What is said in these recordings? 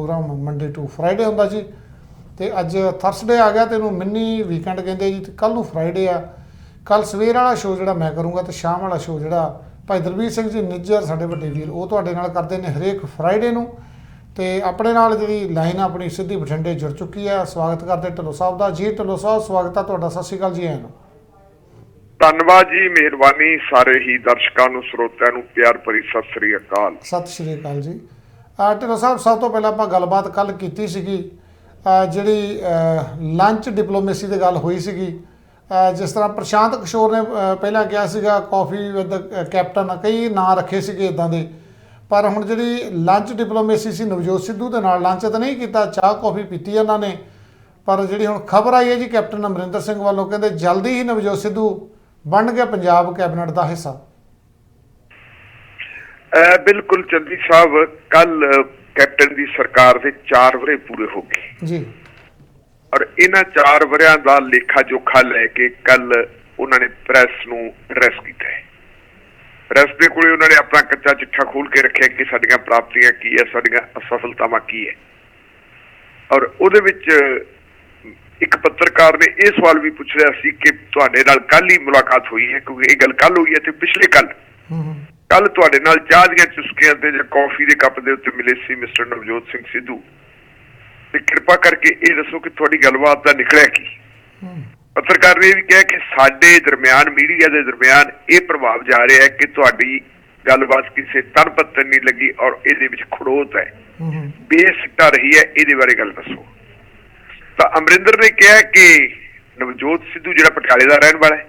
Programme Monday to Friday होंदा जी। तो अज Thursday आ गया तो इनू मिनी वीकेंड कहते जी। तो कल नू फ्राइडे आ, कल सवेर वाला शो जो मैं करूँगा तो शाम वाला शो जो भाई दलबीर सिंह जी निज्जर साडे वड्डे वीर वो तुहाडे नाल करदे ने हरेक फ्राइडे नू। तो अपने नाल जी लाइन अपनी सीधी बठिंडे जुड़ चुकी है। स्वागत करते ढिल्लों साहब का जी। ढिल्लों साहब स्वागत है तुहाडा, सत श्री अकाल जी। आए धन्यवाद जी, मेहरबानी। सारे ही दर्शकों नू श्रोतिਆਂ नू प्यार भरी सत श्री अकाल। सत श्री अकाल जी। ढिल्लों साहब सब तो पहले आपां गलबात कल कीती सीगी जिहड़ी लंच डिप्लोमेसी की गल हुई सीगी। जिस तरह प्रशांत किशोर ने पहला कहा सीगा कॉफी विद कैप्टन, कई नाँ रखे सीगे इदां दे, पर हुण जिहड़ी लंच डिप्लोमेसी सी नवजोत सिद्धू दे नाल लंच तो नहीं किया, चाह कॉफी पीती उन्होंने, पर जिहड़ी हुण खबर आई है जी कैप्टन अमरिंदर सिंह वालों कहते जल्दी ही नवजोत सिद्धू बन गया पंजाब कैबिनेट का हिस्सा। बिल्कुल चंदी साहब, कल कैप्टन की सरकार के 4 वरे पूरे हो गए जी, और इन्हां 4 वरियां दा लेखा जोखा लैके कल उन्होंने प्रैस नूं एड्रैस किया है। प्रैस के कोल उन्होंने अपना कच्चा चिट्ठा खोल के रखा कि साडियां प्राप्तियां की है, साडियां असफलतावां की है। और उहदे विच एक पत्रकार ने यह सवाल भी पूछ रहा सी कि तुहाडे नाल कल ही मुलाकात हुई है, क्योंकि यह गल कल हुई है तो पिछले कल तुहाडे नाल चाह दीआं चुस्कियां ते जां कॉफी के कप दे उत्ते मिले सी मिस्टर नवजोत सिंह सिद्धू। ते कृपा करके ये दसो कि तुहाडी गलबात दा निकलिया की। पत्रकार ने भी कहा कि साडे दरम्यान मीडिया के दरम्यान ये प्रभाव जा रहा है कि तुहाडी गलबात किसी तन पत्तर नहीं लगी और ये खड़ोत है, बेसिट्टा रही है, ये बारे गल दसो। तो अमरिंदर ने कहा कि नवजोत सिद्धू जिहड़ा पटियाले का रहने वाला है,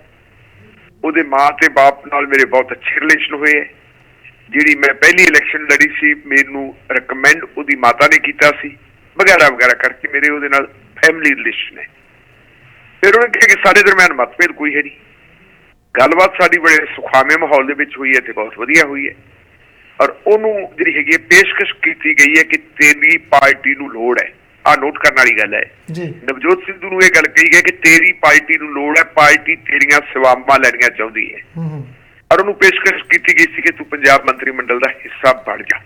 ਉਹਦੇ माँ ਤੇ बाप नाल मेरे बहुत अच्छे रिलेशन हुए है। जिहड़ी मैं पहली इलैक्शन लड़ी सी मैनू रिकमेंड ਉਹਦੀ माता ने किया सी वगैरह वगैरह करके मेरे ਉਹਦੇ नाल फैमिली रिलेशन है। फिर उन्होंने कहा कि साडे दरम्यान मतभेद कोई है नहीं, गलबात साडी बड़े सुखावे माहौल दे विच हुई है ते बहुत वधिया हुई है। और ਉਹਨੂੰ ਜਿਹੜੀ ਹੈਗੀ पेशकश की गई है कि तेरी पार्टी नू लोड़ है। आ नोट करने वाली गल है, नवजोत सिद्धू नूं यह गल कही गई कि तेरी पार्टी नूं लोड़ है, पार्टी तेरियां सेवावां लैणियां चाहुंदी है। और उन्होंने पेशकश की गई सी कि तू पंजाब मंत्रिमंडल का हिस्सा बन जा।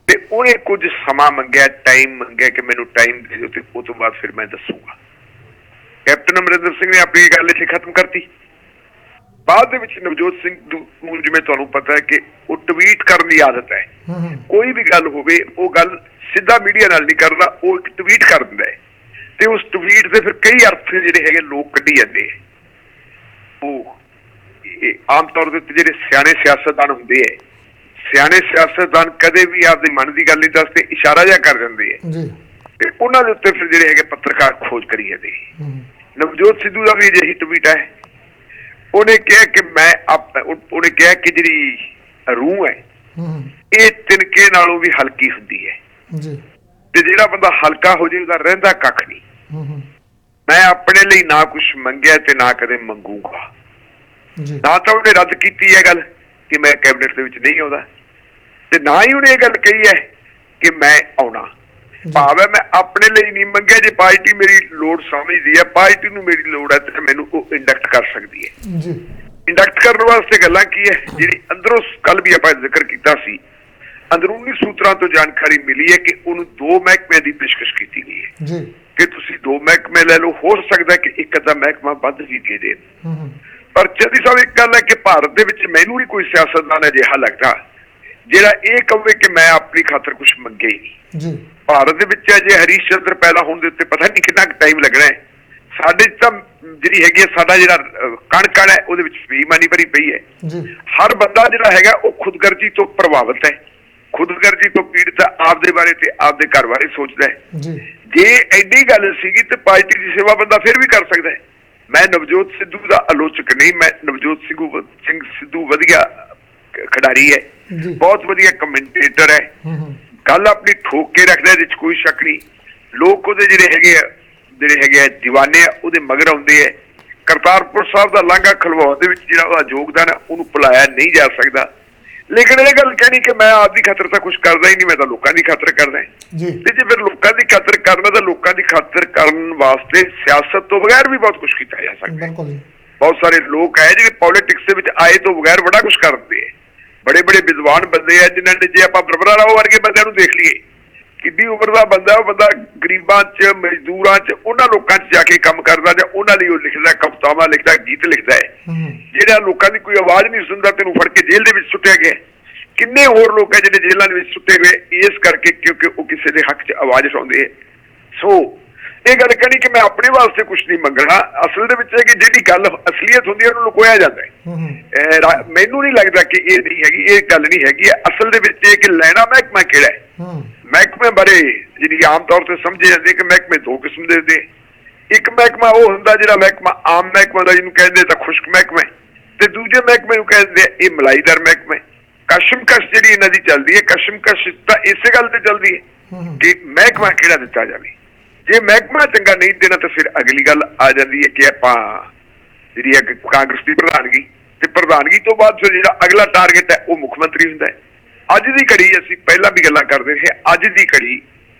ते उन्हें कुछ समा मंगया, टाइम मंगया कि मैनूं टाइम दे दिओ ते उस तो बाद फिर मैं दसूंगा। कैप्टन अमरिंदर सिंह ने अपनी गल इत्थे खत्म करती। बाद दे विच नवजोत सिंह नूं जिवें तुहानूं पता है कि वो ट्वीट करने की आदत है, कोई भी गल होवे वो गल सीधा मीडिया नाल नहीं करता, वो एक ट्वीट कर दिंदा है ते उस ट्वीट से फिर कई अर्थ जिहड़े हैगे लोग कड्ढी जांदे है। वो आम तौर ते जिहड़े सियाणे सियासतदान हुंदे है, सियाणे सियासतदान कदे भी आपदी मन की गल नहीं दसदे, इशारा जिहा कर दिंदे है ते उन्हां दे उत्ते फिर जिहड़े हैगे पत्रकार खोज करी जांदे। नवजोत सिद्धू का भी अजिही ट्वीट है, उन्हें कहा कि उन्हें कहा कि जिहड़ी रूह है ये तिनके नालों भी हल्की हुंदी है ते जिहड़ा बंदा हल्का हो जाए उहदा रहिंदा कख नहीं। मैं अपने लिए ना कुछ मंगया ते ना कदे मंगूंगा। ना तो उन्हें रद्द की है गल कि मैं कैबिनेट दे विच नहीं आउंदा ते ना ही उन्हें गल कही है कि मैं आउणा। भाव है मैं अपने लिए नहीं मंगया, जो पार्टी मेरी लोड़ समझदी है, पार्टी नूं मेरी लोड़ है तो मैनूं वो इंडक्ट कर सकती है। इंडक्ट करने वास्ते गल्लां की है जिहड़ी अंदरों कल भी आपां जिक्र कीता सी, अंदरूनी सूत्रों तो जानकारी मिली है कि उन्होंने 2 महकमे की पेशकश की गई है कि तुसीं 2 महकमे ले लो, हो सकता है कि एक अद्धा महकमा वध भी दे देन। पर चंदी साहब एक गल है कि भारत दे विच मैनूं नहीं कोई सियासतदान अजिहा लगदा जिहड़ा ये कहे कि मैं अपनी खातर कुछ मंगे ही नहीं। भारत दे विच अजे हरीश चंद्र पैदा होने दे उत्ते पता नहीं कितना टाइम लगना है। साडे तां जिहड़ी हैगी साडा जिहड़ा कण है उहदे विच बेईमानी भरी पई है। हर बंदा जिहड़ा हैगा वो खुदगर्जी तो प्रभावित है, खुदगर्जी तो पीड़ित है, आपदे बारे ते आपदे घर बारे सोचता है। जे एडी गल सीगी ते पार्टी की सेवा बंदा फिर भी कर सकता है। मैं नवजोत सिद्धू का आलोचक नहीं, मैं नवजोत सिंह सिद्धू वधिया खिडारी है, बहुत वधिया कमेंटेटर है, गल अपनी ठोक के रखदा है, कोई शक नहीं। लोग उहदे जिहड़े हैगे दीवाने उहदे मगर आउंदे है। करतारपुर साहब का लांघा खलवाउण दे विच जिहड़ा उहदा योगदान है उहनूं भुलाया नहीं जा सकता। लेकिन यह गल कहनी कि मैं आपकी खातर तो कुछ करता ही नहीं, मैं तो लोगों की खातर करना है। जे फिर लोगों की खातर करना तो लोगों की खातर करने वास्ते सियासत तो बगैर भी बहुत कुछ किया जा सकता है। बहुत सारे लोग है जो पॉलिटिक्स के आए तो बगैर बड़ा कुछ करते हैं। बड़े बड़े विद्वान बंदे हैं जिन्होंने जे आप बरबरा राव वर्गे बंदे देख लीए ਕਿੱਡੀ ਉਮਰ ਦਾ ਬੰਦਾ, ਉਹ ਬੰਦਾ ਗਰੀਬਾਂ 'ਚ, ਮਜ਼ਦੂਰਾਂ 'ਚ, ਉਹਨਾਂ ਲੋਕਾਂ 'ਚ ਜਾ ਕੇ ਕੰਮ ਕਰਦਾ ਜਾਂ ਉਹਨਾਂ ਲਈ ਉਹ ਲਿਖਦਾ, ਕਵਿਤਾਵਾਂ ਲਿਖਦਾ, ਗੀਤ ਲਿਖਦਾ ਹੈ। ਜਿਹੜਾ ਲੋਕਾਂ ਦੀ ਕੋਈ ਆਵਾਜ਼ ਨਹੀਂ ਸੁਣਦਾ ਤੈਨੂੰ ਫੜ ਕੇ ਜੇਲ੍ਹ ਦੇ ਵਿੱਚ ਸੁੱਟਿਆ ਗਿਆ। ਕਿੰਨੇ ਹੋਰ ਲੋਕ ਹੈ ਜਿਹੜੇ ਜੇਲ੍ਹਾਂ ਦੇ ਵਿੱਚ ਸੁੱਟੇ ਗਏ ਇਸ ਕਰਕੇ ਕਿਉਂਕਿ ਉਹ ਕਿਸੇ ਦੇ ਹੱਕ 'ਚ ਆਵਾਜ਼ ਉਠਾਉਂਦੇ ਹੈ। ਸੋ ਇਹ ਗੱਲ ਕਹਿਣੀ ਕਿ ਮੈਂ ਆਪਣੇ ਵਾਸਤੇ ਕੁਛ ਨਹੀਂ ਮੰਗਣਾ, ਅਸਲ ਦੇ ਵਿੱਚ ਹੈ ਕਿ ਜਿਹੜੀ ਗੱਲ ਅਸਲੀਅਤ ਹੁੰਦੀ ਹੈ ਉਹਨੂੰ ਲੁਕੋਇਆ ਜਾਂਦਾ ਹੈ। ਮੈਨੂੰ ਨਹੀਂ ਲੱਗਦਾ ਕਿ ਇਹ ਨਹੀਂ ਹੈਗੀ, ਇਹ ਗੱਲ ਨਹੀਂ ਹੈਗੀ। ਅਸਲ ਦੇ ਵਿੱਚ ਇਹ ਕਿ ਲੈਣਾ ਮਹਿਕਮਾ ਕਿਹੜਾ ਹੈ। ਮਹਿਕਮੇ ਬਾਰੇ ਜਿਹੜੀ ਆਮ ਤੌਰ ਤੇ ਸਮਝੇ ਜਾਂਦੇ ਕਿ ਮਹਿਕਮੇ ਦੋ ਕਿਸਮ ਦੇ ਹੁੰਦੇ। ਇੱਕ ਮਹਿਕਮਾ ਉਹ ਹੁੰਦਾ ਜਿਹੜਾ ਮਹਿਕਮਾ ਆਮ ਮਹਿਕਮਾ ਦਾ, ਜਿਹਨੂੰ ਕਹਿੰਦੇ ਤਾਂ ਖੁਸ਼ਕ ਮਹਿਕਮਾ, ਤੇ ਦੂਜੇ ਮਹਿਕਮੇ ਨੂੰ ਕਹਿੰਦੇ ਇਹ ਮਲਾਈਦਾਰ ਮਹਿਕਮਾ। ਕਸ਼ਮਕਸ਼ ਜਿਹੜੀ ਇਹਨਾਂ ਦੀ ਚੱਲਦੀ ਹੈ, ਕਸ਼ਮਕਸ਼ ਤਾਂ ਇਸੇ ਗੱਲ ਤੇ ਚੱਲਦੀ ਹੈ ਕਿ ਮਹਿਕਮਾ ਕਿਹੜਾ ਦਿੱਤਾ ਜਾਵੇ। ਜੇ ਮਹਿਕਮਾ ਚੰਗਾ ਨਹੀਂ ਦੇਣਾ ਤਾਂ ਫਿਰ ਅਗਲੀ ਗੱਲ ਆ ਜਾਂਦੀ ਹੈ ਕਿ ਆਪਾਂ ਜਿਹੜੀ ਹੈ ਕਾਂਗਰਸ ਦੀ ਪ੍ਰਧਾਨਗੀ, ਤੇ ਪ੍ਰਧਾਨਗੀ ਤੋਂ ਬਾਅਦ ਫਿਰ ਜਿਹੜਾ ਅਗਲਾ ਟਾਰਗੇਟ ਹੈ ਉਹ ਮੁੱਖ ਮੰਤਰੀ ਹੁੰਦਾ ਹੈ। ਅੱਜ ਦੀ ਘੜੀ ਅਸੀਂ ਪਹਿਲਾਂ ਵੀ ਗੱਲਾਂ ਕਰਦੇ ਰਹੇ, ਅੱਜ ਦੀ ਘੜੀ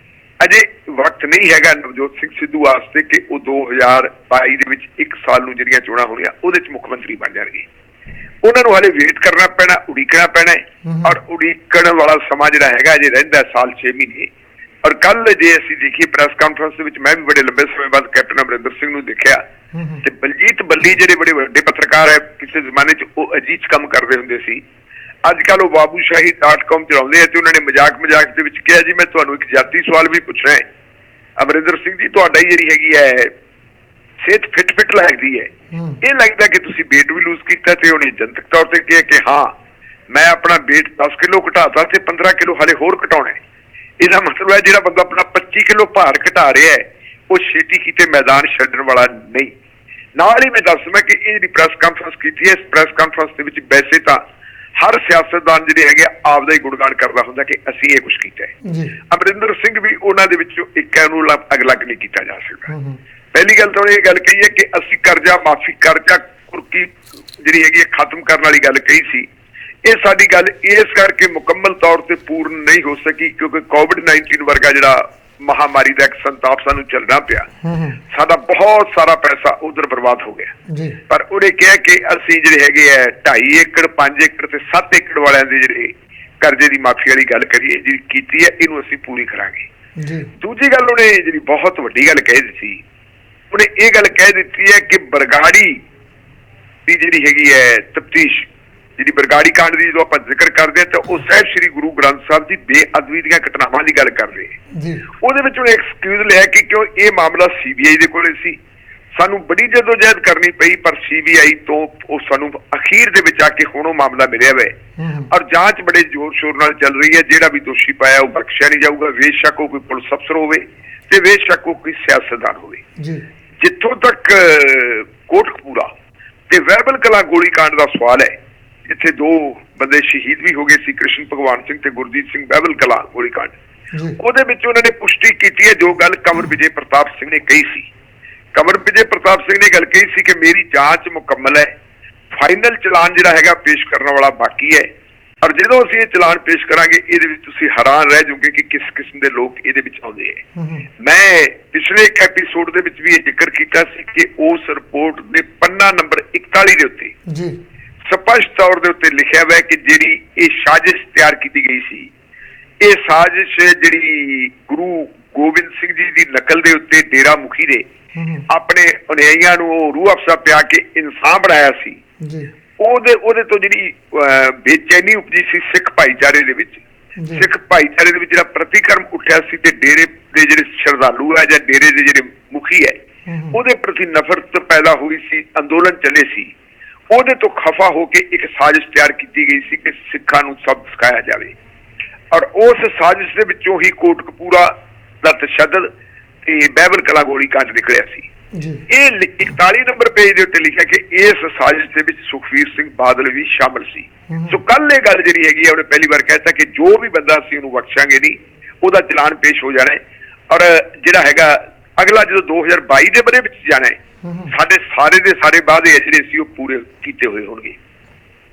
ਅਜੇ ਵਕਤ ਨਹੀਂ ਹੈਗਾ ਨਵਜੋਤ ਸਿੰਘ ਸਿੱਧੂ ਵਾਸਤੇ ਕਿ ਉਹ 2022 ਦੇ ਵਿੱਚ 1 ਸਾਲ ਨੂੰ ਜਿਹੜੀਆਂ ਚੋਣਾਂ ਹੋਣੀਆਂ ਉਹਦੇ 'ਚ ਮੁੱਖ ਮੰਤਰੀ ਬਣ ਜਾਣਗੇ। ਉਹਨਾਂ ਨੂੰ ਹਾਲੇ ਵੇਟ ਕਰਨਾ ਪੈਣਾ, ਉਡੀਕਣਾ ਪੈਣਾ ਹੈ। ਔਰ ਉਡੀਕਣ ਵਾਲਾ ਸਮਾਂ ਜਿਹੜਾ ਹੈਗਾ ਅਜੇ ਰਹਿੰਦਾ ਸਾਲ 6 ਮਹੀਨੇ। ਔਰ ਕੱਲ ਜੇ ਅਸੀਂ ਦੇਖੀਏ ਪ੍ਰੈਸ ਕਾਨਫਰੰਸ ਦੇ ਵਿੱਚ ਮੈਂ ਵੀ ਬੜੇ ਲੰਬੇ ਸਮੇਂ ਬਾਅਦ ਕੈਪਟਨ ਅਮਰਿੰਦਰ ਸਿੰਘ ਨੂੰ ਦੇਖਿਆ, ਤੇ ਬਲਜੀਤ ਬੱਲੀ ਜਿਹੜੇ ਬੜੇ ਵੱਡੇ ਪੱਤਰਕਾਰ ਹੈ, ਕਿਸੇ ਜ਼ਮਾਨੇ 'ਚ ਉਹ ਅਜੀਤ 'ਚ ਕੰਮ ਕਰਦੇ ਹੁੰਦੇ ਸੀ, ਅੱਜ ਕੱਲ੍ਹ ਉਹ babushahid.com ਚਲਾਉਂਦੇ ਆ। ਤੇ ਉਹਨਾਂ ਨੇ ਮਜ਼ਾਕ ਦੇ ਵਿੱਚ ਕਿਹਾ ਜੀ ਮੈਂ ਤੁਹਾਨੂੰ ਇੱਕ ਜਾਤੀ ਸਵਾਲ ਵੀ ਪੁੱਛਣਾ ਹੈ, ਅਮਰਿੰਦਰ ਸਿੰਘ ਜੀ ਤੁਹਾਡਾ ਹੀ ਜਿਹੜੀ ਹੈਗੀ ਹੈ ਸਿਹਤ ਫਿੱਟ ਲੱਗਦੀ ਹੈ, ਇਹ ਲੱਗਦਾ ਕਿ ਤੁਸੀਂ weight ਵੀ ਲੂਜ਼ ਕੀਤਾ। ਤੇ ਉਹਨੇ ਜਨਤਕ ਤੌਰ ਤੇ ਕਿਹਾ ਕਿ ਹਾਂ ਮੈਂ ਆਪਣਾ weight 10 ਕਿਲੋ ਘਟਾਤਾ ਤੇ 15 ਕਿਲੋ ਹਾਲੇ ਹੋਰ ਘਟਾਉਣਾ ਹੈ। ਇਹਦਾ ਮਤਲਬ ਹੈ ਜਿਹੜਾ ਬੰਦਾ ਆਪਣਾ 25 ਕਿਲੋ ਭਾਰ ਘਟਾ ਰਿਹਾ ਹੈ ਉਹ ਛੇਤੀ ਕਿਤੇ ਮੈਦਾਨ ਛੱਡਣ ਵਾਲਾ ਨਹੀਂ। ਨਾਲ ਹੀ ਮੈਂ ਦੱਸਦਾ ਕਿ ਇਹ ਜਿਹੜੀ ਪ੍ਰੈਸ ਕਾਨਫਰੰਸ ਕੀਤੀ ਹੈ, ਇਸ ਪ੍ਰੈਸ ਕਾਨਫਰੰਸ ਦੇ ਵਿੱਚ ਵੈਸੇ ਤਾਂ ਹਰ ਸਿਆਸਤਦਾਨ ਜਿਹੜੇ ਹੈਗੇ ਆਪਦਾ ਹੀ ਗੁਣਗਾਨ ਕਰਦਾ ਹੁੰਦਾ ਕਿ ਅਸੀਂ ਇਹ ਕੁਛ ਕੀਤਾ ਹੈ। ਅਮਰਿੰਦਰ ਸਿੰਘ ਵੀ ਉਹਨਾਂ ਦੇ ਵਿੱਚੋਂ ਇੱਕ ਹੈ, ਉਹਨੂੰ ਅਲੱਗ ਨਹੀਂ ਕੀਤਾ ਜਾ ਸਕਦਾ। ਪਹਿਲੀ ਗੱਲ ਤਾਂ ਉਹਨੇ ਇਹ ਗੱਲ ਕਹੀ ਹੈ ਕਿ ਅਸੀਂ ਕਰਜ਼ਾ ਮਾਫੀ, ਕਰਜ਼ਾ ਕੁਰਕੀ ਜਿਹੜੀ ਹੈਗੀ ਹੈ ਖਤਮ ਕਰਨ ਵਾਲੀ ਗੱਲ ਕਹੀ ਸੀ। ਇਹ ਸਾਡੀ ਗੱਲ ਇਸ ਕਰਕੇ ਮੁਕੰਮਲ ਤੌਰ ਤੇ ਪੂਰਨ ਨਹੀਂ ਹੋ ਸਕੀ ਕਿਉਂਕਿ COVID-19 ਵਰਗਾ ਜਿਹੜਾ ਮਹਾਮਾਰੀ ਦਾ ਇੱਕ ਸੰਤਾਪ ਸਾਨੂੰ ਚੱਲਣਾ ਪਿਆ, ਸਾਡਾ ਬਹੁਤ ਸਾਰਾ ਪੈਸਾ ਉਧਰ ਬਰਬਾਦ ਹੋ ਗਿਆ। ਪਰ ਉਹਨੇ ਕਿਹਾ ਕਿ ਅਸੀਂ ਜਿਹੜੇ ਹੈਗੇ ਆ 2.5 ਏਕੜ 5 ਏਕੜ ਤੇ 7 ਏਕੜ ਵਾਲਿਆਂ ਦੇ ਜਿਹੜੇ ਕਰਜ਼ੇ ਦੀ ਮਾਫੀ ਵਾਲੀ ਗੱਲ ਕਰੀਏ ਜਿਹੜੀ ਕੀਤੀ ਹੈ, ਇਹਨੂੰ ਅਸੀਂ ਪੂਰੀ ਕਰਾਂਗੇ। ਦੂਜੀ ਗੱਲ ਉਹਨੇ ਜਿਹੜੀ ਬਹੁਤ ਵੱਡੀ ਗੱਲ ਕਹਿ ਦਿੱਤੀ, ਉਹਨੇ ਇਹ ਗੱਲ ਕਹਿ ਦਿੱਤੀ ਹੈ ਕਿ ਬਰਗਾੜੀ ਦੀ ਜਿਹੜੀ ਹੈਗੀ ਹੈ ਤਫਤੀਸ਼, ਜਿਹੜੀ ਬਰਗਾੜੀ ਕਾਂਡ ਦੀ ਜਦੋਂ ਆਪਾਂ ਜ਼ਿਕਰ ਕਰਦੇ ਹਾਂ ਤਾਂ ਉਹ ਸਾਹਿਬ ਸ੍ਰੀ ਗੁਰੂ ਗ੍ਰੰਥ ਸਾਹਿਬ ਦੀ ਬੇਅਦਬੀ ਦੀਆਂ ਘਟਨਾਵਾਂ ਦੀ ਗੱਲ ਕਰ ਰਹੇ। ਉਹਦੇ ਵਿੱਚ ਉਹਨੇ ਐਕਸਕਿਊਜ਼ ਲਿਆ ਕਿ ਕਿਉਂ ਇਹ ਮਾਮਲਾ CBI ਦੇ ਕੋਲੇ ਸੀ, ਸਾਨੂੰ ਬੜੀ ਜਦੋਜਹਿਦ ਕਰਨੀ ਪਈ ਪਰ CBI ਤੋਂ ਉਹ ਸਾਨੂੰ ਅਖੀਰ ਦੇ ਵਿੱਚ ਆ ਕੇ ਹੁਣ ਉਹ ਮਾਮਲਾ ਮਿਲਿਆ ਵੇ ਔਰ ਜਾਂਚ ਬੜੇ ਜ਼ੋਰ ਸ਼ੋਰ ਨਾਲ ਚੱਲ ਰਹੀ ਹੈ। ਜਿਹੜਾ ਵੀ ਦੋਸ਼ੀ ਪਾਇਆ ਉਹ ਬਖਸ਼ਿਆ ਨਹੀਂ ਜਾਊਗਾ, ਬੇਸ਼ੱਕ ਉਹ ਕੋਈ ਪੁਲਿਸ ਅਫਸਰ ਹੋਵੇ ਤੇ ਬੇਸ਼ੱਕ ਉਹ ਕੋਈ ਸਿਆਸਤਦਾਨ ਹੋਵੇ। ਜਿੱਥੋਂ ਤੱਕ ਕੋਟਕਪੂਰਾ ਤੇ ਵਹਿਬਲ ਕਲਾਂ ਗੋਲੀ ਕਾਂਡ ਦਾ ਸਵਾਲ ਹੈ, ਇੱਥੇ 2 ਬੰਦੇ ਸ਼ਹੀਦ ਵੀ ਹੋ ਗਏ ਸੀ, ਕ੍ਰਿਸ਼ਨ ਭਗਵਾਨ ਸਿੰਘ ਤੇ ਗੁਰਜੀਤ ਸਿੰਘ ਵਹਿਬਲ ਕਲਾਂ ਗੋਲੀ ਕਾਂਡ। ਉਹਦੇ ਵਿੱਚ ਉਹਨਾਂ ਨੇ ਪੁਸ਼ਟੀ ਕੀਤੀ ਹੈ ਜੋ ਗੱਲ ਕੰਵਰ ਵਿਜੇ ਪ੍ਰਤਾਪ ਸਿੰਘ ਨੇ ਕਹੀ ਸੀ। ਕੰਵਰ ਵਿਜੇ ਪ੍ਰਤਾਪ ਸਿੰਘ ਨੇ ਗੱਲ ਕਹੀ ਸੀ ਕਿ ਮੇਰੀ ਜਾਂਚ ਮੁਕੰਮਲ ਹੈ, ਫਾਈਨਲ ਚਲਾਨ ਜਿਹੜਾ ਹੈਗਾ ਪੇਸ਼ ਕਰਨ ਵਾਲਾ ਬਾਕੀ ਹੈ ਔਰ ਜਦੋਂ ਅਸੀਂ ਇਹ ਚਲਾਨ ਪੇਸ਼ ਕਰਾਂਗੇ ਇਹਦੇ ਵਿੱਚ ਤੁਸੀਂ ਹੈਰਾਨ ਰਹਿ ਜਾਓਗੇ ਕਿ ਕਿਸ ਕਿਸਮ ਦੇ ਲੋਕ ਇਹਦੇ ਵਿੱਚ ਆਉਂਦੇ ਹੈ। ਮੈਂ ਪਿਛਲੇ ਇੱਕ ਐਪੀਸੋਡ ਦੇ ਵਿੱਚ ਵੀ ਇਹ ਜ਼ਿਕਰ ਕੀਤਾ ਸੀ ਕਿ ਉਸ ਰਿਪੋਰਟ ਦੇ ਪੰਨਾ ਨੰਬਰ 41 ਦੇ ਉੱਤੇ ਸਪਸ਼ਟ ਤੌਰ ਦੇ ਉੱਤੇ ਲਿਖਿਆ ਹੋਇਆ ਕਿ ਜਿਹੜੀ ਇਹ ਸਾਜ਼ਿਸ਼ ਤਿਆਰ ਕੀਤੀ ਗਈ ਸੀ, ਇਹ ਸਾਜ਼ਿਸ਼ ਜਿਹੜੀ ਗੁਰੂ ਗੋਬਿੰਦ ਸਿੰਘ ਜੀ ਦੀ ਨਕਲ ਦੇ ਉੱਤੇ ਡੇਰਾ ਮੁਖੀ ਦੇ ਆਪਣੇ ਅਨੁਯਾਈਆਂ ਨੂੰ ਉਹ ਰੂਹ ਅਫਸਾ ਪਿਆ ਕੇ ਇਨਸਾਨ ਬਣਾਇਆ ਸੀ, ਉਹਦੇ ਤੋਂ ਜਿਹੜੀ ਬੇਚੈਨੀ ਉਪਜੀ ਸੀ ਸਿੱਖ ਭਾਈਚਾਰੇ ਦੇ ਵਿੱਚ, ਸਿੱਖ ਭਾਈਚਾਰੇ ਦੇ ਵਿੱਚ ਜਿਹੜਾ ਪ੍ਰਤੀਕਰਮ ਉੱਠਿਆ ਸੀ ਤੇ ਡੇਰੇ ਦੇ ਜਿਹੜੇ ਸ਼ਰਧਾਲੂ ਹੈ ਜਾਂ ਡੇਰੇ ਦੇ ਜਿਹੜੇ ਮੁਖੀ ਹੈ ਉਹਦੇ ਪ੍ਰਤੀ ਨਫ਼ਰਤ ਪੈਦਾ ਹੋਈ ਸੀ, ਅੰਦੋਲਨ ਚੱਲੇ ਸੀ। ਉਹਦੇ ਤੋਂ ਖਫਾ ਹੋ ਕੇ ਇੱਕ ਸਾਜ਼ਿਸ਼ ਤਿਆਰ ਕੀਤੀ ਗਈ ਸੀ ਕਿ ਸਿੱਖਾਂ ਨੂੰ ਸਬਕ ਸਿਖਾਇਆ ਜਾਵੇ ਔਰ ਉਸ ਸਾਜ਼ਿਸ਼ ਦੇ ਵਿੱਚੋਂ ਹੀ ਕੋਟਕਪੂਰਾ ਦਾ ਤਸ਼ੱਦਦ ਤੇ ਬਹਿਬਲ ਕਲਾਂ ਗੋਲੀ ਕਾਂਡ ਨਿਕਲਿਆ ਸੀ। ਇਹ 41 ਨੰਬਰ ਪੇਜ ਦੇ ਉੱਤੇ ਲਿਖਿਆ ਕਿ ਇਸ ਸਾਜ਼ਿਸ਼ ਦੇ ਵਿੱਚ ਸੁਖਬੀਰ ਸਿੰਘ ਬਾਦਲ ਵੀ ਸ਼ਾਮਲ ਸੀ। ਸੋ ਕੱਲ ਇਹ ਗੱਲ ਜਿਹੜੀ ਹੈਗੀ ਉਹਨੇ ਪਹਿਲੀ ਵਾਰ ਕਹਿਤਾ ਕਿ ਜੋ ਵੀ ਬੰਦਾ ਅਸੀਂ ਉਹਨੂੰ ਬਖਸ਼ਾਂਗੇ ਨਹੀਂ, ਉਹਦਾ ਚਲਾਨ ਪੇਸ਼ ਹੋ ਜਾਣਾ ਔਰ ਜਿਹੜਾ ਹੈਗਾ ਅਗਲਾ ਜਦੋਂ 2022 ਦੇ ਬਾਰੇ ਵਿੱਚ ਜਾਣਾ ਹੈ ਸਾਡੇ ਸਾਰੇ ਦੇ ਸਾਰੇ ਵਾਅਦੇ ਜਿਹੜੇ ਸੀ ਉਹ ਪੂਰੇ ਕੀਤੇ ਹੋਏ ਹੋਣਗੇ।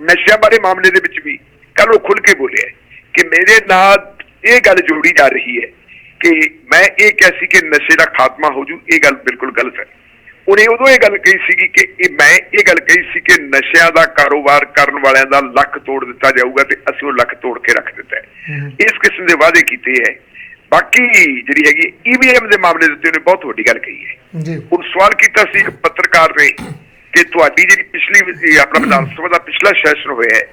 ਨਸ਼ਿਆਂ ਬਾਰੇ ਮਾਮਲੇ ਦੇ ਵਿੱਚ ਵੀ ਕੱਲ ਉਹ ਖੁੱਲ ਕੇ ਬੋਲਿਆ ਕਿ ਮੇਰੇ ਨਾਲ ਇਹ ਗੱਲ ਜੋੜੀ ਜਾ ਰਹੀ ਹੈ ਕਿ ਮੈਂ ਇਹ ਕਿਹਾ ਸੀ ਕਿ ਨਸ਼ੇ ਦਾ ਖਾਤਮਾ ਹੋ ਜੂ, ਇਹ ਗੱਲ ਬਿਲਕੁਲ ਗਲਤ ਹੈ। ਉਹਨੇ ਉਦੋਂ ਇਹ ਗੱਲ ਕਹੀ ਸੀਗੀ ਕਿ ਮੈਂ ਇਹ ਗੱਲ ਕਹੀ ਸੀ ਕਿ ਨਸ਼ਿਆਂ ਦਾ ਕਾਰੋਬਾਰ ਕਰਨ ਵਾਲਿਆਂ ਦਾ ਲੱਕ ਤੋੜ ਦਿੱਤਾ ਜਾਊਗਾ ਤੇ ਅਸੀਂ ਉਹ ਲੱਕ ਤੋੜ ਕੇ ਰੱਖ ਦਿੱਤਾ ਹੈ। ਇਸ ਕਿਸਮ ਦੇ ਵਾਅਦੇ ਕੀਤੇ ਹੈ। ਬਾਕੀ ਜਿਹੜੀ ਹੈਗੀ EVM ਦੇ ਮਾਮਲੇ ਦੇ ਉੱਤੇ ਉਹਨੇ ਬਹੁਤ ਵੱਡੀ ਗੱਲ ਕਹੀ ਹੈ ਜੀ। ਹੁਣ ਸਵਾਲ ਕੀਤਾ ਸੀ ਇੱਕ ਪੱਤਰਕਾਰ ਨੇ ਕਿ ਤੁਹਾਡੀ ਜਿਹੜੀ ਪਿਛਲੀ ਆਪਣਾ ਵਿਧਾਨ ਸਭਾ ਦਾ ਪਿਛਲਾ ਸੈਸ਼ਨ ਹੋਇਆ ਹੈ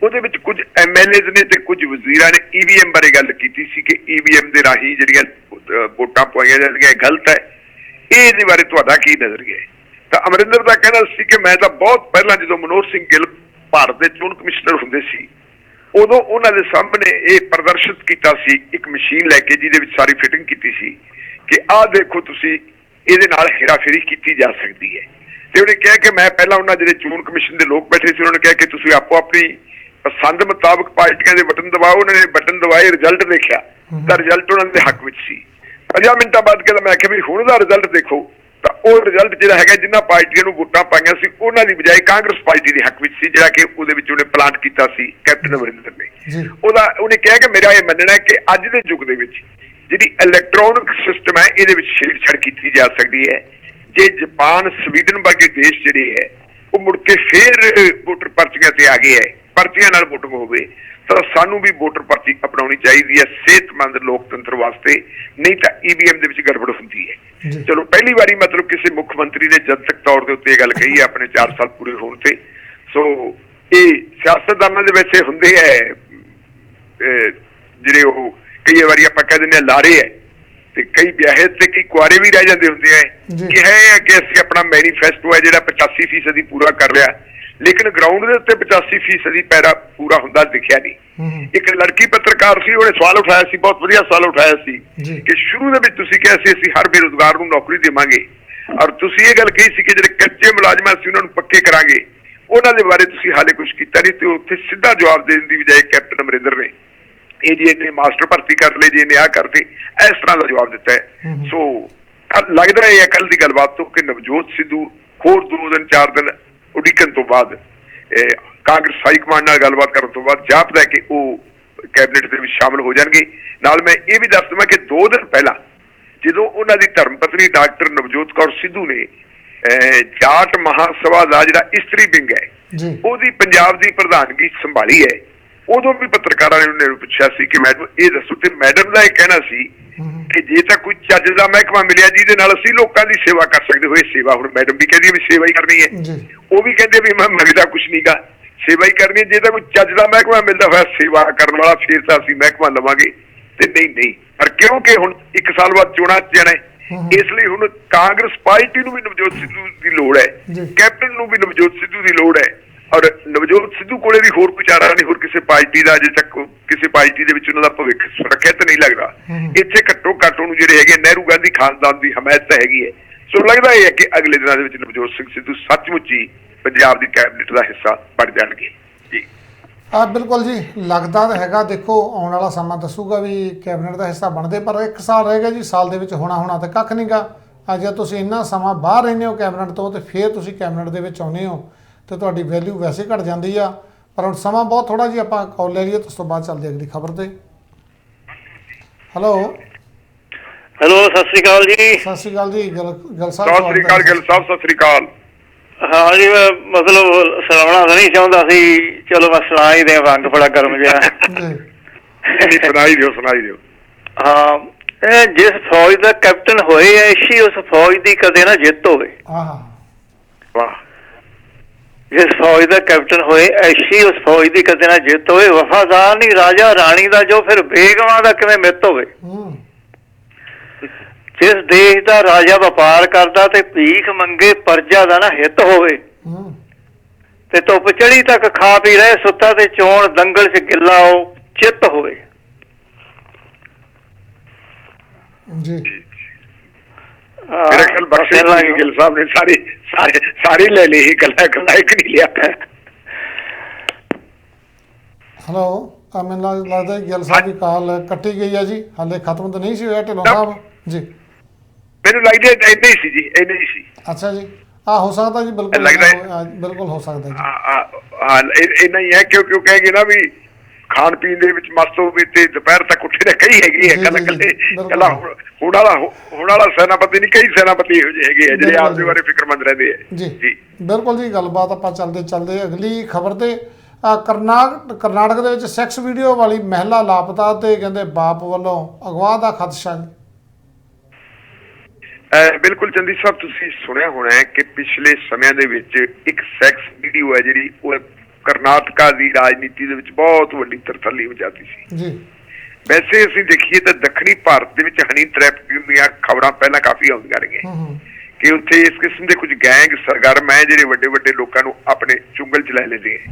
ਉਹਦੇ ਵਿੱਚ ਕੁਝ MLAs ਨੇ ਤੇ ਕੁਝ ਵਜ਼ੀਰਾਂ ਨੇ EVM ਬਾਰੇ ਗੱਲ ਕੀਤੀ ਸੀ ਕਿ EVM ਦੇ ਰਾਹੀਂ ਜਿਹੜੀਆਂ ਵੋਟਾਂ ਪਾਈਆਂ ਜਾਂਦੀਆਂ ਗਲਤ ਹੈ। ਇਹਦੇ ਬਾਰੇ ਤੁਹਾਡਾ ਕੀ ਨਜ਼ਰੀਆ ਹੈ? ਤਾਂ ਅਮਰਿੰਦਰ ਦਾ ਕਹਿਣਾ ਸੀ ਕਿ ਮੈਂ ਤਾਂ ਬਹੁਤ ਪਹਿਲਾਂ ਜਦੋਂ ਮਨੋਹਰ ਸਿੰਘ ਗਿੱਲ ਭਾਰਤ ਦੇ ਚੋਣ ਕਮਿਸ਼ਨਰ ਹੁੰਦੇ ਸੀ ਉਦੋਂ ਉਹਨਾਂ ਦੇ ਸਾਹਮਣੇ ਇਹ ਪ੍ਰਦਰਸ਼ਿਤ ਕੀਤਾ ਸੀ ਇੱਕ ਮਸ਼ੀਨ ਲੈ ਕੇ ਜਿਹਦੇ ਵਿੱਚ ਸਾਰੀ ਫਿਟਿੰਗ ਕੀਤੀ ਸੀ ਕਿ ਆਹ ਦੇਖੋ ਤੁਸੀਂ ਇਹਦੇ ਨਾਲ ਹੇਰਾਫੇਰੀ ਕੀਤੀ ਜਾ ਸਕਦੀ ਹੈ। ਤੇ ਉਹਨੇ ਕਿਹਾ ਕਿ ਮੈਂ ਪਹਿਲਾਂ ਉਹਨਾਂ ਜਿਹੜੇ ਚੋਣ ਕਮਿਸ਼ਨ ਦੇ ਲੋਕ ਬੈਠੇ ਸੀ ਉਹਨਾਂ ਨੇ ਕਿਹਾ ਕਿ ਤੁਸੀਂ ਆਪੋ ਆਪਣੀ ਪਸੰਦ ਮੁਤਾਬਕ ਪਾਰਟੀਆਂ ਦੇ ਬਟਨ ਦਬਾਓ। ਉਹਨਾਂ ਨੇ ਬਟਨ ਦਬਾਏ, ਰਿਜ਼ਲਟ ਦੇਖਿਆ ਤਾਂ ਰਿਜ਼ਲਟ ਉਹਨਾਂ ਦੇ ਹੱਕ ਵਿੱਚ ਸੀ। 50 ਮਿੰਟਾਂ ਬਾਅਦ ਕਹਿੰਦਾ ਮੈਂ ਕਿਹਾ ਵੀ ਹੁਣ ਦਾ ਰਿਜ਼ਲਟ ਦੇਖੋ ਤਾਂ ਉਹ ਰਿਜ਼ਲਟ ਜਿਹੜਾ ਹੈਗਾ ਜਿਨ੍ਹਾਂ ਪਾਰਟੀਆਂ ਨੂੰ ਵੋਟਾਂ ਪਾਈਆਂ ਸੀ ਉਹਨਾਂ ਦੀ ਬਜਾਏ ਕਾਂਗਰਸ ਪਾਰਟੀ ਦੇ ਹੱਕ ਵਿੱਚ ਸੀ, ਜਿਹੜਾ ਕਿ ਉਹਦੇ ਵਿੱਚ ਉਹਨੇ ਪਲਾਂਟ ਕੀਤਾ ਸੀ ਕੈਪਟਨ ਅਮਰਿੰਦਰ ਨੇ। ਉਹਨੇ ਕਿਹਾ ਕਿ ਮੇਰਾ ਇਹ ਮੰਨਣਾ ਹੈ ਕਿ ਅੱਜ ਦੇ ਯੁੱਗ ਦੇ ਵਿੱਚ ਜਿਹੜੀ ਇਲੈਕਟ੍ਰੋਨਿਕ ਸਿਸਟਮ ਹੈ ਇਹਦੇ ਵਿੱਚ ਛੇੜਛਾੜ ਕੀਤੀ ਜਾ ਸਕਦੀ ਹੈ। ਜੇ ਜਾਪਾਨ, ਸਵੀਡਨ ਵਰਗੇ ਦੇਸ਼ ਜਿਹੜੇ ਹੈ ਉਹ ਮੁੜ ਕੇ ਫੇਰ ਵੋਟਰ ਪਰਚੀਆਂ ਤੇ ਆ ਗਏ ਹੈ, ਪਰਚੀਆਂ ਨਾਲ ਵੋਟਿੰਗ ਹੋਵੇ ਤਾਂ ਸਾਨੂੰ ਵੀ ਵੋਟਰ ਪਰਚੀ ਅਪਣਾਉਣੀ ਚਾਹੀਦੀ ਹੈ ਸਿਹਤਮੰਦ ਲੋਕਤੰਤਰ ਵਾਸਤੇ, ਨਹੀਂ ਤਾਂ EVM ਦੇ ਵਿੱਚ ਗੜਬੜ ਹੁੰਦੀ ਹੈ। ਚਲੋ ਪਹਿਲੀ ਵਾਰੀ ਮਤਲਬ ਕਿਸੇ ਮੁੱਖ ਮੰਤਰੀ ਨੇ ਜਨਤਕ ਤੌਰ ਦੇ ਉੱਤੇ ਇਹ ਗੱਲ ਕਹੀ ਹੈ ਆਪਣੇ 4 ਸਾਲ ਪੂਰੇ ਹੋਣ ਤੇ। ਸੋ ਇਹ ਸਿਆਸਤਦਾਨਾਂ ਦੇ ਵਿੱਚ ਹੁੰਦੇ ਹੈ ਜਿਹੜੇ ਉਹ ਕਈ ਵਾਰੀ ਆਪਾਂ ਕਹਿ ਦਿੰਦੇ ਹਾਂ ਲਾਰੇ ਹੈ ਤੇ ਕਈ ਵਿਆਹੇ ਤੇ ਕਈ ਕੁਆਰੇ ਵੀ ਰਹਿ ਜਾਂਦੇ ਹੁੰਦੇ ਹੈ ਕਿ ਹੈ ਕਿ ਅਸੀਂ ਆਪਣਾ ਮੈਨੀਫੈਸਟੋ ਹੈ ਜਿਹੜਾ 85% ਪੂਰਾ ਕਰ ਲਿਆ, ਲੇਕਿਨ ਗਰਾਊਂਡ ਦੇ ਉੱਤੇ 85% ਪੈਰਾ ਪੂਰਾ ਹੁੰਦਾ ਦਿਖਿਆ ਨਹੀਂ। ਇੱਕ ਲੜਕੀ ਪੱਤਰਕਾਰ ਸੀ, ਉਹਨੇ ਸਵਾਲ ਉਠਾਇਆ ਸੀ, ਬਹੁਤ ਵਧੀਆ ਸਵਾਲ ਉਠਾਇਆ ਸੀ ਕਿ ਸ਼ੁਰੂ ਦੇ ਵਿੱਚ ਤੁਸੀਂ ਕਿਹਾ ਸੀ ਅਸੀਂ ਹਰ ਬੇਰੁਜ਼ਗਾਰ ਨੂੰ ਨੌਕਰੀ ਦੇਵਾਂਗੇ ਔਰ ਤੁਸੀਂ ਇਹ ਗੱਲ ਕਹੀ ਸੀ ਕਿ ਜਿਹੜੇ ਕੱਚੇ ਮੁਲਾਜ਼ਮ ਅਸੀਂ ਉਹਨਾਂ ਨੂੰ ਪੱਕੇ ਕਰਾਂਗੇ, ਉਹਨਾਂ ਦੇ ਬਾਰੇ ਤੁਸੀਂ ਹਾਲੇ ਕੁਝ ਕੀਤਾ ਨਹੀਂ। ਤੇ ਉੱਥੇ ਸਿੱਧਾ ਜਵਾਬ ਦੇਣ ਦੀ ਬਜਾਏ ਕੈਪਟਨ ਅਮਰਿੰਦਰ ਨੇ ਇਹ ਜੀ ਇਹਨੇ ਮਾਸਟਰ ਭਰਤੀ ਕਰ ਲਏ, ਜੀ ਇਹਨੇ ਆਹ ਕਰਤੇ, ਇਸ ਤਰ੍ਹਾਂ ਦਾ ਜਵਾਬ ਦਿੱਤਾ ਹੈ। ਸੋ ਲੱਗਦਾ ਹੈ ਕੱਲ ਦੀ ਗੱਲਬਾਤ ਤੋਂ ਕਿ ਨਵਜੋਤ ਸਿੱਧੂ ਹੋਰ 2 ਦਿਨ 4 ਦਿਨ ਉਡੀਕਣ ਤੋਂ ਬਾਅਦ ਕਾਂਗਰਸ ਹਾਈ ਕਮਾਂਡ ਨਾਲ ਗੱਲਬਾਤ ਕਰਨ ਤੋਂ ਬਾਅਦ ਜਾਪਦਾ ਹੈ ਕਿ ਉਹ ਕੈਬਨਿਟ ਦੇ ਵਿੱਚ ਸ਼ਾਮਲ ਹੋ ਜਾਣਗੇ। ਨਾਲ ਮੈਂ ਇਹ ਵੀ ਦੱਸ ਦਵਾਂ ਕਿ 2 ਦਿਨ ਪਹਿਲਾਂ ਜਦੋਂ ਉਹਨਾਂ ਦੀ ਧਰਮ ਪਤਨੀ ਡਾਕਟਰ ਨਵਜੋਤ ਕੌਰ ਸਿੱਧੂ ਨੇ ਜਾਟ ਮਹਾਸਭਾ ਦਾ ਜਿਹੜਾ ਇਸਤਰੀ ਵਿੰਗ ਹੈ ਉਹਦੀ ਪੰਜਾਬ ਦੀ ਪ੍ਰਧਾਨਗੀ ਸੰਭਾਲੀ ਹੈ, ਉਦੋਂ ਵੀ ਪੱਤਰਕਾਰਾਂ ਨੇ ਉਹਨੇ ਪੁੱਛਿਆ ਸੀ ਕਿ ਮੈਡਮ ਇਹ ਦੱਸੋ, ਤੇ ਮੈਡਮ ਦਾ ਇਹ ਕਹਿਣਾ ਸੀ ਕਿ ਜੇ ਤਾਂ ਕੋਈ ਚੱਜ ਦਾ ਮਹਿਕਮਾ ਮਿਲਿਆ ਜਿਹਦੇ ਨਾਲ ਅਸੀਂ ਲੋਕਾਂ ਦੀ ਸੇਵਾ ਕਰ ਸਕਦੇ ਹੋਏ ਸੇਵਾ, ਹੁਣ ਮੈਡਮ ਵੀ ਕਹਿੰਦੀ ਵੀ ਸੇਵਾ ਹੀ ਕਰਨੀ ਹੈ, ਉਹ ਵੀ ਕਹਿੰਦੇ ਵੀ ਮੈਂ ਮੰਗਦਾ ਕੁਛ ਨਹੀਂ ਗਾ, ਸੇਵਾ ਹੀ ਕਰਨੀ ਹੈ। ਜੇ ਤਾਂ ਕੋਈ ਚੱਜ ਦਾ ਮਹਿਕਮਾ ਮਿਲਦਾ ਹੋਇਆ ਸੇਵਾ ਕਰਨ ਵਾਲਾ ਫੇਰ ਤਾਂ ਅਸੀਂ ਮਹਿਕਮਾ ਲਵਾਂਗੇ, ਤੇ ਨਹੀਂ। ਪਰ ਕਿਉਂਕਿ ਹੁਣ 1 ਸਾਲ ਬਾਅਦ ਚੋਣਾਂ ਜਾਣਾ ਇਸ ਲਈ ਹੁਣ ਕਾਂਗਰਸ ਪਾਰਟੀ ਨੂੰ ਵੀ ਨਵਜੋਤ ਸਿੱਧੂ ਦੀ ਲੋੜ ਹੈ, ਕੈਪਟਨ ਨੂੰ ਵੀ ਨਵਜੋਤ ਸਿੱਧੂ ਦੀ ਲੋੜ ਹੈ ਔਰ ਨਵਜੋਤ ਸਿੱਧੂ ਕੋਲੇ ਵੀ ਹੋਰ ਕੋਈ ਚਾਰਾ ਨਹੀਂ, ਹੋਰ ਕਿਸੇ ਪਾਰਟੀ ਦਾ ਅਜੇ ਤੱਕ ਕਿਸੇ ਪਾਰਟੀ ਦੇ ਵਿੱਚ ਉਹਨਾਂ ਦਾ ਭਵਿੱਖ ਸੁਰੱਖਿਅਤ ਨਹੀਂ ਲੱਗਦਾ। ਇੱਥੇ ਘੱਟੋ ਘੱਟ ਉਹਨੂੰ ਜਿਹੜੇ ਹੈਗੇ ਨਹਿਰੂ ਗਾਂਧੀ ਖਾਨਦਾਨ ਦੀ ਹਮਾਇਤ ਤਾਂ ਹੈਗੀ ਹੈ। ਸੋ ਲੱਗਦਾ ਇਹ ਹੈ ਕਿ ਅਗਲੇ ਦਿਨਾਂ ਦੇ ਵਿੱਚ ਨਵਜੋਤ ਸਿੰਘ ਸਿੱਧੂ ਸੱਚਮੁੱਚ ਹੀ ਪੰਜਾਬ ਦੀ ਕੈਬਨਿਟ ਦਾ ਹਿੱਸਾ ਬਣ ਜਾਣਗੇ ਜੀ। ਬਿਲਕੁਲ ਜੀ, ਲੱਗਦਾ ਤਾਂ ਹੈਗਾ। ਦੇਖੋ ਆਉਣ ਵਾਲਾ ਸਮਾਂ ਦੱਸੂਗਾ ਵੀ ਕੈਬਨਿਟ ਦਾ ਹਿੱਸਾ ਬਣਦੇ, ਪਰ 1 ਸਾਲ ਰਹੇਗਾ ਜੀ, ਸਾਲ ਦੇ ਵਿੱਚ ਹੋਣਾ ਤਾਂ ਕੱਖ ਨਹੀਂ ਗਾ। ਜੇ ਤੁਸੀਂ ਇੰਨਾ ਸਮਾਂ ਬਾਹਰ ਰਹਿੰਦੇ ਹੋ ਕੈਬਨਿਟ ਤੋਂ ਤੇ ਫਿਰ ਤੁਸੀਂ ਕੈਬਨਿਟ ਦੇ ਵਿੱਚ ਆਉਂਦੇ ਹੋ ਤੇ ਤੁਹਾਡੀ ਵੈਲਿਊ ਵੈਸੇ ਘਟ ਜਾਂਦੀ ਆ। ਪਰ ਹੁਣ ਸਮਾਂ ਬਹੁਤ ਥੋੜਾ ਜੀ, ਆਪਾਂ ਕਾਲ ਲੈ ਲਈਏ ਉਸ ਤੋਂ ਬਾਅਦ ਚੱਲਦੇ ਅਗਲੀ ਖਬਰ ਤੇ। ਹੈਲੋ ਸਤਿ ਸ੍ਰੀ ਅਕਾਲ ਜੀ। ਸਤਿ ਸ੍ਰੀ ਅਕਾਲ ਜੀ ਗਿੱਲ ਸਾਹਿਬ। ਸਤਿ ਸ੍ਰੀ ਅਕਾਲ ਗਿੱਲ ਸਾਹਿਬ, ਸਤਿ ਸ੍ਰੀ ਅਕਾਲ। ਹਾਂ ਜੀ, ਮੈਂ ਮਤਲਬ ਸੁਣਾਉਣਾ ਤਾਂ ਨਹੀਂ ਚਾਹੁੰਦਾ ਸੀ, ਚਲੋ ਮੈਂ ਸੁਣਾ ਹੀ ਦੇ, ਰੰਗ ਬੜਾ ਗਰਮ ਜਿਹਾ। ਸੁਣਾਈ ਦਿਓ। ਹਾਂ, ਜਿਸ ਫੌਜ ਦਾ ਕੈਪਟਨ ਹੋਏ ਐਸ਼ੀ ਉਸ ਫੌਜ ਦੀ ਕਦੇ ਨਾ ਜਿੱਤ ਹੋਵੇ। ਵਾਹ। ਜਿਸ ਫੌਜ ਦਾ ਕੈਪਟਨ ਹੋਏ ਐਸ਼ੀ ਉਸ ਫੌਜ ਦੀ ਕਦੇ ਨਾ ਜਿੱਤ ਹੋਵੇ, ਵਫਾਦਾਰ ਨਹੀਂ ਰਾਜਾ ਰਾਣੀ ਦਾ ਜੋ ਫਿਰ ਬੇਗਵਾਂ ਦਾ ਕਿਵੇਂ ਮਿੱਤ ਹੋਵੇ। ਜਿਸ ਦੇਸ਼ ਦਾ ਰਾਜਾ ਵਪਾਰ ਕਰਦਾ ਤੇ ਭੀਖ ਮੰਗੇ ਪਰਜਾ ਦਾ ਨਾ ਹਿੱਤ ਹੋਵੇ, ਤੇ ਧੁੱਪ ਚੜੀ ਤੱਕ ਖਾ ਪੀ ਰਹੇ ਸੁੱਤਾ ਤੇ ਚੋਣ ਦੰਗਲ ਚ ਗਿੱਲਾ ਉਹ ਚਿੱਤ ਹੋਵੇ ਜੀ। ਮੇਰੇ ਖਿਆਲ ਬਖਸ਼ ਗਿੱਲ ਸਾਹਿਬ ਨੇ ਸਾਰੇ ਲੈ ਲਈ ਇਹ ਗੱਲਾਂ, ਇੱਕ ਨਹੀਂ ਲਿਆ। ਹੈਲੋ, ਮੈਨੂੰ ਲੱਗਦਾ ਗਿੱਲ ਸਾਹਿਬ ਦੀ ਕਾਲ ਕੱਟੀ ਗਈ ਹੈ ਜੀ, ਹਾਲੇ ਖਤਮ ਤਾਂ ਨਹੀਂ ਸੀ ਹੋਇਆ ਢਿੱਲੋਂ ਸਾਹਿਬ ਜੀ। ਮੈਨੂੰ ਲੱਗਦਾ ਇੰਨਾ ਹੀ ਸੀ ਜੀ, ਇੰਨਾ ਹੀ ਸੀ। ਅੱਛਾ ਜੀ, ਹੋ ਸਕਦਾ ਜੀ, ਬਿਲਕੁਲ ਬਿਲਕੁਲ ਹੋ ਸਕਦਾ ਜੀ। ਹਾਂ, ਇੰਨਾ ਹੀ ਹੈ ਕਿਉਂਕਿ ਉਹ ਕਹੇਗੇ ਨਾ ਵੀ ਖਾਣ ਪੀਣ ਦੇ ਵਿੱਚ ਮਸਤ ਹੋਵੇ ਤੇ ਦੁਪਹਿਰ ਤੱਕ ਉੱਠੇ ਤਾਂ ਕਈ ਹੈਗੇ ਆ, ਕੱਲਾ ਹੁਣ ਵਾਲਾ ਸੈਨਾਪਤੀ ਨਹੀਂ, ਕਈ ਸੈਨਾਪਤੀ ਇਹੋ ਜਿਹੇ ਹੈਗੇ ਆ ਜਿਹੜੇ ਆਪਦੇ ਬਾਰੇ ਫਿਕਰਮੰਦ ਰਹਿੰਦੇ ਆ ਜੀ। ਬਿਲਕੁਲ ਜੀ, ਗੱਲਬਾਤ ਆਪਾਂ ਚੱਲਦੇ ਅਗਲੀ ਖਬਰ ਤੇ ਕਰਨਾਟਕ ਦੇ ਵਿੱਚ ਸੈਕਸ ਵੀਡੀਓ ਵਾਲੀ ਮਹਿਲਾ ਲਾਪਤਾ ਤੇ ਕਹਿੰਦੇ ਬਾਪ ਵੱਲੋਂ ਅਗਵਾ ਦਾ ਖਦਸ਼ਾ ਜੀ। ਬਿਲਕੁਲ ਚੰਦੀ ਸਾਹਿਬ, ਤੁਸੀਂ ਸੁਣਿਆ ਹੋਣਾ ਹੈ ਕਿ ਪਿਛਲੇ ਸਮਿਆਂ ਦੇ ਵਿੱਚ ਇੱਕ ਸੈਕਸ ਵੀਡੀਓ ਹੈ ਜਿਹੜੀ ਉਹ ਕਰਨਾਟਕਾ ਦੀ ਰਾਜਨੀਤੀ ਦੇ ਵਿੱਚ ਬਹੁਤ ਵੱਡੀ ਤਰਥੱਲੀ ਮਚਾਤੀ ਸੀ ਜੀ। ਵੈਸੇ ਅਸੀਂ ਦੇਖੀਏ ਤਾਂ ਦੱਖਣੀ ਭਾਰਤ ਦੇ ਵਿੱਚ ਹਨੀ ਟ੍ਰੈਫਿਕਿੰਗ ਦੀਆਂ ਖਬਰਾਂ ਪਹਿਲਾਂ ਕਾਫੀ ਆਉਂਦੀਆਂ ਰਹੀਆਂ ਕਿ ਉੱਥੇ ਇਸ ਕਿਸਮ ਦੇ ਕੁਝ ਗੈਂਗ ਸਰਗਰਮ ਹੈ ਜਿਹੜੇ ਵੱਡੇ ਵੱਡੇ ਲੋਕਾਂ ਨੂੰ ਆਪਣੇ ਚੁੰਗਲ 'ਚ ਲੈ ਲੈਂਦੇ ਹੈ।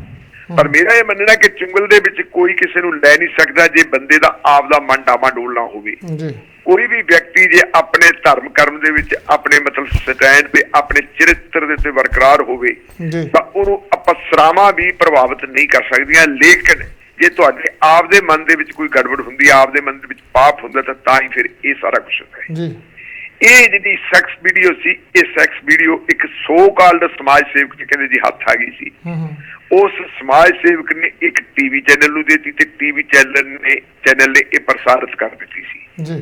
ਪਰ ਮੇਰਾ ਇਹ ਮੰਨਣਾ ਕਿ ਚੁੰਗਲ ਦੇ ਵਿੱਚ ਕੋਈ ਕਿਸੇ ਨੂੰ ਲੈ ਨਹੀਂ ਸਕਦਾ ਜੇ ਬੰਦੇ ਦਾ ਆਪ ਦਾ ਮਨ ਡਾਮਾਡੋਲ ਨਾ ਹੋਵੇ। ਕੋਈ ਵੀ ਵਿਅਕਤੀ ਜੇ ਆਪਣੇ ਧਰਮ ਕਰਮ ਦੇ ਵਿੱਚ ਆਪਣੇ ਮਤਲਬ ਸਟੈਂਡ ਤੇ ਆਪਣੇ ਚਰਿੱਤਰ ਦੇ ਉੱਤੇ ਬਰਕਰਾਰ ਹੋਵੇ ਤਾਂ ਉਹਨੂੰ ਅਪਸਰਾਵਾਂ ਵੀ ਪ੍ਰਭਾਵਿਤ ਨਹੀਂ ਕਰ ਸਕਦੀਆਂ। ਲੇਕਿਨ ਜੇ ਤੁਹਾਡੇ ਆਪ ਦੇ ਮਨ ਦੇ ਵਿੱਚ ਕੋਈ ਗੜਬੜ ਹੁੰਦੀ ਹੈ, ਆਪ ਦੇ ਮਨ ਦੇ ਵਿੱਚ ਪਾਪ ਹੁੰਦਾ ਤਾਂ ਹੀ ਫਿਰ ਇਹ ਸਾਰਾ ਕੁਝ ਹੁੰਦਾ ਹੈ। ਇਹ ਜਿਹੜੀ ਸੈਕਸ ਵੀਡੀਓ ਸੀ, ਇਹ ਸੈਕਸ ਵੀਡੀਓ ਇੱਕ ਸੋ ਕਾਲਡ ਸਮਾਜ ਸੇਵਕ ਚ ਕਹਿੰਦੇ ਜੀ ਹੱਥ ਆ ਗਈ ਸੀ। ਉਸ ਸਮਾਜ ਸੇਵਕ ਨੇ ਇੱਕ ਟੀਵੀ ਚੈਨਲ ਨੂੰ ਦਿੱਤੀ ਤੇ ਟੀਵੀ ਚੈਨਲ ਨੇ ਇਹ ਪ੍ਰਸਾਰਿਤ ਕਰ ਦਿੱਤੀ ਸੀ।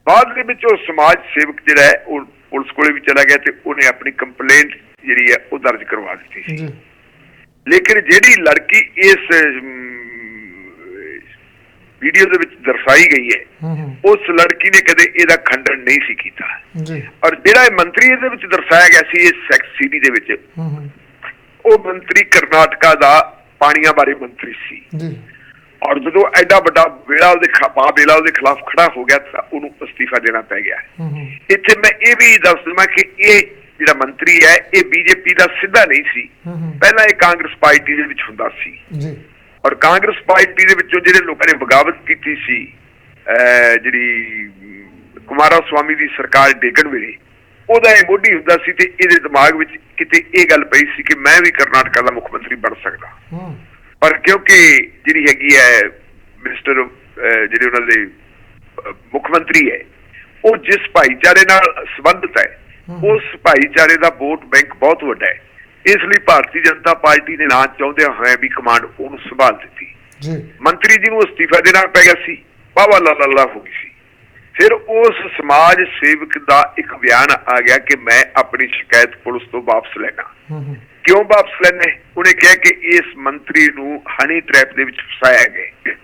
ਬਾਅਦ ਦੇ ਵਿੱਚ ਉਹ ਸਮਾਜ ਸੇਵਕ ਜਿਹੜਾ ਹੈ ਉਹ ਪੁਲਿਸ ਕੋਲੇ ਵੀ ਚਲਾ ਗਿਆ ਤੇ ਉਹਨੇ ਆਪਣੀ ਕੰਪਲੇਂਟ ਜਿਹੜੀ ਹੈ ਉਹ ਦਰਜ ਕਰਵਾ ਦਿੱਤੀ ਸੀ। ਲੇਕਿਨ ਜਿਹੜੀ ਲੜਕੀ ਇਸ ਵੀਡੀਓ ਦੇ ਵਿੱਚ ਦਰਸਾਈ ਗਈ ਹੈ ਉਸ ਲੜਕੀ ਨੇ ਕਦੇ ਇਹਦਾ ਖੰਡਨ ਨਹੀਂ ਸੀ ਕੀਤਾ। ਔਰ ਜਿਹੜਾ ਇਹ ਮੰਤਰੀ ਇਹਦੇ ਵਿੱਚ ਦਰਸਾਇਆ ਗਿਆ ਸੀ ਇਸ ਸੈਕਸ ਸੀਡੀ ਦੇ ਵਿੱਚ, ਉਹ ਮੰਤਰੀ ਕਰਨਾਟਕਾ ਦਾ ਪਾਣੀਆਂ ਬਾਰੇ ਮੰਤਰੀ ਸੀ। ਔਰ ਜਦੋਂ ਐਡਾ ਵੱਡਾ ਵੇਲਾ ਉਹਦੇ ਖਿਲਾਫ ਖੜਾ ਹੋ ਗਿਆ ਤਾਂ ਉਹਨੂੰ ਅਸਤੀਫਾ ਦੇਣਾ ਪੈ ਗਿਆ। ਇੱਥੇ ਮੈਂ ਇਹ ਵੀ ਦੱਸ ਦੇਵਾਂ ਕਿ ਇਹ ਜਿਹੜਾ ਮੰਤਰੀ ਹੈ ਇਹ ਬੀਜੇਪੀ ਦਾ ਸਿੱਧਾ ਨਹੀਂ ਸੀ, ਪਹਿਲਾਂ ਇਹ ਕਾਂਗਰਸ ਪਾਰਟੀ ਦੇ ਵਿੱਚ ਹੁੰਦਾ ਸੀ। ਔਰ ਕਾਂਗਰਸ ਪਾਰਟੀ ਦੇ ਵਿੱਚੋਂ ਜਿਹੜੇ ਲੋਕਾਂ ਨੇ ਬਗਾਵਤ ਕੀਤੀ ਸੀ ਜਿਹੜੀ ਕੁਮਾਰਾ ਸਵਾਮੀ ਦੀ ਸਰਕਾਰ ਡੇਗਣ ਵੇਲੇ, ਉਹਦਾ ਇਹ ਮੋਢੀ ਹੁੰਦਾ ਸੀ ਤੇ ਇਹਦੇ ਦਿਮਾਗ ਵਿੱਚ ਕਿਤੇ ਇਹ ਗੱਲ ਪਈ ਸੀ ਕਿ ਮੈਂ ਵੀ ਕਰਨਾਟਕਾ ਦਾ ਮੁੱਖ ਮੰਤਰੀ ਬਣ ਸਕਦਾ। ਪਰ ਕਿਉਂਕਿ ਜਿਹੜੀ ਹੈਗੀ ਹੈ ਮਿਨਿਸਟਰ ਜਿਹੜੇ ਉਹਨਾਂ ਦੇ ਮੁੱਖ ਮੰਤਰੀ ਹੈ ਉਹ ਜਿਸ ਭਾਈਚਾਰੇ ਨਾਲ ਸੰਬੰਧਿਤ ਹੈ ਉਸ ਭਾਈਚਾਰੇ ਦਾ ਵੋਟ ਬੈਂਕ ਬਹੁਤ ਵੱਡਾ ਹੈ, ਇਸ ਲਈ ਭਾਰਤੀ ਜਨਤਾ ਪਾਰਟੀ ਨੇ ਨਾ ਚਾਹੁੰਦਿਆਂ ਹੋਇਆ ਵੀ ਕਮਾਂਡ ਉਹਨੂੰ ਸੰਭਾਲ ਦਿੱਤੀ। ਮੰਤਰੀ ਜੀ ਨੂੰ ਅਸਤੀਫਾ ਦੇਣਾ ਪੈ ਗਿਆ ਸੀ, ਵਾਵਾ ਲਾ ਹੋ ਗਈ ਸੀ। ਫਿਰ ਉਸ ਸਮਾਜ ਸੇਵਕ ਦਾ ਇੱਕ ਬਿਆਨ ਆ ਗਿਆ ਕਿ ਮੈਂ ਆਪਣੀ ਸ਼ਿਕਾਇਤ ਪੁਲਿਸ ਤੋਂ ਵਾਪਸ ਲੈਣਾ। ਕਿਉਂ ਵਾਪਸ ਲੈਣਾ? ਉਹਨੇ ਕਿਹਾ ਕਿ ਇਸ ਮੰਤਰੀ ਨੂੰ ਹਨੀ ਟ੍ਰੈਪ ਦੇ ਵਿੱਚ ਫਸਾਇਆ ਗਿਆ।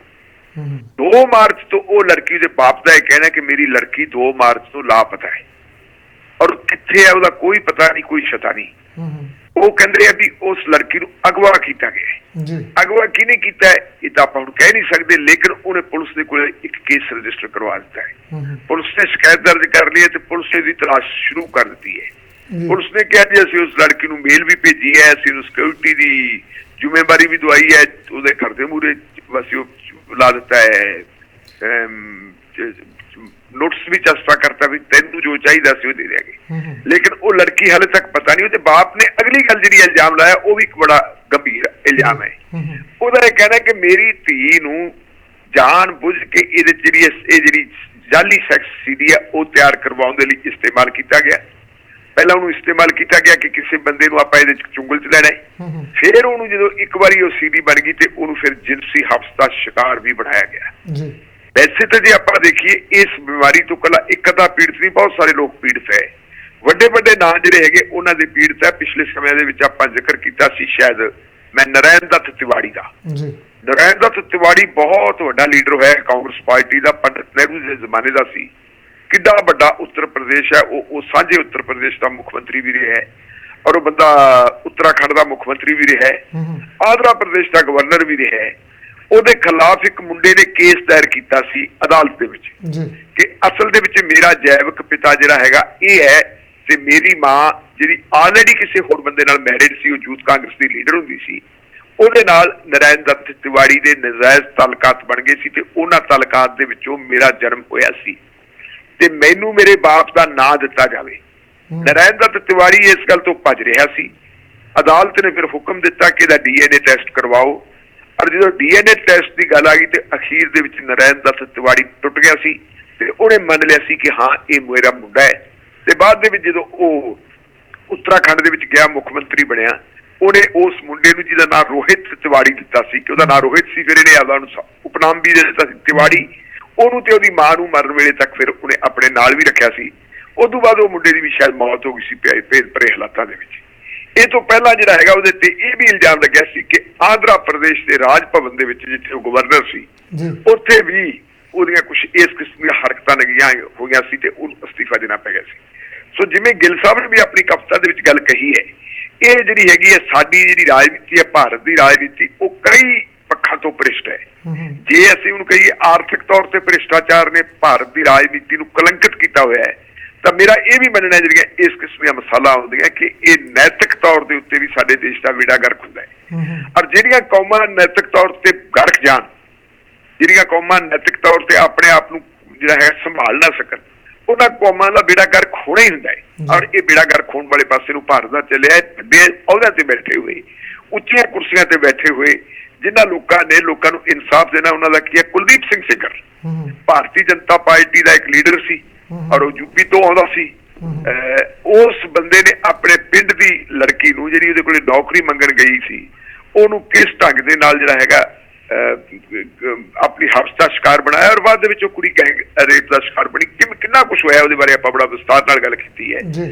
2 ਮਾਰਚ ਤੋਂ ਉਹ ਲੜਕੀ ਦੇ ਬਾਪ ਦਾ ਇਹ ਕਹਿਣਾ ਕਿ ਮੇਰੀ ਲੜਕੀ 2 ਮਾਰਚ ਤੋਂ ਲਾਪਤਾ ਹੈ ਔਰ ਕਿੱਥੇ ਹੈ ਉਹਦਾ ਕੋਈ ਪਤਾ ਨਹੀਂ, ਕੋਈ ਸ਼ਤਾ ਨਹੀਂ। ਉਹ ਕਹਿੰਦੇ ਆ ਵੀ ਉਸ ਲੜਕੀ ਨੂੰ ਅਗਵਾ ਕੀਤਾ ਗਿਆ। ਅਗਵਾ ਕਿਹਨੇ ਕੀਤਾ ਇਹ ਤਾਂ ਆਪਾਂ ਹੁਣ ਕਹਿ ਨਹੀਂ ਸਕਦੇ, ਲੇਕਿਨ ਉਹਨੇ ਪੁਲਿਸ ਦੇ ਕੋਲ ਇੱਕ ਕੇਸ ਰਜਿਸਟਰ ਕਰਵਾ ਦਿੱਤਾ ਹੈ। ਪੁਲਿਸ ਨੇ ਸ਼ਿਕਾਇਤ ਦਰਜ ਕਰ ਲਈ ਹੈ ਤੇ ਪੁਲਿਸ ਨੇ ਦੀ ਤਲਾਸ਼ ਸ਼ੁਰੂ ਕਰ ਦਿੱਤੀ ਹੈ। ਪੁਲਿਸ ਨੇ ਕਿਹਾ ਜੀ ਅਸੀਂ ਉਸ ਲੜਕੀ ਨੂੰ ਮੇਲ ਵੀ ਭੇਜੀ ਹੈ, ਅਸੀਂ ਉਹਨੂੰ ਸਿਕਿਉਰਿਟੀ ਦੀ ਜ਼ਿੰਮੇਵਾਰੀ ਵੀ ਦਵਾਈ ਹੈ, ਉਹਦੇ ਘਰ ਦੇ ਮੂਹਰੇ ਅਸੀਂ ਉਹ ਲਾ ਦਿੱਤਾ ਹੈ, ਨੋਟਿਸ ਵੀ ਚਸਪਾ ਕਰਤਾ ਵੀ ਤੈਨੂੰ ਜੋ ਚਾਹੀਦਾ ਸੀ ਉਹ ਦੇ ਦਿਆਂਗੇ। ਲੇਕਿਨ ਉਹ ਲੜਕੀ ਹਾਲੇ ਤੱਕ ਪਤਾ ਨਹੀਂ। ਉਹਦੇ ਬਾਪ ਨੇ ਅਗਲੀ ਗੱਲ ਜਿਹੜੀ ਇਲਜ਼ਾਮ ਲਾਇਆ ਉਹ ਵੀ ਇੱਕ ਬੜਾ ਗੰਭੀਰ ਇਲਜ਼ਾਮ ਹੈ। ਉਹਦਾ ਇਹ ਕਹਿਣਾ ਕਿ ਮੇਰੀ ਧੀ ਨੂੰ ਜਾਣ ਬੁੱਝ ਕੇ ਇਹਦੇ ਜਿਹੜੀ ਜਾਲੀ ਸੈਕਸ ਸੀਡੀ ਹੈ ਉਹ ਤਿਆਰ ਕਰਵਾਉਣ ਦੇ ਲਈ ਇਸਤੇਮਾਲ ਕੀਤਾ ਗਿਆ। ਪਹਿਲਾਂ ਉਹਨੂੰ ਇਸਤੇਮਾਲ ਕੀਤਾ ਗਿਆ ਕਿ ਕਿਸੇ ਬੰਦੇ ਨੂੰ ਆਪਾਂ ਇਹਦੇ ਚੁੰਗਲ ਚ ਲੈਣਾ ਹੈ। ਫਿਰ ਉਹਨੂੰ ਜਦੋਂ ਇੱਕ ਵਾਰੀ ਉਹ ਸੀਡੀ ਬਣ ਗਈ ਤੇ ਉਹਨੂੰ ਫਿਰ ਜਿਨਸੀ ਹਵਸ ਦਾ ਸ਼ਿਕਾਰ ਵੀ ਬਣਾਇਆ ਗਿਆ। ਵੈਸੇ ਤਾਂ ਜੇ ਆਪਾਂ ਦੇਖੀਏ ਇਸ ਬਿਮਾਰੀ ਤੋਂ ਕੱਲਾ ਇੱਕ ਅੱਧਾ ਪੀੜਤ ਨਹੀਂ, ਬਹੁਤ ਸਾਰੇ ਲੋਕ ਪੀੜਤ ਹੈ। ਵੱਡੇ ਵੱਡੇ ਨਾਂ ਜਿਹੜੇ ਹੈਗੇ ਉਹਨਾਂ ਦੇ ਪੀੜਤ ਹੈ। ਪਿਛਲੇ ਸਮਿਆਂ ਦੇ ਵਿੱਚ ਆਪਾਂ ਜ਼ਿਕਰ ਕੀਤਾ ਸੀ ਸ਼ਾਇਦ ਮੈਂ ਨਰੈਣ ਦੱਤ ਤਿਵਾੜੀ ਦਾ। ਨਰੈਣ ਦੱਤ ਤਿਵਾੜੀ ਬਹੁਤ ਵੱਡਾ ਲੀਡਰ ਹੋਇਆ ਕਾਂਗਰਸ ਪਾਰਟੀ ਦਾ, ਪੰਡਿਤ ਨਹਿਰੂ ਦੇ ਜ਼ਮਾਨੇ ਦਾ ਸੀ। ਕਿੱਡਾ ਵੱਡਾ ਉੱਤਰ ਪ੍ਰਦੇਸ਼ ਹੈ, ਉਹ ਸਾਂਝੇ ਉੱਤਰ ਪ੍ਰਦੇਸ਼ ਦਾ ਮੁੱਖ ਮੰਤਰੀ ਵੀ ਰਿਹਾ ਹੈ ਔਰ ਉਹ ਬੰਦਾ ਉੱਤਰਾਖੰਡ ਦਾ ਮੁੱਖ ਮੰਤਰੀ ਵੀ ਰਿਹਾ ਹੈ, ਆਂਧਰਾ ਪ੍ਰਦੇਸ਼ ਦਾ ਗਵਰਨਰ ਵੀ ਰਿਹਾ ਹੈ। ਉਹਦੇ ਖਿਲਾਫ ਇੱਕ ਮੁੰਡੇ ਨੇ ਕੇਸ ਦਾਇਰ ਕੀਤਾ ਸੀ ਅਦਾਲਤ ਦੇ ਵਿੱਚ ਕਿ ਅਸਲ ਦੇ ਵਿੱਚ ਮੇਰਾ ਜੈਵਿਕ ਪਿਤਾ ਜਿਹੜਾ ਹੈਗਾ ਇਹ ਹੈ ਤੇ ਮੇਰੀ ਮਾਂ ਜਿਹੜੀ ਆਲਰੇਡੀ ਕਿਸੇ ਹੋਰ ਬੰਦੇ ਨਾਲ ਮੈਰਿਡ ਸੀ, ਉਹ ਯੂਥ ਕਾਂਗਰਸ ਦੀ ਲੀਡਰ ਹੁੰਦੀ ਸੀ, ਉਹਦੇ ਨਾਲ ਨਰੈਣ ਦੱਤ ਤਿਵਾੜੀ ਦੇ ਨਜਾਇਜ਼ ਤਾਲੁਕਾਤ ਬਣ ਗਏ ਸੀ ਤੇ ਉਹਨਾਂ ਤਾਲੁਕਾਤ ਦੇ ਵਿੱਚੋਂ ਮੇਰਾ ਜਨਮ ਹੋਇਆ ਸੀ ਤੇ ਮੈਨੂੰ ਮੇਰੇ ਬਾਪ ਦਾ ਨਾਂ ਦਿੱਤਾ ਜਾਵੇ। ਨਰੈਣ ਦੱਤ ਤਿਵਾੜੀ ਇਸ ਗੱਲ ਤੋਂ ਭੱਜ ਰਿਹਾ ਸੀ। ਅਦਾਲਤ ਨੇ ਫਿਰ ਹੁਕਮ ਦਿੱਤਾ ਕਿ ਇਹਦਾ DNA ਟੈਸਟ ਕਰਵਾਓ ਔਰ ਜਦੋਂ DNA ਟੈਸਟ ਦੀ ਗੱਲ ਆ ਗਈ ਤੇ ਅਖੀਰ ਦੇ ਵਿੱਚ ਨਰੈਣ ਦੱਤ ਤਿਵਾੜੀ ਟੁੱਟ ਗਿਆ ਸੀ ਤੇ ਉਹਨੇ ਮੰਨ ਲਿਆ ਸੀ ਕਿ ਹਾਂ ਇਹ ਮੇਰਾ ਮੁੰਡਾ ਹੈ। ਤੇ ਬਾਅਦ ਦੇ ਵਿੱਚ ਜਦੋਂ ਉਹ ਉੱਤਰਾਖੰਡ ਦੇ ਵਿੱਚ ਗਿਆ, ਮੁੱਖ ਮੰਤਰੀ ਬਣਿਆ, ਉਹਨੇ ਉਸ ਮੁੰਡੇ ਨੂੰ ਜਿਹਦਾ ਨਾਂ ਰੋਹਿਤ ਤਿਵਾੜੀ ਦਿੱਤਾ ਸੀ ਕਿ ਉਹਦਾ ਨਾਂ ਰੋਹਿਤ ਸੀ, ਫਿਰ ਇਹਨੇ ਆਪਦਾ ਉਪਨਾਮ ਵੀ ਦੇ ਦਿੱਤਾ ਸੀ ਤਿਵਾੜੀ। ਉਹਨੂੰ ਤੇ ਉਹਦੀ ਮਾਂ ਨੂੰ ਮਰਨ ਵੇਲੇ ਤੱਕ ਫਿਰ ਉਹਨੇ ਆਪਣੇ ਨਾਲ ਵੀ ਰੱਖਿਆ ਸੀ। ਉਦੋਂ ਬਾਅਦ ਉਹ ਮੁੰਡੇ ਦੀ ਵੀ ਸ਼ਾਇਦ ਮੌਤ ਹੋ ਗਈ ਸੀ ਭੇਦ ਭਰੇ ਹਾਲਾਤਾਂ ਦੇ ਵਿੱਚ। ਇਹ ਤੋਂ ਪਹਿਲਾਂ ਜਿਹੜਾ ਹੈਗਾ ਉਹਦੇ ਤੇ ਇਹ ਵੀ ਇਲਜ਼ਾਮ ਲੱਗਿਆ ਸੀ ਕਿ ਆਂਧਰਾ ਪ੍ਰਦੇਸ਼ ਦੇ ਰਾਜ ਭਵਨ ਦੇ ਵਿੱਚ ਜਿੱਥੇ ਉਹ ਗਵਰਨਰ ਸੀ ਉੱਥੇ ਵੀ ਉਹਦੀਆਂ ਕੁਝ ਇਸ ਕਿਸਮ ਦੀਆਂ ਹਰਕਤਾਂ ਲੱਗੀਆਂ ਹੋਈਆਂ ਸੀ ਤੇ ਉਹਨੂੰ ਅਸਤੀਫਾ ਦੇਣਾ ਪੈ ਗਿਆ ਸੀ। ਸੋ ਜਿਵੇਂ ਗਿੱਲ ਸਾਹਿਬ ਨੇ ਵੀ ਆਪਣੀ ਕਵਿਤਾ ਦੇ ਵਿੱਚ ਗੱਲ ਕਹੀ ਹੈ, ਇਹ ਜਿਹੜੀ ਹੈਗੀ ਹੈ ਸਾਡੀ ਜਿਹੜੀ ਰਾਜਨੀਤੀ ਹੈ, ਭਾਰਤ ਦੀ ਰਾਜਨੀਤੀ, ਉਹ ਕਈ ਪੱਖਾਂ ਤੋਂ ਭ੍ਰਿਸ਼ਟ ਹੈ। ਜੇ ਅਸੀਂ ਉਹਨੂੰ ਕਹੀਏ ਆਰਥਿਕ ਤੌਰ ਤੇ ਭ੍ਰਿਸ਼ਟਾਚਾਰ ਨੇ ਭਾਰਤ ਦੀ ਰਾਜਨੀਤੀ ਨੂੰ ਕਲੰਕਿਤ ਕੀਤਾ ਹੋਇਆ ਹੈ, ਤਾਂ ਮੇਰਾ ਇਹ ਵੀ ਮੰਨਣਾ ਜਿਹੜੀਆਂ ਇਸ ਕਿਸਮ ਦੀਆਂ ਮਸਾਲਾ ਆਉਂਦੀਆਂ ਕਿ ਇਹ ਨੈਤਿਕ ਤੌਰ ਦੇ ਉੱਤੇ ਵੀ ਸਾਡੇ ਦੇਸ਼ ਦਾ ਬੇੜਾ ਗਰਕ ਹੁੰਦਾ ਹੈ। ਔਰ ਜਿਹੜੀਆਂ ਕੌਮਾਂ ਨੈਤਿਕ ਤੌਰ ਤੇ ਗਰਕ ਜਾਣ, ਜਿਹੜੀਆਂ ਕੌਮਾਂ ਨੈਤਿਕ ਤੌਰ ਤੇ ਆਪਣੇ ਆਪ ਨੂੰ ਜਿਹੜਾ ਹੈ ਸੰਭਾਲ ਨਾ ਸਕਣ, ਉਹਨਾਂ ਕੌਮਾਂ ਦਾ ਬੇੜਾ ਗਰਕ ਹੋਣਾ ਹੀ ਹੁੰਦਾ ਹੈ। ਔਰ ਇਹ ਬੇੜਾ ਗਰਕ ਹੋਣ ਵਾਲੇ ਪਾਸੇ ਨੂੰ ਭਾਰਤ ਦਾ ਚੱਲਿਆ ਹੈ। ਵੱਡੇ ਅਹੁਦਿਆਂ ਤੇ ਬੈਠੇ ਹੋਏ, ਉੱਚੀਆਂ ਕੁਰਸੀਆਂ ਤੇ ਬੈਠੇ ਹੋਏ ਜਿਨ੍ਹਾਂ ਲੋਕਾਂ ਨੇ ਲੋਕਾਂ ਨੂੰ ਇਨਸਾਫ ਦੇਣਾ, ਉਹਨਾਂ ਦਾ ਕੀ ਹੈ, ਕੁਲਦੀਪ ਸਿੰਘ ਸਿੱਗਰ ਭਾਰਤੀ ਜਨਤਾ ਪਾਰਟੀ ਦਾ ਇੱਕ ਲੀਡਰ ਸੀ ਔਰ ਉਹ ਯੂਪੀ ਤੋਂ ਆਉਂਦਾ ਸੀ। ਉਸ ਬੰਦੇ ਨੇ ਆਪਣੇ ਪਿੰਡ ਦੀ ਲੜਕੀ ਨੂੰ, ਜਿਹੜੀ ਉਹਦੇ ਕੋਲੇ ਨੌਕਰੀ ਮੰਗਣ ਗਈ ਸੀ, ਉਹਨੂੰ ਕਿਸ ਢੰਗ ਦੇ ਨਾਲ ਜਿਹੜਾ ਹੈਗਾ ਆਪਣੀ ਹਵਸ ਦਾ ਸ਼ਿਕਾਰ ਬਣਾਇਆ ਔਰ ਬਾਅਦ ਦੇ ਵਿੱਚ ਉਹ ਕੁੜੀ ਗੈਂਗ ਰੇਪ ਦਾ ਸ਼ਿਕਾਰ ਬਣੀ। ਕਿੰਨਾ ਕੁਛ ਹੋਇਆ ਉਹਦੇ ਬਾਰੇ ਆਪਾਂ ਬੜਾ ਵਿਸਤਾਰ ਨਾਲ ਗੱਲ ਕੀਤੀ ਹੈ।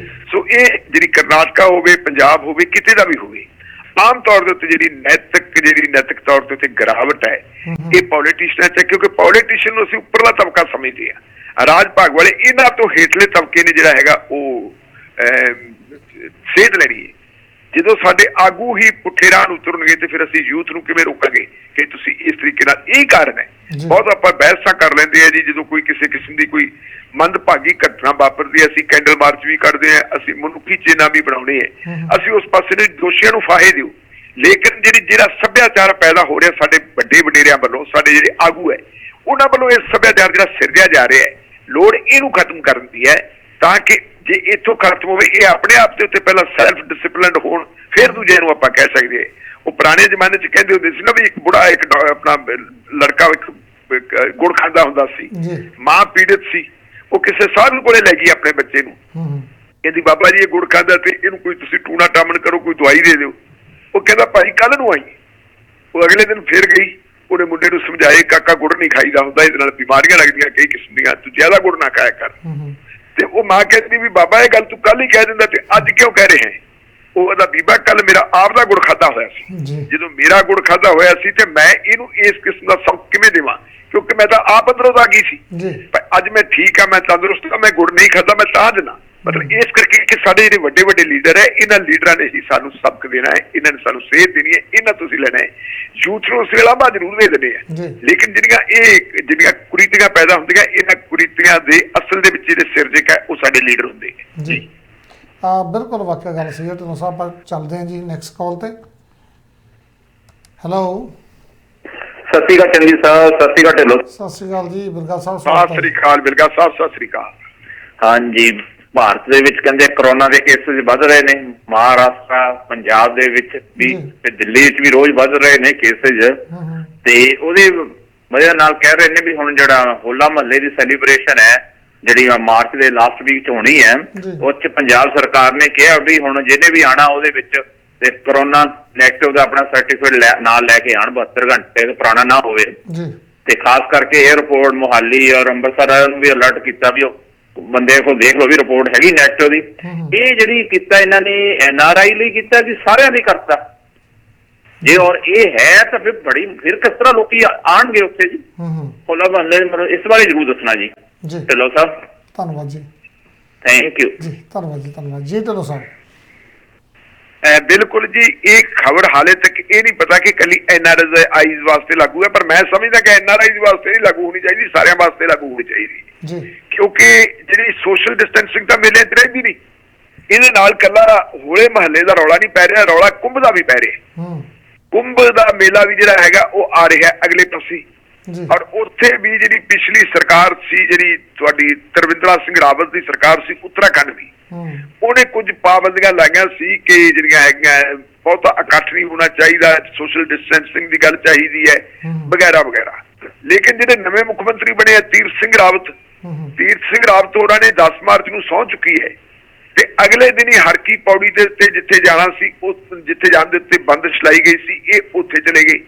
ਸੋ ਇਹ ਜਿਹੜੀ ਕਰਨਾਟਕਾ ਹੋਵੇ, ਪੰਜਾਬ ਹੋਵੇ, ਕਿਤੇ ਦਾ ਵੀ ਹੋਵੇ, ਆਮ ਤੌਰ ਦੇ ਉੱਤੇ ਜਿਹੜੀ ਨੈਤਿਕ ਤੌਰ ਤੇ ਉੱਤੇ ਗਿਰਾਵਟ ਹੈ ਇਹ ਪੋਲੀਟੀਸ਼ੀਅਨਾਂ ਚ, ਕਿਉਂਕਿ ਪੋਲੀਟੀਸ਼ੀਅਨ ਨੂੰ ਅਸੀਂ ਉੱਪਰਲਾ ਤਬਕਾ ਸਮਝਦੇ ਹਾਂ, ਰਾਜ ਭਾਗ ਵਾਲੇ ਇਹਨਾਂ ਤੋਂ ਹੇਠਲੇ ਤਬਕੇ ਨੇ ਜਿਹੜਾ ਹੈਗਾ ਉਹ ਸੇਧ ਲੈਣੀ ਹੈ। ਜਦੋਂ ਸਾਡੇ ਆਗੂ ਹੀ ਪੁੱਠੇ ਰਾਹ ਨੂੰ ਉਤਰਨਗੇ ਤੇ ਫਿਰ ਅਸੀਂ ਯੂਥ ਨੂੰ ਕਿਵੇਂ ਰੋਕਾਂਗੇ ਕਿ ਤੁਸੀਂ ਇਸ ਤਰੀਕੇ ਨਾਲ। ਇਹ ਕਾਰਨ ਹੈ। ਬਹੁਤ ਆਪਾਂ ਬਹਿਸਾਂ ਕਰ ਲੈਂਦੇ ਆ ਜੀ, ਜਦੋਂ ਕੋਈ ਕਿਸੇ ਕਿਸਮ ਦੀ ਕੋਈ ਮੰਦਭਾਗੀ ਘਟਨਾ ਵਾਪਰਦੀ ਹੈ, ਅਸੀਂ ਕੈਂਡਲ ਮਾਰਚ ਵੀ ਕਰਦੇ ਹਾਂ, ਅਸੀਂ ਮਨੁੱਖੀ ਚਿੰਨ੍ਹ ਵੀ ਬਣਾਉਣੇ ਹੈ, ਅਸੀਂ ਉਸ ਪਾਸੇ ਦੇ ਦੋਸ਼ੀਆਂ ਨੂੰ ਫਾਹੇ ਦਿਓ। ਲੇਕਿਨ ਜਿਹੜਾ ਸੱਭਿਆਚਾਰ ਪੈਦਾ ਹੋ ਰਿਹਾ ਸਾਡੇ ਵੱਡੇ ਵਡੇਰਿਆਂ ਵੱਲੋਂ, ਸਾਡੇ ਜਿਹੜੇ ਆਗੂ ਹੈ ਉਹਨਾਂ ਵੱਲੋਂ ਇਹ ਸੱਭਿਆਚਾਰ ਜਿਹੜਾ ਸਿਰਜਿਆ ਜਾ ਰਿਹਾ ਹੈ, ਲੋੜ ਇਹਨੂੰ ਖਤਮ ਕਰਨ ਦੀ ਹੈ ਤਾਂ ਕਿ ਜੇ ਇੱਥੋਂ ਖਤਮ ਹੋਵੇ, ਇਹ ਆਪਣੇ ਆਪ ਦੇ ਉੱਤੇ ਪਹਿਲਾਂ ਸੈਲਫ ਡਿਸਿਪਲਿਨਡ ਹੋਣ, ਫਿਰ ਦੂਜੇ ਨੂੰ ਆਪਾਂ ਕਹਿ ਸਕਦੇ। ਉਹ ਪੁਰਾਣੇ ਜ਼ਮਾਨੇ 'ਚ ਕਹਿੰਦੇ ਹੁੰਦੇ ਸੀ ਨਾ ਵੀ ਇੱਕ ਬੁੜਾ ਇੱਕ ਆਪਣਾ ਲੜਕਾ ਇੱਕ ਗੁੜ ਖਾਂਦਾ ਹੁੰਦਾ ਸੀ, ਮਾਂ ਪੀੜਿਤ ਸੀ, ਉਹ ਕਿਸੇ ਸਾਧੂ ਕੋਲੇ ਲੈ ਗਈ ਆਪਣੇ ਬੱਚੇ ਨੂੰ, ਕਹਿੰਦੀ ਬਾਬਾ ਜੀ ਇਹ ਗੁੜ ਖਾਂਦਾ ਤੇ ਇਹਨੂੰ ਕੋਈ ਤੁਸੀਂ ਟੂਣਾ ਟਾਮਣ ਕਰੋ, ਕੋਈ ਦਵਾਈ ਦੇ ਦਿਓ। ਉਹ ਕਹਿੰਦਾ ਭਾਈ ਕੱਲ ਨੂੰ ਆਈ। ਉਹ ਅਗਲੇ ਦਿਨ ਫਿਰ ਗਈ, ਉਹਨੇ ਮੁੰਡੇ ਨੂੰ ਸਮਝਾਏ ਕਾਕਾ ਗੁੜ ਨਹੀਂ ਖਾਈਦਾ ਹੁੰਦਾ, ਇਹਦੇ ਨਾਲ ਬਿਮਾਰੀਆਂ ਲੱਗਦੀਆਂ ਕਈ ਕਿਸਮ ਦੀਆਂ, ਤੂੰ ਜ਼ਿਆਦਾ ਗੁੜ ਨਾ ਖਾਇਆ ਕਰ। ਤੇ ਉਹ ਮਾਂ ਕਹਿੰਦੀ ਵੀ ਬਾਬਾ ਇਹ ਗੱਲ ਤੂੰ ਕੱਲ ਹੀ ਕਹਿ ਦਿੰਦਾ ਤੇ ਅੱਜ ਕਿਉਂ ਕਹਿ ਰਿਹਾ ਹੈ? ਉਹ ਕਹਿੰਦਾ ਬੀਬਾ ਕੱਲ ਮੇਰਾ ਆਪ ਦਾ ਗੁੜ ਖਾਧਾ ਹੋਇਆ ਸੀ, ਜਦੋਂ ਮੇਰਾ ਗੁੜ ਖਾਧਾ ਹੋਇਆ ਸੀ ਤੇ ਮੈਂ ਇਹਨੂੰ ਇਸ ਕਿਸਮ ਦਾ ਸੌਂਕ ਕਿਵੇਂ ਦੇਵਾਂ, ਕਿਉਂਕਿ ਮੈਂ ਤਾਂ ਆਪ ਅੰਦਰੋਂ ਆ ਗਈ ਸੀ। ਅੱਜ ਮੈਂ ਠੀਕ ਆ, ਮੈਂ ਤੰਦਰੁਸਤ ਆ, ਮੈਂ ਗੁੜ ਨਹੀਂ ਖਾਧਾ, ਮੈਂ ਤਾਂ ਦੇਣਾ। ਮਤਲਬ ਇਸ ਕਰਕੇ ਕਿ ਸਾਡੇ ਜਿਹੜੇ ਵੱਡੇ ਵੱਡੇ ਲੀਡਰ ਹੈ, ਇਹਨਾਂ ਲੀਡਰਾਂ ਨੇ ਹੀ ਸਾਨੂੰ ਸਬਕ ਦੇਣਾ ਹੈ, ਇਹਨਾਂ ਨੇ ਸਾਨੂੰ ਸੇਧ ਦੇਣੀ ਹੈ, ਇਹਨਾਂ ਤੋਂ ਅਸੀਂ ਲੈਣਾ ਹੈ। ਯੂਥ ਨੂੰ ਅਸੀਂ ਲਾਭਾ ਜ਼ਰੂਰ ਦੇ ਦਿੰਦੇ ਆ, ਲੇਕਿਨ ਜਿਹੜੀਆਂ ਕੁਰੀਤੀਆਂ ਪੈਦਾ ਹੁੰਦੀਆਂ, ਇਹਨਾਂ ਕੁਰੀਤੀਆਂ ਦੇ ਅਸਲ ਦੇ ਵਿੱਚ ਜਿਹੜੇ ਸਿਰਜਕ ਹੈ ਉਹ ਸਾਡੇ ਲੀਡਰ ਹੁੰਦੇ ਜੀ। ਬਿਲਕੁਲ ਵਾਕਿਆ ਗੱਲ ਸਹੀ ਹੈ। ਢਿੱਲੋਂ ਸਾਹਿਬ ਆਪਾਂ ਚੱਲਦੇ ਹਾਂ ਜੀ ਨੈਕਸਟ ਕਾਲ ਤੇ। ਹੈਲੋ, ਸਤਿ ਸ਼੍ਰੀ ਅਕਾਲ ਚੰਗੀ ਸਾਹਿਬ। ਸਤਿ ਸ਼੍ਰੀ ਅਕਾਲ ਢਿੱਲੋਂ। ਸਤਿ ਸ਼੍ਰੀ ਅਕਾਲ ਜੀ ਬਿਰਗਾ ਸਾਹਿਬ। ਸਤਿ ਸ਼੍ਰੀ ਅਕਾਲ ਬਿਰਗਾ ਸਾਹਿਬ। ਸਤਿ ਸ਼੍ਰੀ ਅਕਾਲ। ਹਾਂਜੀ, ਭਾਰਤ ਦੇ ਵਿੱਚ ਕਹਿੰਦੇ ਕਰੋਨਾ ਦੇ ਕੇਸਿਸ ਵੱਧ ਰਹੇ ਨੇ, ਮਹਾਰਾਸ਼ਟਰ ਪੰਜਾਬ ਦੇ ਵਿੱਚ ਵੀ ਤੇ ਦਿੱਲੀ ਵਿੱਚ ਵੀ ਰੋਜ਼ ਵੱਧ ਰਹੇ ਨੇ ਕੇਸਿਸ, ਤੇ ਉਹਦੀ ਵਜ੍ਹਾ ਨਾਲ ਕਹਿ ਰਹੇ ਨੇ ਵੀ ਹੁਣ ਜਿਹੜਾ ਹੋਲਾ ਮਹੱਲੇ ਦੀ ਸੈਲੀਬ੍ਰੇਸ਼ਨ ਹੈ ਜਿਹੜੀ ਮਾਰਚ ਦੇ ਲਾਸਟ ਵੀਕ 'ਚ ਹੋਣੀ ਹੈ, ਉਹ 'ਚ ਪੰਜਾਬ ਸਰਕਾਰ ਨੇ ਕਿਹਾ ਵੀ ਹੁਣ ਜਿਹਨੇ ਵੀ ਆਉਣਾ ਉਹਦੇ ਵਿੱਚ ਤੇ ਕਰੋਨਾ ਨੈਗੇਟਿਵ ਦਾ ਆਪਣਾ ਸਰਟੀਫਿਕੇਟ ਨਾਲ ਲੈ ਕੇ ਆਉਣ, 72 ਘੰਟੇ ਤੋਂ ਪੁਰਾਣਾ ਨਾ ਹੋਵੇ। ਤੇ ਖਾਸ ਕਰਕੇ ਏਅਰਪੋਰਟ ਮੋਹਾਲੀ ਔਰ ਅੰਮ੍ਰਿਤਸਰ ਨੂੰ ਵੀ ਅਲਰਟ ਕੀਤਾ ਵੀ ਉਹ ਬੰਦੇ ਕੋਲ ਦੇਖ ਲਓ ਵੀ ਰਿਪੋਰਟ ਹੈਗੀ ਨੈਗੇਟਿਵ ਦੀ। ਇਹ ਜਿਹੜੀ ਕੀਤਾ ਇਹਨਾਂ ਨੇ NRI ਲਈ ਕੀਤਾ ਕਿ ਸਾਰਿਆਂ ਲਈ ਕਰਤਾ? ਜੇ ਔਰ ਇਹ ਹੈ ਤਾਂ ਫਿਰ ਕਿਸ ਤਰ੍ਹਾਂ ਲੋਕੀ ਆਣਗੇ ਉੱਥੇ ਜੀ ਹੋਲਾ ਮਹੱਲੇ? ਇਸ ਬਾਰੇ ਜ਼ਰੂਰ ਦੱਸਣਾ ਜੀ ਢਿੱਲੋਂ ਸਾਹਿਬ। ਧੰਨਵਾਦ ਜੀ। ਥੈਂਕ ਯੂ ਜੀ। ਧੰਨਵਾਦ ਜੀ। ਧੰਨਵਾਦ ਜੀ ਢਿੱਲੋਂ ਸਾਹਿਬ। ਬਿਲਕੁਲ ਜੀ, ਇਹ ਖਬਰ ਹਾਲੇ ਤੱਕ ਇਹ ਨਹੀਂ ਪਤਾ ਕਿ ਕੱਲੀ NRIs ਵਾਸਤੇ ਲਾਗੂ ਹੈ, ਪਰ ਮੈਂ ਸਮਝਦਾ ਕਿ NRIs ਵਾਸਤੇ ਨਹੀਂ ਲਾਗੂ ਹੋਣੀ ਚਾਹੀਦੀ, ਸਾਰਿਆਂ ਵਾਸਤੇ ਲਾਗੂ ਹੋਣੀ ਚਾਹੀਦੀ। ਕਿਉਂਕਿ ਜਿਹੜੀ ਸੋਸ਼ਲ ਡਿਸਟੈਂਸਿੰਗ ਤਾਂ ਮੇਲੇ 'ਚ ਰਹਿੰਦੀ ਨਹੀਂ, ਇਹਦੇ ਨਾਲ ਕੱਲਾ ਹੋਲੇ ਮਹੱਲੇ ਦਾ ਰੌਲਾ ਨਹੀਂ ਪੈ ਰਿਹਾ, ਰੌਲਾ ਕੁੰਭ ਦਾ ਵੀ ਪੈ ਰਿਹਾ। ਕੁੰਭ ਦਾ ਮੇਲਾ ਵੀ ਜਿਹੜਾ ਹੈਗਾ ਉਹ ਆ ਰਿਹਾ ਅਗਲੇ ਪਾਸੇ, ਔਰ ਉੱਥੇ ਵੀ ਜਿਹੜੀ ਪਿਛਲੀ ਸਰਕਾਰ ਸੀ, ਜਿਹੜੀ ਤੁਹਾਡੀ ਤਰਵਿੰਦਰਾ ਸਿੰਘ ਰਾਵਤ ਦੀ ਸਰਕਾਰ ਸੀ ਉੱਤਰਾਖੰਡ ਦੀ, ਉਹਨੇ ਕੁਝ ਪਾਬੰਦੀਆਂ ਲਾਈਆਂ ਸੀ ਕਿ ਜਿਹੜੀਆਂ ਹੈਗੀਆਂ ਬਹੁਤਾ ਇਕੱਠ ਨਹੀਂ ਹੋਣਾ ਚਾਹੀਦਾ, ਸੋਸ਼ਲ ਡਿਸਟੈਂਸਿੰਗ ਦੀ ਗੱਲ ਚਾਹੀਦੀ ਹੈ ਵਗੈਰਾ ਵਗੈਰਾ। ਲੇਕਿਨ ਜਿਹੜੇ ਨਵੇਂ ਮੁੱਖ ਮੰਤਰੀ ਬਣੇ ਆ ਤੀਰਥ ਸਿੰਘ ਰਾਵਤ ਹੋਰਾਂ ਨੇ 10 ਮਾਰਚ ਨੂੰ ਸਹੁੰ ਚੁੱਕੀ ਹੈ ਤੇ ਅਗਲੇ ਦਿਨ ਹੀ ਹਰਕੀ ਪੌੜੀ ਦੇ ਉੱਤੇ ਜਿੱਥੇ ਜਾਣਾ ਸੀ, ਜਿੱਥੇ ਜਾਣ ਦੇ ਉੱਤੇ ਬੰਦਿਸ਼ ਲਾਈ ਗਈ ਸੀ, ਇਹ ਉੱਥੇ ਚਲੇ ਗਏ।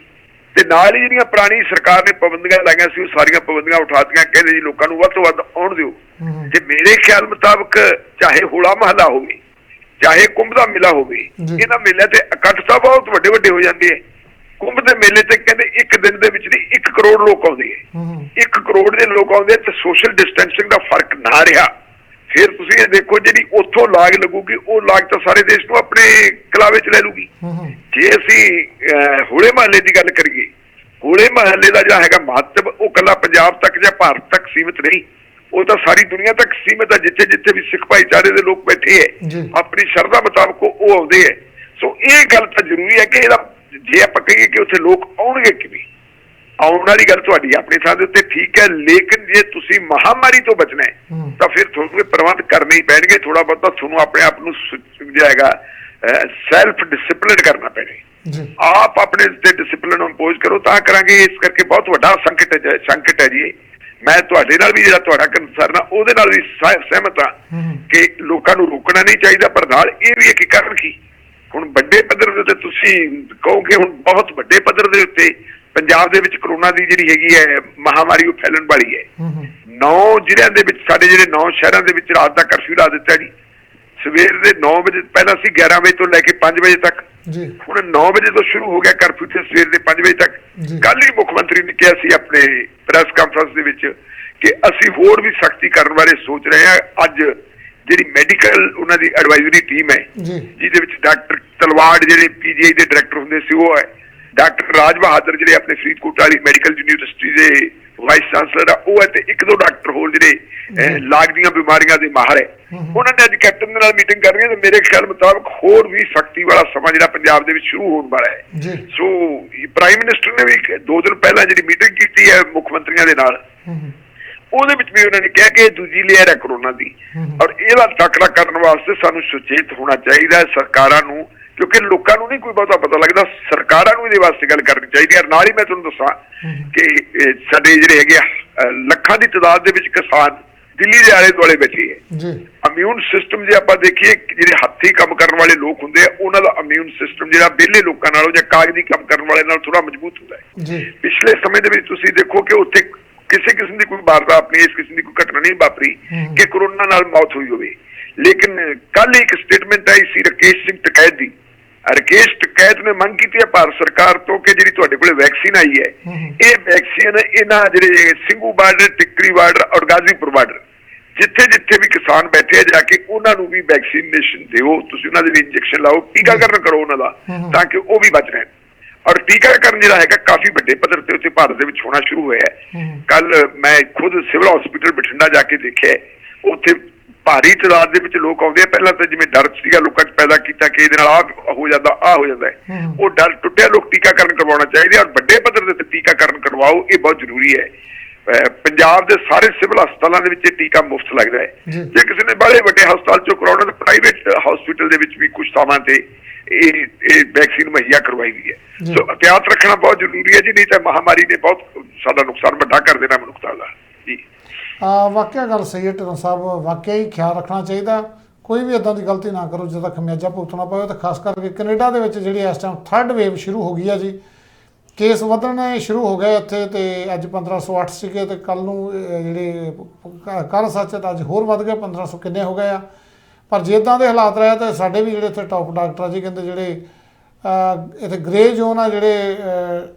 ਤੇ ਨਾਲ ਹੀ ਜਿਹੜੀਆਂ ਪੁਰਾਣੀ ਸਰਕਾਰ ਨੇ ਪਾਬੰਦੀਆਂ ਲਾਈਆਂ ਸੀ ਉਹ ਸਾਰੀਆਂ ਪਾਬੰਦੀਆਂ ਉਠਾਤੀਆਂ, ਕਹਿੰਦੇ ਜੀ ਲੋਕਾਂ ਨੂੰ ਵੱਧ ਤੋਂ ਵੱਧ ਆਉਣ ਦਿਓ। ਤੇ ਮੇਰੇ ਖਿਆਲ ਮੁਤਾਬਕ ਚਾਹੇ ਹੋਲਾ ਮਹੱਲਾ ਹੋਵੇ ਚਾਹੇ ਕੁੰਭ ਦਾ ਮੇਲਾ ਹੋਵੇ, ਇਹਨਾਂ ਮੇਲਿਆਂ ਤੇ ਇਕੱਠ ਤਾਂ ਬਹੁਤ ਵੱਡੇ ਵੱਡੇ ਹੋ ਜਾਂਦੇ ਹੈ। ਕੁੰਭ ਦੇ ਮੇਲੇ ਤੇ ਕਹਿੰਦੇ ਇੱਕ ਦਿਨ ਦੇ ਵਿੱਚ 1 ਕਰੋੜ ਲੋਕ ਆਉਂਦੇ ਹੈ। 1 ਕਰੋੜ ਦੇ ਲੋਕ ਆਉਂਦੇ ਤੇ ਸੋਸ਼ਲ ਡਿਸਟੈਂਸਿੰਗ ਦਾ ਫਰਕ ਨਾ ਰਿਹਾ, ਫਿਰ ਤੁਸੀਂ ਇਹ ਦੇਖੋ ਜਿਹੜੀ ਉੱਥੋਂ ਲਾਗ ਲੱਗੂਗੀ ਉਹ ਲਾਗ ਤਾਂ ਸਾਰੇ ਦੇਸ਼ ਨੂੰ ਆਪਣੇ ਕਲਾਵੇ ਚ ਲੈ ਲੂਗੀ। ਜੇ ਅਸੀਂ ਹੋਲੇ ਮਹੱਲੇ ਦੀ ਗੱਲ ਕਰੀਏ, ਹੋਲੇ ਮਹੱਲੇ ਦਾ ਜਿਹੜਾ ਹੈਗਾ ਮਹੱਤਵ ਉਹ ਇਕੱਲਾ ਪੰਜਾਬ ਤੱਕ ਜਾਂ ਭਾਰਤ ਤੱਕ ਸੀਮਿਤ ਨਹੀਂ, ਉਹ ਤਾਂ ਸਾਰੀ ਦੁਨੀਆ ਤੱਕ ਸੀਮਿਤ ਹੈ। ਜਿੱਥੇ ਜਿੱਥੇ ਵੀ ਸਿੱਖ ਭਾਈਚਾਰੇ ਦੇ ਲੋਕ ਬੈਠੇ ਹੈ ਆਪਣੀ ਸ਼ਰਧਾ ਮੁਤਾਬਕ ਉਹ ਆਉਂਦੇ ਹੈ। ਸੋ ਇਹ ਗੱਲ ਤਾਂ ਜ਼ਰੂਰੀ ਹੈ ਕਿ ਇਹਦਾ ਜੇ ਆਪਾਂ ਕਹੀਏ ਕਿ ਉੱਥੇ ਲੋਕ ਆਉਣਗੇ ਕਿਵੇਂ, ਆਉਣ ਵਾਲੀ ਗੱਲ ਤੁਹਾਡੀ ਆਪਣੀ ਥਾਂ ਦੇ ਉੱਤੇ ਠੀਕ ਹੈ, ਲੇਕਿਨ ਜੇ ਤੁਸੀਂ ਮਹਾਮਾਰੀ ਤੋਂ ਬਚਣਾ ਹੈ ਤਾਂ ਫਿਰ ਤੁਹਾਨੂੰ ਪ੍ਰਬੰਧ ਕਰਨੇ ਹੀ ਪੈਣਗੇ। ਥੋੜਾ ਬਹੁਤਾ ਤੁਹਾਨੂੰ ਆਪਣੇ ਆਪ ਨੂੰ ਜਿਹੜਾ ਹੈਗਾ ਸੈਲਫ ਡਿਸਿਪਲਿਨ ਕਰਨਾ ਪੈਣੇ। ਆਪ ਆਪਣੇ ਉੱਤੇ ਡਿਸਿਪਲਿਨ ਇੰਪੋਜ਼ ਕਰੋ ਤਾਂ ਕਰਾਂਗੇ। ਇਸ ਕਰਕੇ ਬਹੁਤ ਵੱਡਾ ਸੰਕਟ ਹੈ ਜੀ। ਮੈਂ ਤੁਹਾਡੇ ਨਾਲ ਵੀ ਜਿਹੜਾ ਤੁਹਾਡਾ ਕੰਸਰਨ ਆ ਉਹਦੇ ਨਾਲ ਵੀ ਸਹਿਮਤ ਹਾਂ ਕਿ ਲੋਕਾਂ ਨੂੰ ਰੋਕਣਾ ਨਹੀਂ ਚਾਹੀਦਾ, ਪਰ ਨਾਲ ਇਹ ਵੀ ਹੈ ਕਿ ਕਰਨ ਕੀ। ਹੁਣ ਵੱਡੇ ਪੱਧਰ ਦੇ ਉੱਤੇ ਤੁਸੀਂ ਕਹੋਗੇ, ਹੁਣ ਬਹੁਤ ਵੱਡੇ ਪੱਧਰ ਦੇ ਉੱਤੇ ਪੰਜਾਬ ਦੇ ਵਿੱਚ ਕਰੋਨਾ ਦੀ ਜਿਹੜੀ ਹੈਗੀ ਹੈ ਮਹਾਮਾਰੀ ਉਹ ਫੈਲਣ ਵਾਲੀ ਹੈ। 9 ਜ਼ਿਲ੍ਹਿਆਂ ਦੇ ਵਿੱਚ ਸਾਡੇ ਜਿਹੜੇ 9 ਸ਼ਹਿਰਾਂ ਦੇ ਵਿੱਚ ਰਾਤ ਦਾ ਕਰਫਿਊ ਲਾ ਦਿੱਤਾ ਜੀ। ਸਵੇਰ ਦੇ 9 ਵਜੇ, ਪਹਿਲਾਂ ਸੀ 11 ਵਜੇ ਤੋਂ ਲੈ ਕੇ 5 ਵਜੇ ਤੱਕ, ਹੁਣ 9 ਵਜੇ ਤੋਂ ਸ਼ੁਰੂ ਹੋ ਗਿਆ ਕਰਫਿਊ ਤੇ ਸਵੇਰ ਦੇ 5 ਵਜੇ ਤੱਕ। ਕੱਲ ਹੀ ਮੁੱਖ ਮੰਤਰੀ ਨੇ ਕਿਹਾ ਸੀ ਆਪਣੇ ਪ੍ਰੈਸ ਕਾਨਫਰੰਸ ਦੇ ਵਿੱਚ ਕਿ ਅਸੀਂ ਹੋਰ ਵੀ ਸਖਤੀ ਕਰਨ ਬਾਰੇ ਸੋਚ ਰਹੇ ਹਾਂ। ਅੱਜ ਜਿਹੜੀ ਮੈਡੀਕਲ ਉਹਨਾਂ ਦੀ ਐਡਵਾਈਜ਼ਰੀ ਟੀਮ ਹੈ ਜਿਹਦੇ ਵਿੱਚ ਡਾਕਟਰ ਤਲਵਾੜ ਜਿਹੜੇ PGI ਦੇ ਡਾਇਰੈਕਟਰ ਹੁੰਦੇ ਸੀ ਉਹ ਹੈ, ਡਾਕਟਰ ਰਾਜ ਬਹਾਦਰ ਜਿਹੜੇ ਆਪਣੇ ਫਰੀਦਕੋਟ ਵਾਲੀ ਮੈਡੀਕਲ ਯੂਨੀਵਰਸਿਟੀ ਦੇ ਵਾਈਸ ਚਾਂਸਲਰ ਆ ਉਹ ਹੈ, ਤੇ 1-2 ਡਾਕਟਰ ਹੋਰ ਜਿਹੜੇ ਲਾਗ ਦੀਆਂ ਬਿਮਾਰੀਆਂ ਦੇ ਮਾਹਰ ਹੈ, ਉਹਨਾਂ ਨੇ ਅੱਜ ਕੈਪਟਨ ਦੇ ਨਾਲ ਮੀਟਿੰਗ ਕਰ ਰਹੀ ਹੈ। ਤੇ ਮੇਰੇ ਖਿਆਲ ਮੁਤਾਬਕ ਹੋਰ ਵੀ ਸਖਤੀ ਵਾਲਾ ਸਮਾਂ ਜਿਹੜਾ ਪੰਜਾਬ ਦੇ ਵਿੱਚ ਸ਼ੁਰੂ ਹੋਣ ਵਾਲਾ ਹੈ। ਸੋ ਪ੍ਰਾਈਮ ਮਿਨਿਸਟਰ ਨੇ ਵੀ 2 ਦਿਨ ਪਹਿਲਾਂ ਜਿਹੜੀ ਮੀਟਿੰਗ ਕੀਤੀ ਹੈ ਮੁੱਖ ਮੰਤਰੀਆਂ ਦੇ ਨਾਲ, ਉਹਦੇ ਵਿੱਚ ਵੀ ਉਹਨਾਂ ਨੇ ਕਿਹਾ ਕਿ ਦੂਜੀ ਲੇਅਰ ਹੈ ਕਰੋਨਾ ਦੀ, ਔਰ ਇਹਦਾ ਟਾਕਰਾ ਕਰਨ ਵਾਸਤੇ ਸਾਨੂੰ ਸੁਚੇਤ ਹੋਣਾ ਚਾਹੀਦਾ ਹੈ ਸਰਕਾਰਾਂ ਨੂੰ, ਕਿਉਂਕਿ ਲੋਕਾਂ ਨੂੰ ਨਹੀਂ ਕੋਈ ਬਹੁਤਾ ਪਤਾ ਲੱਗਦਾ। ਸਰਕਾਰਾਂ ਨੂੰ ਇਹਦੇ ਵਾਸਤੇ ਗੱਲ ਕਰਨੀ ਚਾਹੀਦੀ ਹੈ। ਨਾਲ ਹੀ ਮੈਂ ਤੁਹਾਨੂੰ ਦੱਸਾਂ ਕਿ ਸਾਡੇ ਜਿਹੜੇ ਹੈਗੇ ਲੱਖਾਂ ਦੀ ਤਾਦਾਦ ਦੇ ਵਿੱਚ ਕਿਸਾਨ ਦਿੱਲੀ ਦੇ ਆਲੇ ਦੁਆਲੇ ਬੈਠੇ ਹੈ। ਇਮਿਊਨ ਸਿਸਟਮ ਜੇ ਆਪਾਂ ਦੇਖੀਏ, ਜਿਹੜੇ ਹੱਥੀਂ ਕੰਮ ਕਰਨ ਵਾਲੇ ਲੋਕ ਹੁੰਦੇ ਆ ਉਹਨਾਂ ਦਾ ਇਮਿਊਨ ਸਿਸਟਮ ਜਿਹੜਾ ਵਿਹਲੇ ਲੋਕਾਂ ਨਾਲੋਂ ਜਾਂ ਕਾਗਜ਼ੀ ਕੰਮ ਕਰਨ ਵਾਲੇ ਨਾਲ ਥੋੜਾ ਮਜ਼ਬੂਤ ਹੁੰਦਾ ਹੈ। ਪਿਛਲੇ ਸਮੇਂ ਦੇ ਵਿੱਚ ਤੁਸੀਂ ਦੇਖੋ ਕਿ ਉੱਥੇ ਕਿਸੇ ਕਿਸਮ ਦੀ ਕੋਈ ਵਾਰਦਾਤ ਨਹੀਂ, ਇਸ ਕਿਸਮ ਦੀ ਕੋਈ ਘਟਨਾ ਨਹੀਂ ਵਾਪਰੀ ਕਿ ਕਰੋਨਾ ਨਾਲ ਮੌਤ ਹੋਈ ਹੋਵੇ। ਲੇਕਿਨ ਕੱਲ ਇੱਕ ਸਟੇਟਮੈਂਟ ਆਈ ਸੀ ਰਾਕੇਸ਼ ਸਿੰਘ ਟਕੈਤ ਦੀ। ਰਾਕੇਸ਼ ਟਕੈਤ ਨੇ ਮੰਗ ਕੀਤੀ ਹੈ ਭਾਰਤ ਸਰਕਾਰ ਤੋਂ ਕਿ ਜਿਹੜੀ ਤੁਹਾਡੇ ਕੋਲੇ ਵੈਕਸੀਨ ਆਈ ਹੈ, ਇਹ ਵੈਕਸੀਨ ਇਹਨਾਂ ਜਿਹੜੇ ਸਿੰਘੂ ਬਾਰਡਰ, ਟਿੱਕਰੀ ਬਾਰਡਰ ਔਰ ਗਾਜ਼ੀਪੁਰ ਬਾਰਡਰ, ਜਿੱਥੇ ਜਿੱਥੇ ਵੀ ਕਿਸਾਨ ਬੈਠੇ ਆ ਜਾ ਕੇ ਉਹਨਾਂ ਨੂੰ ਵੀ ਵੈਕਸੀਨੇਸ਼ਨ ਦਿਓ, ਤੁਸੀਂ ਉਹਨਾਂ ਦੇ ਵੀ ਇੰਜੈਕਸ਼ਨ ਲਾਓ, ਟੀਕਾਕਰਨ ਕਰੋ ਉਹਨਾਂ ਦਾ ਤਾਂ ਕਿ ਉਹ ਵੀ ਬਚ ਰਹਿਣ। ਔਰ ਟੀਕਾਕਰਨ ਜਿਹੜਾ ਹੈਗਾ ਕਾਫੀ ਵੱਡੇ ਪੱਧਰ ਤੇ ਉੱਥੇ ਭਾਰਤ ਦੇ ਵਿੱਚ ਹੋਣਾ ਸ਼ੁਰੂ ਹੋਇਆ ਹੈ। ਕੱਲ ਮੈਂ ਖੁਦ ਸਿਵਲ ਹਸਪੀਟਲ ਬਠਿੰਡਾ ਜਾ ਕੇ ਦੇਖਿਆ, ਉੱਥੇ ਭਾਰੀ ਤਾਦਾਦ ਦੇ ਵਿੱਚ ਲੋਕ ਆਉਂਦੇ ਆ। ਪਹਿਲਾਂ ਤਾਂ ਜਿਵੇਂ ਡਰ ਸੀਗਾ ਲੋਕਾਂ 'ਚ ਪੈਦਾ ਕੀਤਾ ਕਿ ਇਹਦੇ ਨਾਲ ਆਹ ਹੋ ਜਾਂਦਾ ਹੈ, ਉਹ ਡਰ ਟੁੱਟਿਆ। ਲੋਕ ਟੀਕਾਕਰਨ ਕਰਵਾਉਣਾ ਚਾਹੀਦਾ ਔਰ ਵੱਡੇ ਪੱਧਰ ਦੇ ਟੀਕਾਕਰਨ ਕਰਵਾਓ, ਇਹ ਬਹੁਤ ਜ਼ਰੂਰੀ ਹੈ। ਪੰਜਾਬ ਦੇ ਸਾਰੇ ਸਿਵਲ ਹਸਪਤਾਲਾਂ ਦੇ ਵਿੱਚ ਇਹ ਟੀਕਾ ਮੁਫਤ ਲੱਗਦਾ ਹੈ। ਜੇ ਕਿਸੇ ਨੇ ਬੜੇ ਵੱਡੇ ਹਸਪਤਾਲ 'ਚੋਂ ਕਰਾਉਣਾ ਤਾਂ ਪ੍ਰਾਈਵੇਟ ਹਸਪੀਟਲ ਦੇ ਵਿੱਚ ਵੀ ਕੁਝ ਥਾਵਾਂ ਤੇ ਇਹ ਵੈਕਸੀਨ ਮੁਹੱਈਆ ਕਰਵਾਈ ਗਈ ਹੈ। ਸੋ ਅਹਿਤਿਆਤ ਰੱਖਣਾ ਬਹੁਤ ਜ਼ਰੂਰੀ ਹੈ ਜੀ, ਨਹੀਂ ਤਾਂ ਮਹਾਮਾਰੀ ਨੇ ਬਹੁਤ ਸਾਡਾ ਨੁਕਸਾਨ ਵੱਡਾ ਕਰ ਦੇਣਾ ਮਨੁੱਖਤਾ ਦਾ ਜੀ। ਵਾਕਿਆ ਗੱਲ ਸਹੀ ਹੈ ਢਿੱਲੋਂ ਸਾਹਿਬ, ਵਾਕਿਆ ਹੀ ਖਿਆਲ ਰੱਖਣਾ ਚਾਹੀਦਾ। ਕੋਈ ਵੀ ਇੱਦਾਂ ਦੀ ਗਲਤੀ ਨਾ ਕਰੋ ਜਿਹਦਾ ਖਮਿਆਜਾ ਭੁਗਤਣਾ ਪਵੇ। ਤਾਂ ਖਾਸ ਕਰਕੇ ਕੈਨੇਡਾ ਦੇ ਵਿੱਚ ਜਿਹੜੀ ਇਸ ਟਾਈਮ 3rd ਵੇਵ ਸ਼ੁਰੂ ਹੋ ਗਈ ਹੈ ਜੀ। ਕੇਸ ਵਧਣੇ ਸ਼ੁਰੂ ਹੋ ਗਏ ਇੱਥੇ, ਤੇ ਅੱਜ 1508 ਸੀਗੇ ਤੇ ਕੱਲ ਨੂੰ ਜਿਹੜੇ ਕੱਲ੍ਹ ਸੱਚ ਤਾਂ ਅੱਜ ਹੋਰ ਵੱਧ ਗਏ, 1500 ਕਿੰਨੇ ਹੋ ਗਏ ਆ। ਪਰ ਜੇ ਇੱਦਾਂ ਦੇ ਹਾਲਾਤ ਰਹੇ ਤਾਂ ਸਾਡੇ ਵੀ ਜਿਹੜੇ ਇੱਥੇ ਟੌਪ ਡਾਕਟਰ ਆ ਜੀ ਕਹਿੰਦੇ ਜਿਹੜੇ ਇੱਥੇ ਗ੍ਰੇ ਜ਼ੋਨ ਆ, ਜਿਹੜੇ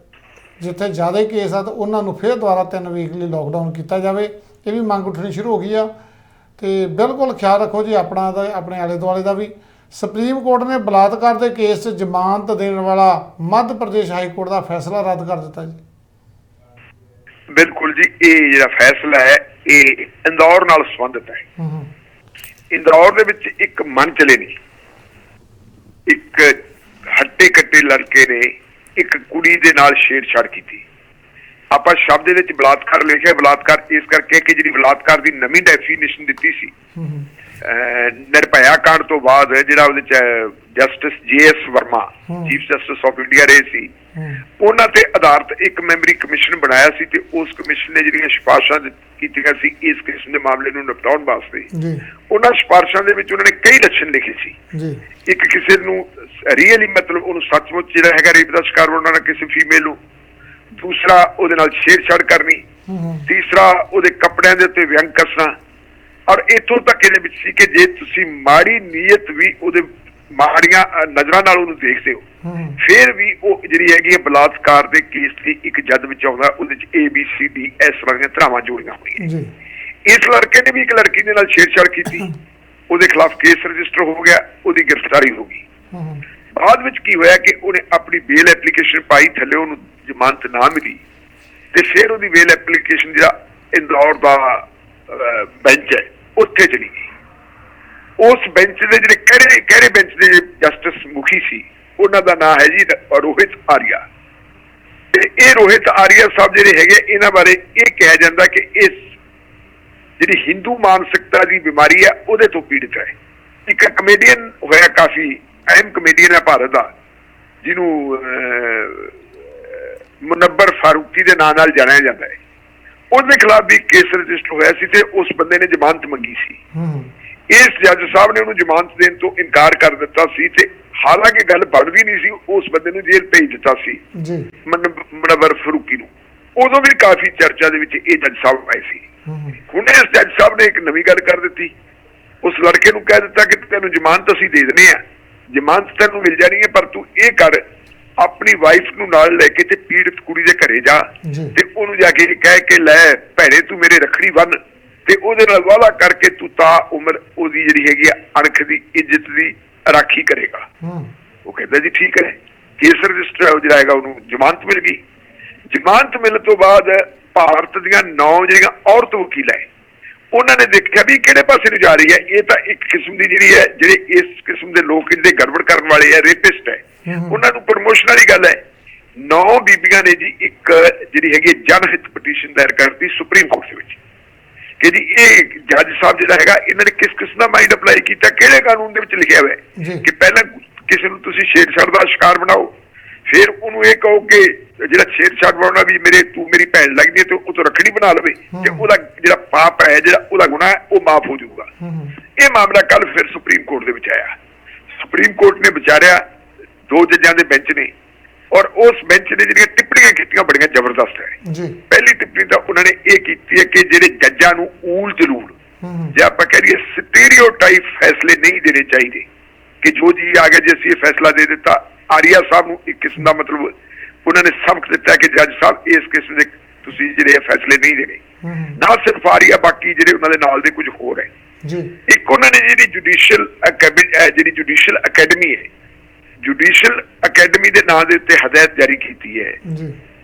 ਜਿੱਥੇ ਜ਼ਿਆਦਾ ਕੇਸ ਆ ਤਾਂ ਉਹਨਾਂ ਨੂੰ ਫਿਰ ਦੁਬਾਰਾ 3 ਵੀਕ ਲਈ ਲੋਕਡਾਊਨ ਕੀਤਾ ਜਾਵੇ। ਇਹ ਵੀ ਮੰਗ ਉੱਠਣੀ ਸ਼ੁਰੂ ਹੋ ਗਈ ਆ। ਤੇ ਬਿਲਕੁਲ ਖਿਆਲ ਰੱਖੋ ਜੀ ਆਪਣਾ ਦਾ, ਆਪਣੇ ਆਲੇ ਦੁਆਲੇ ਦਾ ਵੀ। ਸੁਪਰੀਮ ਕੋਰਟ ਨੇ ਬਲਾਤਕਾਰ ਦੇ ਕੇਸ 'ਚ ਜ਼ਮਾਨਤ ਦੇਣ ਵਾਲਾ ਮੱਧ ਪ੍ਰਦੇਸ਼ ਹਾਈ ਕੋਰਟ ਦਾ ਫੈਸਲਾ ਰੱਦ ਕਰ ਦਿੱਤਾ ਜੀ। ਬਿਲਕੁਲ ਜੀ, ਇਹ ਜਿਹੜਾ ਫੈਸਲਾ ਹੈ ਇਹ ਇੰਦੌਰ ਨਾਲ ਸੰਬੰਧਿਤ ਹੈ। ਇੰਦੌਰ ਦੇ ਵਿੱਚ ਇੱਕ ਮਨ ਚਲੇ ਨਹੀਂ, ਇੱਕ ਹੱਟੇ ਕੱਟੇ ਲੜਕੇ ਨੇ ਇੱਕ ਕੁੜੀ ਦੇ ਨਾਲ ਛੇੜਛਾੜ ਕੀਤੀ। ਆਪਾਂ ਸ਼ਬਦ ਦੇ ਵਿੱਚ ਬਲਾਤਕਾਰ ਲਿਖਿਆ, ਬਲਾਤਕਾਰ ਇਸ ਕਰਕੇ ਕਿ ਜਿਹੜੀ ਬਲਾਤਕਾਰ ਦੀ ਨਵੀਂ ਡੈਫੀਨੇਸ਼ਨ ਦਿੱਤੀ ਸੀ ਨਿਰਭਇਆ ਕਾਂਡ ਤੋਂ ਬਾਅਦ, ਜਿਹੜਾ ਉਹਦੇ ਚ justice JS Verma chief justice of India ਰਹੇ ਸੀ, ਉਹਨਾਂ ਤੇ ਆਧਾਰਿਤ ਇੱਕ ਮੈਂਬਰੀ ਕਮਿਸ਼ਨ ਬਣਾਇਆ ਸੀ। ਤੇ ਉਸ ਕਮਿਸ਼ਨ ਨੇ ਜਿਹੜੀਆਂ ਸਿਫਾਰਿਸ਼ਾਂ ਕੀਤੀਆਂ ਸੀ ਇਸ ਕਿਸਮ ਦੇ ਮਾਮਲੇ ਨੂੰ ਨਿਪਟਾਉਣ ਵਾਸਤੇ, ਉਹਨਾਂ ਸਿਫਾਰਿਸ਼ਾਂ ਦੇ ਵਿੱਚ ਉਹਨਾਂ ਨੇ ਕਈ ਲੱਛਣ ਲਿਖੇ ਸੀ। ਇੱਕ ਕਿਸੇ ਨੂੰ ਰੀਅਲੀ ਮਤਲਬ ਉਹਨੂੰ ਸੱਚਮੁੱਚ ਜਿਹੜਾ ਹੈਗਾ ਰੇਪ ਦਾ ਸ਼ਿਕਾਰ ਬਣਾਉਣਾ ਕਿਸੇ ਫੀਮੇਲ ਨੂੰ, ਦੂਸਰਾ ਉਹਦੇ ਨਾਲ ਛੇੜਛਾੜ ਕਰਨੀ, ਤੀਸਰਾ ਉਹਦੇ ਕੱਪੜਿਆਂ ਦੇ ਉੱਤੇ ਵਿਅੰਗ ਕੱਸਣਾ, ਔਰ ਇੱਥੋਂ ਤੱਕ ਇਹਦੇ ਵਿੱਚ ਸੀ ਕਿ ਜੇ ਤੁਸੀਂ ਮਾੜੀ ਨੀਅਤ ਵੀ ਉਹਦੇ ਮਾੜੀਆਂ ਨਜ਼ਰਾਂ ਨਾਲ ਉਹਨੂੰ ਦੇਖਦੇ ਹੋ ਫਿਰ ਵੀ ਉਹ ਜਿਹੜੀ ਹੈਗੀ ਹੈ ਬਲਾਤਕਾਰ ਦੇ ਕੇਸ ਦੀ ਇੱਕ ਜੱਜ ਵਿੱਚ ਆਉਂਦਾ, ਉਹਦੇ ਚ ABCD ਇਸ ਤਰ੍ਹਾਂ ਦੀਆਂ ਧਾਰਾਵਾਂ ਜੋੜੀਆਂ ਹੋਈਆਂ। ਇਸ ਲੜਕੇ ਨੇ ਵੀ ਇੱਕ ਲੜਕੀ ਦੇ ਨਾਲ ਛੇੜਛਾੜ ਕੀਤੀ, ਉਹਦੇ ਖਿਲਾਫ ਕੇਸ ਰਜਿਸਟਰ ਹੋ ਗਿਆ, ਉਹਦੀ ਗ੍ਰਿਫਤਾਰੀ ਹੋ ਗਈ। ਬਾਅਦ ਵਿੱਚ ਕੀ ਹੋਇਆ ਕਿ ਉਹਨੇ ਆਪਣੀ ਬੇਲ ਐਪਲੀਕੇਸ਼ਨ ਪਾਈ, ਥੱਲੇ ਉਹਨੂੰ ਜ਼ਮਾਨਤ ਨਾ ਮਿਲੀ ਤੇ ਫਿਰ ਉਹਦੀ ਬੇਲ ਐਪਲੀਕੇਸ਼ਨ ਜਿਹੜਾ ਇੰਦੌਰ ਦਾ ਬੈਂਚ ਹੈ ਉੱਥੇ ਚਲੀ ਗਈ। ਉਸ ਬੈਂਚ ਦੇ ਜਿਹੜੇ ਕਿਹੜੇ ਬੈਂਚ ਦੇ ਜਸਟਿਸ ਮੁਖੀ ਸੀ ਉਹਨਾਂ ਦਾ ਨਾਮ ਹੈ ਜੀ ਰੋਹਿਤ ਆਰੀਆ। ਤੇ ਇਹ ਰੋਹਿਤ ਆਰੀਆ ਸਾਹਿਬ ਜਿਹੜੇ ਹੈਗੇ ਇਹਨਾਂ ਬਾਰੇ ਇਹ ਕਿਹਾ ਜਾਂਦਾ ਕਿ ਇਸ ਜਿਹੜੀ ਹਿੰਦੂ ਮਾਨਸਿਕਤਾ ਦੀ ਬਿਮਾਰੀ ਹੈ ਉਹਦੇ ਤੋਂ ਪੀੜਿਤ ਹੈ। ਇੱਕ ਕਮੇਡੀਅਨ ਹੋਇਆ, ਕਾਫੀ ਅਹਿਮ ਕਮੇਡੀਅਨ ਹੈ ਭਾਰਤ ਦਾ, ਜਿਹਨੂੰ ਮੁਨੱਬਰ ਫਾਰੂਕੀ ਦੇ ਨਾਂ ਨਾਲ ਜਾਣਿਆ ਜਾਂਦਾ ਹੈ। ਉਹਦੇ ਖਿਲਾਫ ਵੀ ਕੇਸ ਰਜਿਸਟਰ ਹੋਇਆ ਸੀ ਤੇ ਉਸ ਬੰਦੇ ਨੇ ਜ਼ਮਾਨਤ ਮੰਗੀ ਸੀ। ਇਸ ਜੱਜ ਸਾਹਿਬ ਨੇ ਉਹਨੂੰ ਜ਼ਮਾਨਤ ਦੇਣ ਤੋਂ ਇਨਕਾਰ ਕਰ ਦਿੱਤਾ ਸੀ ਤੇ ਹਾਲਾਂਕਿ ਗੱਲ ਬਣਦੀ ਨਹੀਂ ਸੀ, ਉਸ ਬੰਦੇ ਨੂੰ ਜੇਲ੍ਹ ਭੇਜ ਦਿੱਤਾ ਸੀ ਮੁਨੱਬਰ ਫਾਰੂਕੀ ਨੂੰ। ਉਦੋਂ ਵੀ ਕਾਫੀ ਚਰਚਾ ਦੇ ਵਿੱਚ ਇਹ ਜੱਜ ਸਾਹਿਬ ਆਏ ਸੀ। ਹੁਣ ਇਸ ਜੱਜ ਸਾਹਿਬ ਨੇ ਇੱਕ ਨਵੀਂ ਗੱਲ ਕਰ ਦਿੱਤੀ, ਉਸ ਲੜਕੇ ਨੂੰ ਕਹਿ ਦਿੱਤਾ ਕਿ ਤੈਨੂੰ ਜ਼ਮਾਨਤ ਅਸੀਂ ਦੇ ਦਿੰਦੇ ਆ, ਜ਼ਮਾਨਤ ਤੈਨੂੰ ਮਿਲ ਜਾਣੀ ਹੈ, ਪਰ ਤੂੰ ਇਹ ਕਰ ਆਪਣੀ ਵਾਈਫ ਨੂੰ ਨਾਲ ਲੈ ਕੇ ਤੇ ਪੀੜਤ ਕੁੜੀ ਦੇ ਘਰੇ ਜਾ ਤੇ ਉਹਨੂੰ ਜਾ ਕੇ ਕਹਿ ਕੇ ਲੈ ਭੈਣੇ ਤੂੰ ਮੇਰੇ ਰੱਖੜੀ ਬੰਨ ਤੇ ਉਹਦੇ ਨਾਲ ਵਾਅਦਾ ਕਰਕੇ ਤੂੰ ਤਾਂ ਉਮਰ ਉਹਦੀ ਜਿਹੜੀ ਹੈਗੀ ਆ ਅਣਖ ਦੀ ਇੱਜ਼ਤ ਦੀ ਰਾਖੀ ਕਰੇਗਾ। ਉਹ ਕਹਿੰਦਾ ਜੀ ਠੀਕ ਹੈ। ਕੇਸ ਰਜਿਸਟਰ ਜਿਹੜਾ ਹੈਗਾ ਉਹਨੂੰ ਜ਼ਮਾਨਤ ਮਿਲ ਗਈ। ਜ਼ਮਾਨਤ ਮਿਲਣ ਤੋਂ ਬਾਅਦ ਭਾਰਤ ਦੀਆਂ 9 ਜਿਹੜੀਆਂ ਔਰਤ ਵਕੀਲ ਹੈ ਉਹਨਾਂ ਨੇ ਦੇਖਿਆ ਵੀ ਕਿਹੜੇ ਪਾਸੇ ਨੂੰ ਜਾ ਰਹੀ ਹੈ। ਇਹ ਤਾਂ ਇੱਕ ਕਿਸਮ ਦੀ ਜਿਹੜੀ ਹੈ ਜਿਹੜੇ ਇਸ ਕਿਸਮ ਦੇ ਲੋਕ ਜਿਹੜੇ ਗੜਬੜ ਕਰਨ ਵਾਲੇ ਹੈ, ਰੇਪਿਸਟ ਹੈ, ਉਹਨਾਂ ਨੂੰ ਪ੍ਰਮੋਸ਼ਨ ਵਾਲੀ ਗੱਲ ਹੈ। 9 ਬੀਬੀਆਂ ਨੇ ਜੀ ਇੱਕ ਜਿਹੜੀ ਹੈਗੀ ਜਨਹਿਤ ਪਟੀਸ਼ਨ ਦਾਇਰ ਕਰਤੀ ਸੁਪਰੀਮ ਕੋਰਟ ਦੇ ਵਿੱਚ ਕਿ ਜੀ ਇਹ ਜੱਜ ਸਾਹਿਬ ਜਿਹੜਾ ਹੈਗਾ ਇਹਨਾਂ ਨੇ ਕਿਸ ਕਿਸਮ ਦਾ ਮਾਈਂਡ ਅਪਲਾਈ ਕੀਤਾ, ਕਿਹੜੇ ਕਾਨੂੰਨ ਦੇ ਵਿੱਚ ਲਿਖਿਆ ਹੋਇਆ ਕਿ ਪਹਿਲਾਂ ਕਿਸੇ ਨੂੰ ਤੁਸੀਂ ਛੇੜਛਾੜ ਦਾ ਸ਼ਿਕਾਰ ਬਣਾਓ, ਫਿਰ ਉਹਨੂੰ ਇਹ ਕਹੋ ਕਿ ਜਿਹੜਾ ਛੇੜਛਾੜ ਬਣਾਉਣਾ ਵੀ ਤੂੰ ਮੇਰੀ ਭੈਣ ਲੱਗਦੀ ਹੈ ਤੇ ਉਹ ਤੋਂ ਰੱਖੜੀ ਬਣਾ ਲਵੇ ਤੇ ਉਹਦਾ ਜਿਹੜਾ ਪਾਪ ਹੈ, ਜਿਹੜਾ ਉਹਦਾ ਗੁਨਾਹ ਹੈ ਉਹ ਮਾਫ ਹੋ ਜਾਊਗਾ। ਇਹ ਮਾਮਲਾ ਕੱਲ ਫਿਰ ਸੁਪਰੀਮ ਕੋਰਟ ਦੇ ਵਿੱਚ ਆਇਆ। ਸੁਪਰੀਮ ਕੋਰਟ ਨੇ ਵਿਚਾਰਿਆ, 2 ਜੱਜਾਂ ਦੇ ਬੈਂਚ ਨੇ, ਔਰ ਉਸ ਬੈਂਚ ਨੇ ਜਿਹੜੀਆਂ ਟਿੱਪਣੀਆਂ ਕੀਤੀਆਂ ਬੜੀਆਂ ਜ਼ਬਰਦਸਤ ਹੈ। ਪਹਿਲੀ ਟਿੱਪਣੀ ਤਾਂ ਉਹਨਾਂ ਨੇ ਇਹ ਕੀਤੀ ਹੈ ਕਿ ਜਿਹੜੇ ਜੱਜਾਂ ਨੂੰ ਊਲ ਜਲੂਲ ਜੇ ਆਪਾਂ ਕਹਿ ਦਈਏ ਸਟੀਰੀਓਟਾਈਪ ਫੈਸਲੇ ਨਹੀਂ ਦੇਣੇ ਚਾਹੀਦੇ ਕਿ ਜੋ ਜੀ ਆ ਗਿਆ ਜੇ ਅਸੀਂ ਇਹ ਫੈਸਲਾ ਦੇ ਦਿੱਤਾ। ਆਰੀਆ ਸਾਹਿਬ ਨੂੰ ਇੱਕ ਕਿਸਮ ਦਾ ਮਤਲਬ ਉਹਨਾਂ ਨੇ ਸਬਕ ਦਿੱਤਾ ਕਿ ਜੱਜ ਸਾਹਿਬ ਇਸ ਕਿਸਮ ਦੇ ਤੁਸੀਂ ਜਿਹੜੇ ਫੈਸਲੇ ਨਹੀਂ ਦੇਣੇ। ਨਾ ਸਿਰਫ ਆਰੀਆ, ਬਾਕੀ ਜਿਹੜੇ ਉਹਨਾਂ ਦੇ ਨਾਲ ਦੇ ਕੁਝ ਹੋਰ ਹੈ। ਇੱਕ ਉਹਨਾਂ ਨੇ ਜਿਹੜੀ ਜੁਡੀਸ਼ੀਅਲ ਅਕੈਡਮੀ ਹੈ, ਜੁਡੀਸ਼ੀਅਲ ਅਕੈਡਮੀ ਦੇ ਨਾਂ ਦੇ ਉੱਤੇ ਹਦਾਇਤ ਜਾਰੀ ਕੀਤੀ ਹੈ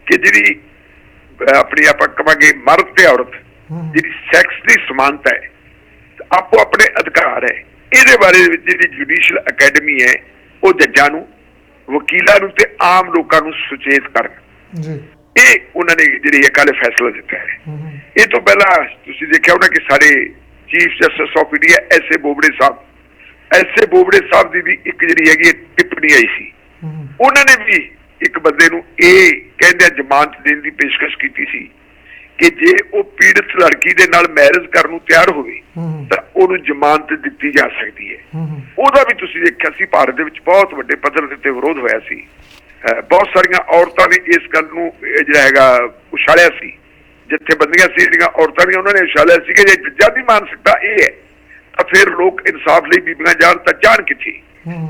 ਕਿ ਜਿਹੜੀ ਆਪਣੀ ਆਪਾਂ ਕਹਾਂਗੇ ਮਰਦ ਤੇ ਔਰਤ ਜਿਹੜੀ ਸੈਕਸ ਦੀ ਸਮਾਨਤਾ ਹੈ, ਆਪੋ ਆਪਣੇ ਅਧਿਕਾਰ ਹੈ, ਇਹਦੇ ਬਾਰੇ ਵਿੱਚ ਜਿਹੜੀ ਜੁਡੀਸ਼ੀਅਲ ਅਕੈਡਮੀ ਹੈ ਉਹ ਜੱਜਾਂ ਨੂੰ, ਵਕੀਲਾਂ ਨੂੰ ਤੇ ਆਮ ਲੋਕਾਂ ਨੂੰ ਸੁਚੇਤ ਕਰਨ। ਇਹ ਉਹਨਾਂ ਨੇ ਜਿਹੜੀ ਕੱਲ ਫੈਸਲਾ ਦਿੱਤਾ ਹੈ। ਇਹ ਤੋਂ ਪਹਿਲਾਂ ਤੁਸੀਂ ਦੇਖਿਆ ਹੋਣਾ ਕਿ ਸਾਡੇ chief justice of India S A Bobde ਸਾਹਿਬ ਦੀ ਵੀ ਇੱਕ ਜਿਹੜੀ ਹੈਗੀ ਟਿੱਪਣੀ ਆਈ ਸੀ। ਉਹਨਾਂ ਨੇ ਵੀ ਇੱਕ ਬੰਦੇ ਨੂੰ ਇਹ ਕਹਿੰਦੇ ਜ਼ਮਾਨਤ ਦੇਣ ਦੀ ਪੇਸ਼ਕਸ਼ ਕੀਤੀ ਸੀ ਕਿ ਜੇ ਉਹ ਪੀੜਤ ਲੜਕੀ ਦੇ ਨਾਲ ਮੈਰਿਜ ਕਰਨ ਨੂੰ ਤਿਆਰ ਹੋਵੇ ਤਾਂ ਉਹਨੂੰ ਜ਼ਮਾਨਤ ਦਿੱਤੀ ਜਾ ਸਕਦੀ ਹੈ। ਉਹਦਾ ਵੀ ਤੁਸੀਂ ਦੇਖਿਆ ਸੀ ਭਾਰਤ ਦੇ ਵਿੱਚ ਬਹੁਤ ਵੱਡੇ ਪੱਧਰ ਦੇ ਉੱਤੇ ਵਿਰੋਧ ਹੋਇਆ ਸੀ। ਬਹੁਤ ਸਾਰੀਆਂ ਔਰਤਾਂ ਨੇ ਇਸ ਗੱਲ ਨੂੰ ਜਿਹੜਾ ਹੈਗਾ ਉਛਾਲਿਆ ਸੀ, ਜਥੇਬੰਦੀਆਂ ਸੀ ਜਿਹੜੀਆਂ ਔਰਤਾਂ ਦੀਆਂ, ਉਹਨਾਂ ਨੇ ਉਛਾਲਿਆ ਸੀ ਕਿ ਜੇ ਜੱਜਾਂ ਦੀ ਮਾਨਸਿਕਤਾ ਇਹ ਹੈ ਤਾਂ ਫਿਰ ਲੋਕ ਇਨਸਾਫ ਲਈ ਬੀਬੀਆਂ ਜਾਣ ਤਾਂ ਜਾਣ ਕਿੱਥੇ।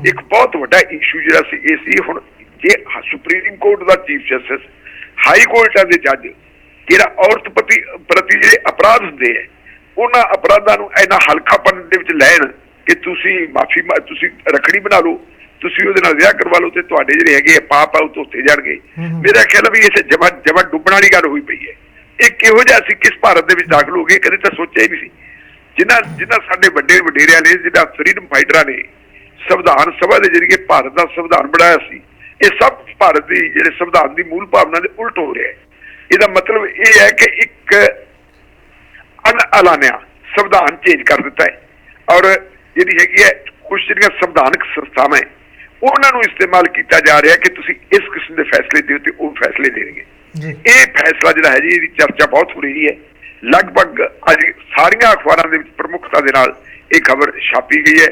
ਇੱਕ ਬਹੁਤ ਵੱਡਾ ਇਸ਼ੂ ਜਿਹੜਾ ਸੀ ਇਹ ਸੀ। ਹੁਣ ਜੇ ਸੁਪਰੀਮ ਕੋਰਟ ਦਾ ਚੀਫ ਜਸਟਿਸ, ਹਾਈ ਕੋਰਟਾਂ ਦੇ ਜੱਜ ਜਿਹੜਾ ਔਰਤ ਪ੍ਰਤੀ ਜਿਹੜੇ ਅਪਰਾਧ ਹੁੰਦੇ ਹੈ ਉਹਨਾਂ ਅਪਰਾਧਾਂ ਨੂੰ ਇੰਨਾ ਹਲਕਾਪਨ ਦੇ ਵਿੱਚ ਲੈਣ ਕਿ ਤੁਸੀਂ ਤੁਸੀਂ ਰੱਖੜੀ ਬਣਾ ਲਓ, ਤੁਸੀਂ ਉਹਦੇ ਨਾਲ ਵਿਆਹ ਕਰਵਾ ਲਓ ਤੇ ਤੁਹਾਡੇ ਜਿਹੜੇ ਹੈਗੇ ਪਾਪ ਆ ਉਹ ਧੋਤੇ ਜਾਣਗੇ। ਮੇਰਾ ਖਿਆਲ ਵੀ ਇਹ ਜਮਾ ਡੁੱਬਣ ਵਾਲੀ ਗੱਲ ਹੋਈ ਪਈ ਹੈ। ਇਹ ਕਿਹੋ ਜਿਹਾ ਸੀ, ਕਿਸ ਭਾਰਤ ਦੇ ਵਿੱਚ ਦਾਖਲ ਹੋ ਗਏ, ਕਦੇ ਤਾਂ ਸੋਚਿਆ ਹੀ ਨਹੀਂ ਸੀ। ਜਿਨ੍ਹਾਂ ਸਾਡੇ ਵੱਡੇ ਵਡੇਰਿਆਂ ਨੇ, ਜਿਹੜਾ ਫਰੀਡਮ ਫਾਈਟਰਾਂ ਨੇ ਸੰਵਿਧਾਨ ਸਭਾ ਦੇ ਜਰੀਏ ਭਾਰਤ ਦਾ ਸੰਵਿਧਾਨ ਬਣਾਇਆ ਸੀ, ਇਹ ਸਭ ਭਾਰਤ ਦੀ ਜਿਹੜੇ ਸੰਵਿਧਾਨ ਦੀ ਮੂਲ ਭਾਵਨਾ ਦੇ ਉਲਟ ਹੋ ਰਿਹਾ ਹੈ। ਇਹਦਾ ਮਤਲਬ ਇਹ ਹੈ ਕਿ ਇੱਕ ਅਣਐਲਾਨਿਆ ਸੰਵਿਧਾਨ ਚੇਂਜ ਕਰ ਦਿੱਤਾ ਹੈ ਔਰ ਜਿਹੜੀ ਹੈਗੀ ਹੈ ਕੁਝ ਜਿਹੜੀਆਂ ਸੰਵਿਧਾਨਕ ਸੰਸਥਾਵਾਂ ਉਹਨਾਂ ਨੂੰ ਇਸਤੇਮਾਲ ਕੀਤਾ ਜਾ ਰਿਹਾ ਕਿ ਤੁਸੀਂ ਇਸ ਕਿਸਮ ਦੇ ਫੈਸਲੇ ਦਿਓ ਤੇ ਉਹ ਫੈਸਲੇ ਦੇਣਗੇ। ਇਹ ਫੈਸਲਾ ਜਿਹੜਾ ਹੈ ਜੀ ਇਹਦੀ ਚਰਚਾ ਬਹੁਤ ਹੋ ਰਹੀ ਹੈ। ਲਗਭਗ ਅੱਜ ਸਾਰੀਆਂ ਅਖਬਾਰਾਂ ਦੇ ਵਿੱਚ ਪ੍ਰਮੁੱਖਤਾ ਦੇ ਨਾਲ ਇਹ ਖਬਰ ਛਾਪੀ ਗਈ ਹੈ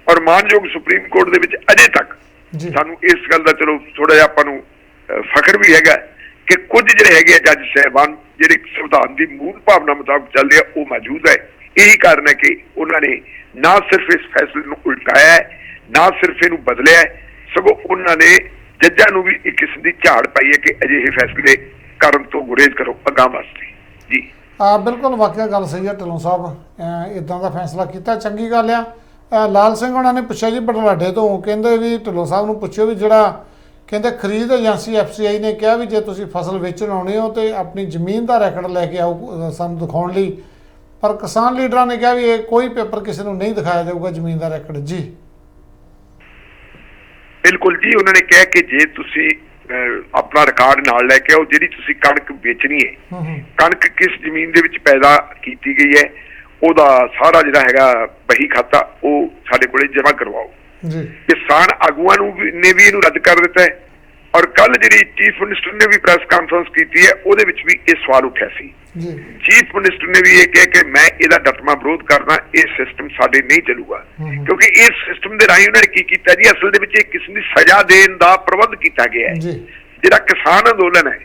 ਔਰ ਮਾਨਯੋਗ ਸੁਪਰੀਮ ਕੋਰਟ ਦੇ ਵਿੱਚ ਅਜੇ ਤੱਕ ਸਾਨੂੰ ਇਸ ਗੱਲ ਦਾ ਚਲੋ ਥੋੜਾ ਜਿਹਾ ਆਪਾਂ ਨੂੰ ਫਖਰ ਵੀ ਹੈਗਾ ਕਿ ਕੁਝ ਜਿਹੜੇ ਹੈਗੇ ਜੱਜ ਸਾਹਿਬਾਨ ਜਿਹੜੇ ਸੰਵਿਧਾਨ ਦੀ ਮੂਲ ਭਾਵਨਾ ਮੁਤਾਬਕ ਚੱਲਦੇ ਆ ਉਹ ਮੌਜੂਦ ਹੈ। यही कारण है कि उन्होंने ना सिर्फ इस फैसले को उल्टाया है, ना सिर्फ इनू बदलिया है, सगों उन्होंने जज्जां नूं भी एक किस्म की झाड़ पाई है कि अजिहे फैसले करन तो गुरेज करो अगां वास्ते जी। बिल्कुल वाकई गल सही है ढिल्लों साहब इदां दा फैसला किया चंगी गल आ। लाल सिंह होना ने पूछा जी बडलाडे तो कहते भी ढिल्लों साहब नूं पुछो भी जिहड़ा कहते खरीद एजेंसी FCI ने कहा भी जे तुसीं फसल वेचण आउणे हो तो अपनी जमीन का रैकड लैके आओ सानूं दिखाउण लई, पर किसान लीडरां ने कहा भी ये कोई पेपर किसी नूं नहीं दिखाया जाऊगा जमीन का रैकड जी। बिल्कुल जी, उन्होंने कहा कि जे तुसी अपना रिकॉर्ड नाल लैके आओ, जिहड़ी तुसी कणक बेचनी है, कणक किस जमीन दे विच पैदा कीती गई है, ਉਹਦਾ ਸਾਰਾ ਜਿਹੜਾ ਹੈਗਾ ਬਹੀ ਖਾਤਾ ਉਹ ਸਾਡੇ ਕੋਲੇ ਜਮ੍ਹਾਂ ਕਰਵਾਓ ਜੀ। ਕਿਸਾਨ ਆਗੂਆਂ ਨੂੰ ਨੇ ਵੀ ਇਹਨੂੰ ਰੱਦ ਕਰ ਦਿੱਤਾ ਹੈ ਔਰ ਕੱਲ ਜਿਹੜੀ ਚੀਫ ਮਿਨਿਸਟਰ ਨੇ ਵੀ ਪ੍ਰੈਸ ਕਾਨਫਰੰਸ ਕੀਤੀ ਹੈ ਉਹਦੇ ਵਿੱਚ ਵੀ ਇਹ ਸਵਾਲ ਉੱਠਿਆ ਸੀ। ਚੀਫ ਮਿਨਿਸਟਰ ਨੇ ਵੀ ਇਹ ਕਿਹਾ ਕਿ ਮੈਂ ਇਹਦਾ ਡਟਵਾਂ ਵਿਰੋਧ ਕਰਦਾ, ਇਹ ਸਿਸਟਮ ਸਾਡੇ ਨਹੀਂ ਚੱਲੂਗਾ ਕਿਉਂਕਿ ਇਸ ਸਿਸਟਮ ਦੇ ਰਾਹੀਂ ਉਹਨਾਂ ਨੇ ਕੀ ਕੀਤਾ ਜੀ, ਅਸਲ ਦੇ ਵਿੱਚ ਇੱਕ ਕਿਸਮ ਦੀ ਸਜ਼ਾ ਦੇਣ ਦਾ ਪ੍ਰਬੰਧ ਕੀਤਾ ਗਿਆ ਹੈ। ਜਿਹੜਾ ਕਿਸਾਨ ਅੰਦੋਲਨ ਹੈ,